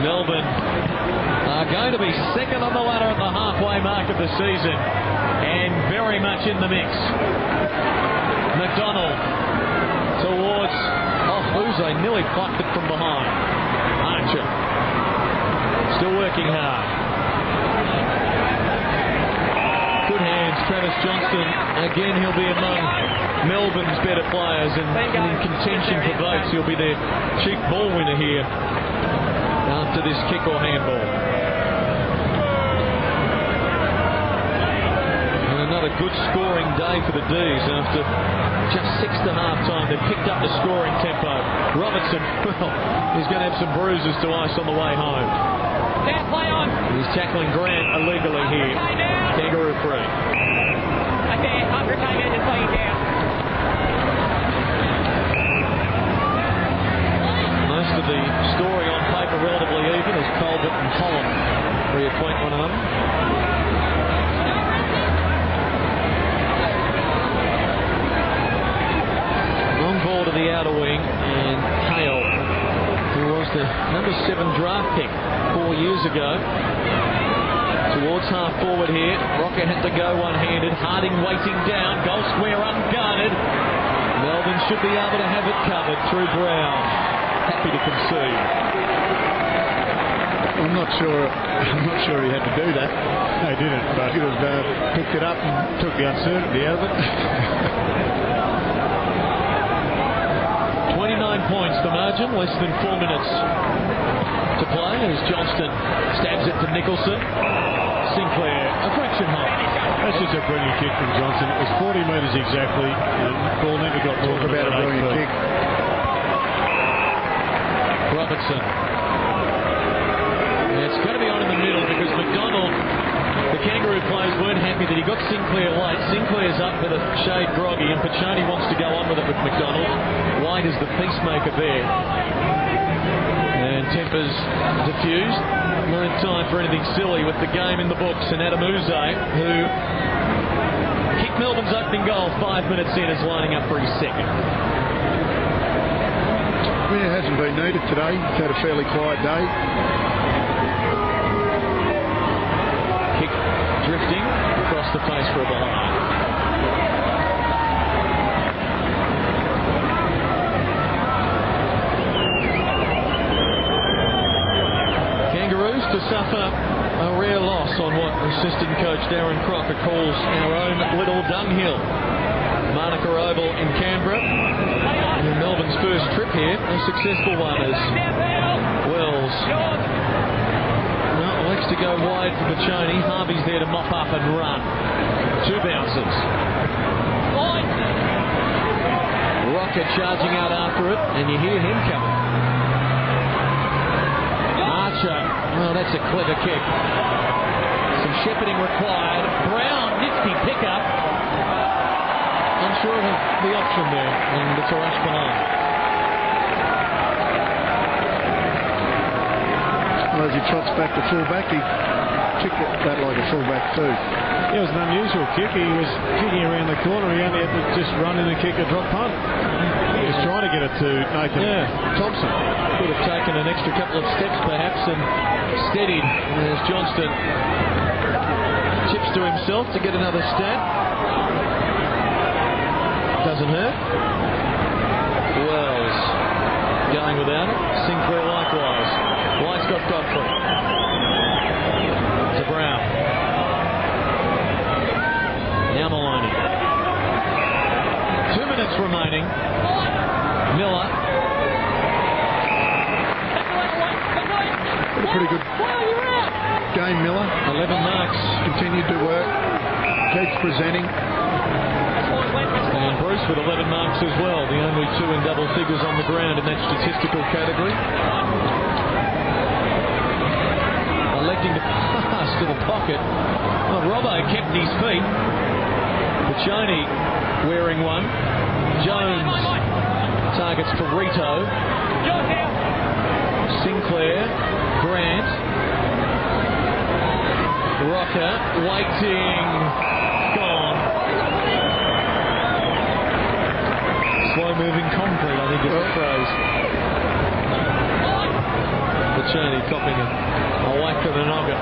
Melbourne are going to be second on the ladder at the halfway mark of the season. And very much in the mix. McDonald towards... They nearly plucked it from behind. Archer still working hard. Good hands, Travis Johnston. Again, he'll be among Melbourne's better players and in contention for votes. He'll be their chief ball winner here after this kick or handball. And another good scoring day for the D's after just 6 to half time. They've picked up the scoring tempo. Robertson, well, he's going to have some bruises to ice on the way home. Play on. He's tackling Grant illegally here. Kangaroo free. Okay, half your time in, just playing down. Most of the story on paper relatively even as Colbert and Holland reappoint one another. Ball to the outer wing, and Hale, who was the number 7 draft pick 4 years ago, towards half forward here. Rocker had to go one-handed. Harding waiting down. Goal square unguarded. Melbourne should be able to have it covered through Brown. Happy to concede. I'm not sure he had to do that. No, he didn't, but he could have picked it up and took the uncertainty out of it. 29 points the margin, less than 4 minutes to play as Johnston stabs it to Nicholson. Sinclair, a fraction high. That's just a brilliant kick from Johnson. It was 40 metres exactly, and ball never got Talk about a brilliant kick. Robertson. And it's going to be on in the middle because McDonald, the Kangaroo players weren't happy that he got Sinclair late. Sinclair's up with a shade groggy, and Pachani wants to go on with it with McDonald. White is the peacemaker there. And tempers diffused. No time for anything silly with the game in the books. And Adem, who kicked Melbourne's opening goal 5 minutes in, is lining up for his second. Yeah, it hasn't been needed today. He's had a fairly quiet day. Kick drifting across the face for a behind. Kangaroos to suffer a rare loss on what assistant coach Darren Crocker calls our own little dunghill. Manuka Oval in Canberra. And Melbourne's first trip here, a successful one as Wells. Likes to go wide for Pachani. Harvey's there to mop up and run. 2 bounces. Rocket charging out after it, and you hear him coming. Archer. Oh, that's a clever kick. Some shepherding required. Brown, nifty pickup. Unsure of the option there, and it's a rush behind. Well, as he trots back to full-back, he kicked that like a full-back too. It was an unusual kick. He was kicking around the corner. He only had to just run in and kick a drop punt. He was trying to get it to Nathan Thompson. Could have taken an extra couple of steps perhaps and steadied as Johnston chips to himself to get another stat. Doesn't hurt. Wells going without it. Sinclair likewise. White's got Godfrey. To Brown. Now Maloney. 2 minutes remaining. Miller. A pretty good game, Miller. 11 marks. Continued to work. Keeps presenting. And Bruce with 11 marks as well. The only two in double figures on the ground in that statistical category. Electing to pass to the pocket. Oh, Robbo kept his feet. Piccioni wearing one. Jones targets for Rito. Sinclair. Grant. Rocker waiting. Gone. Slow moving concrete, I think is the phrase. Piccioni copping a whack to the noggin.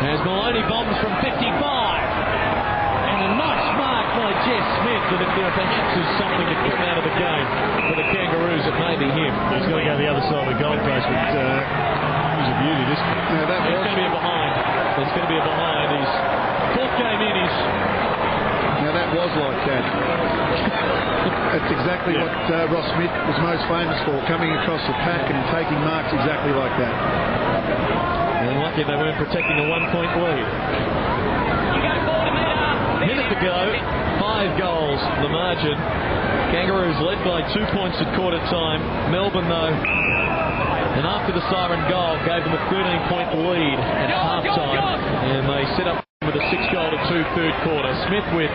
As Maloney bombs from 55. And a nice mark by Jess Smith, that if there perhaps is something to come out of the game for the Kangaroos, it may be him. He's got to go the other side of the goal post, but he's a beauty, this one. There's going to be a behind. There's going to be a behind. His fourth game in is... Now that was like that. That's exactly what Ross Smith was most famous for, coming across the pack and taking marks exactly like that. And lucky they weren't protecting a 1-point lead. Minute to go, 5 goals, the margin. Kangaroos led by 2 points at quarter time. Melbourne, though, and after the siren goal, gave them a 13-point lead at half-time. And they set up with a 6-goal to 2 third quarter. Smith with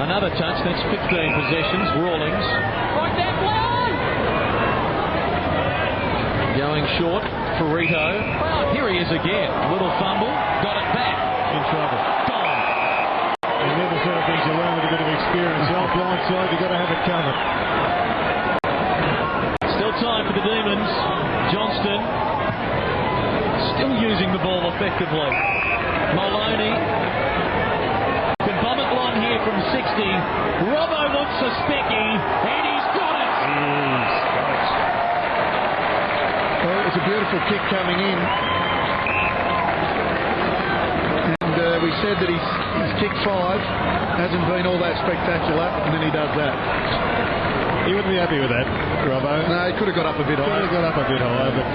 another touch, that's 15 possessions. Rawlings going short for Rito. Here he is again. Little fumble, got it back. In trouble. Gone. And they're the sort of things you learn with a bit of experience. On blind side, you've got to have it covered. Still time for the Demons. Johnston still using the ball effectively. Maloney can bomb it long here from 60. Robbo wants a specky, and he's got it. Well, it's a beautiful kick coming in. And we said that he's kicked 5, hasn't been all that spectacular, and then he does that. He wouldn't be happy with that, Robbo. No, he could have got up a bit higher. But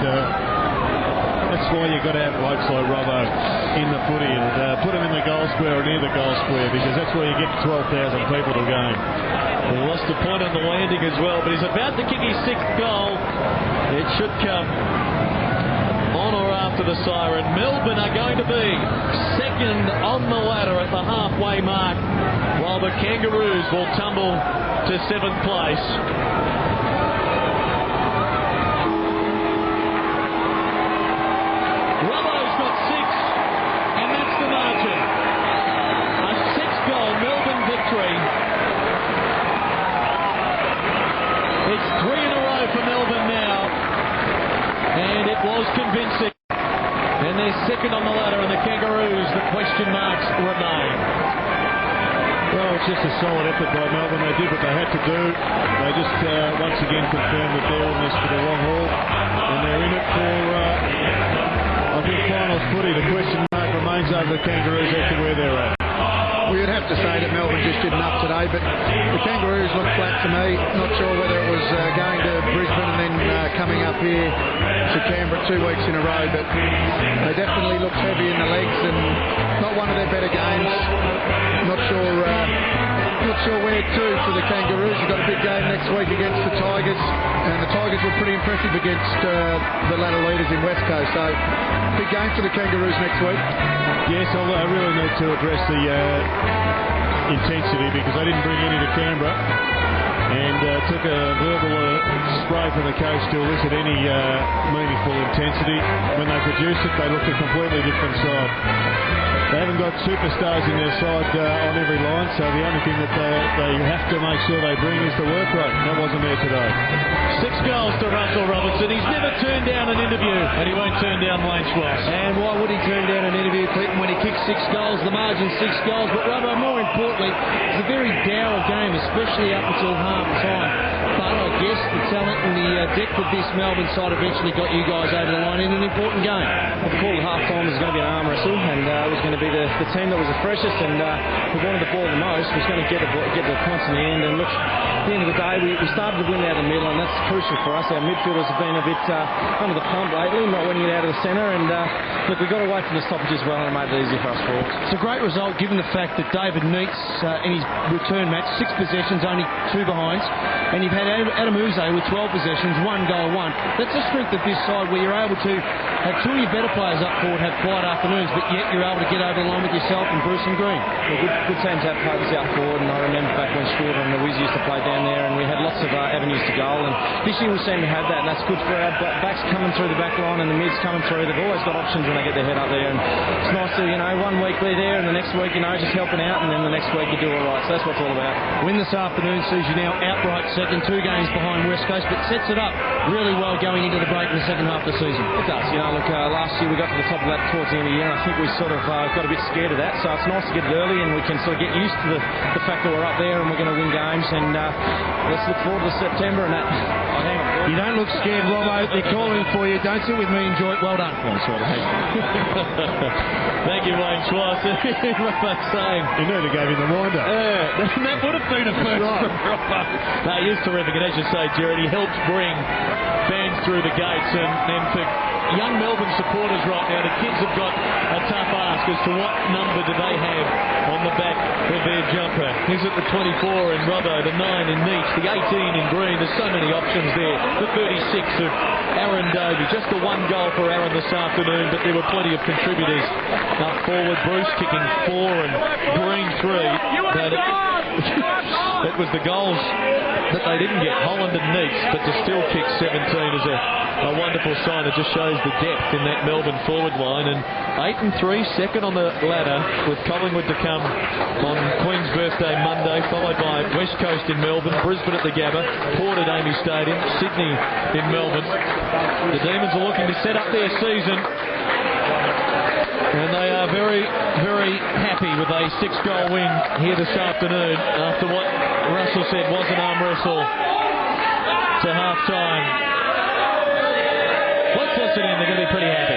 that's why you've got to have blokes like Robbo in the footy and put him in the goal square or near the goal square, because that's where you get 12,000 people to game. He lost a point on the landing as well, but he's about to kick his 6th goal. It should come on or after the siren. Melbourne are going to be second on the ladder at the halfway mark, while the Kangaroos will tumble to 7th place. Robbo's got 6, and that's the margin. A 6-goal Melbourne victory. It's 3 in a row for Melbourne now, and it was convincing. And they're second on the ladder, and the Kangaroos, the question marks remain. Well, it's just a solid effort by Melbourne. They did what they had to do. They just once again confirmed that they're in this for the long haul, and they're in it for, I think, finals footy. The question mark remains over the Kangaroos as to where they're at. Well, you'd have to say that Melbourne just did enough today, but the Kangaroos looked flat to me. Not sure whether it was going to Brisbane and then coming up here to Canberra 2 weeks in a row, but they definitely looked heavy in the legs and not one of their better games. Not sure where to for the Kangaroos. They've got a big game next week against the Tigers. and the Tigers were pretty impressive against the ladder leaders in West Coast. So, big game for the Kangaroos next week. Yes, I really need to address the intensity because they didn't bring any to Canberra and took a verbal spray from the coach to elicit any meaningful intensity. When they produced it, they looked a completely different side. They haven't got superstars in their side on every line, so the only thing that they have to make sure they bring is the work rate. That wasn't there today. 6 goals to Russell Robertson. He's never turned down an interview, and he won't turn down Wayne Schwartz. And why would he turn down an interview, Clinton, when he kicked 6 goals? The margin's 6 goals. But Robbo, more importantly, it's a very dour game, especially up until half time. But I guess the talent and the depth of this Melbourne side eventually got you guys over the line in an important game. Well, the call at half-time was going to be an arm wrestle, and it was going to be the team that was the freshest and who wanted the ball the most was going to get the points in the end. And look, at the end of the day, we started to win out of the middle, and that's crucial for us. Our midfielders have been a bit under the pump lately, not winning it out of the centre. And look, we've got to wait for the stoppage as well and made it easy for us forwards. It's a great result given the fact that David Neitz in his return match, 6 possessions, only 2 behinds, and you've had Adem with 12 possessions, 1 goal, 1. That's the strength of this side, where you're able to have 2 of your better players up forward have quiet afternoons, but yet you're able to get over the line with yourself and Bruce and Green. Well, good teams have players out forward, and I remember back when Stewart and the Wiz used to play down there, and we had lots of avenues to goal. And this year we seem to have that, and that's good for our backs coming through the back line and the mids coming through. They've always got options when they get their head up there, and it's nice to, 1 week we're there, and the next week, just helping out, and then the next week you do all right. So that's what it's all about. Win this afternoon sees you now outright second, 2 games behind West Coast, but sets it up really well going into the break in the second half of the season. It does. Look, last year we got to the top of that towards the end of the year, and I think we sort of got a bit scared of that. So it's nice to get it early, and we can sort of get used to the fact that we're up there and we're going to win games. And let's look forward to September and that. Oh, hang on. You don't look scared, Robbo. They're calling for you. Don't sit with me. Enjoy it. Well done. Thank you, Wayne Schwartz. Robbo's saying he nearly gave him the winder. That would have been a first for Robbo. No, he is terrific, and as you say, Jared, he helps bring fans through the gates, and for young Melbourne supporters right now, the kids have got a tough ask as to what number do they have on the back of their jumper. Is it the 24 in Robbo, the 9 in Neitz, the 18 in Green? There's so many options there. The 36 of Aaron Davey. Just the 1 goal for Aaron this afternoon, but there were plenty of contributors up forward. Bruce kicking 4 and Green 3. But it was the goals that they didn't get, Holland and Neitz, but to still kick 17 is a wonderful sign. It just shows the depth in that Melbourne forward line. And 8 and 3, second on the ladder, with Collingwood to come on Queen's birthday Monday, followed by West Coast in Melbourne, Brisbane at the Gabba, Port at Amy Stadium, Sydney in Melbourne. The Demons are looking to set up their season, and they are very, very happy with a 6-goal win here this afternoon after what Russell said was an arm wrestle to half-time. Let's listen in. They're going to be pretty happy.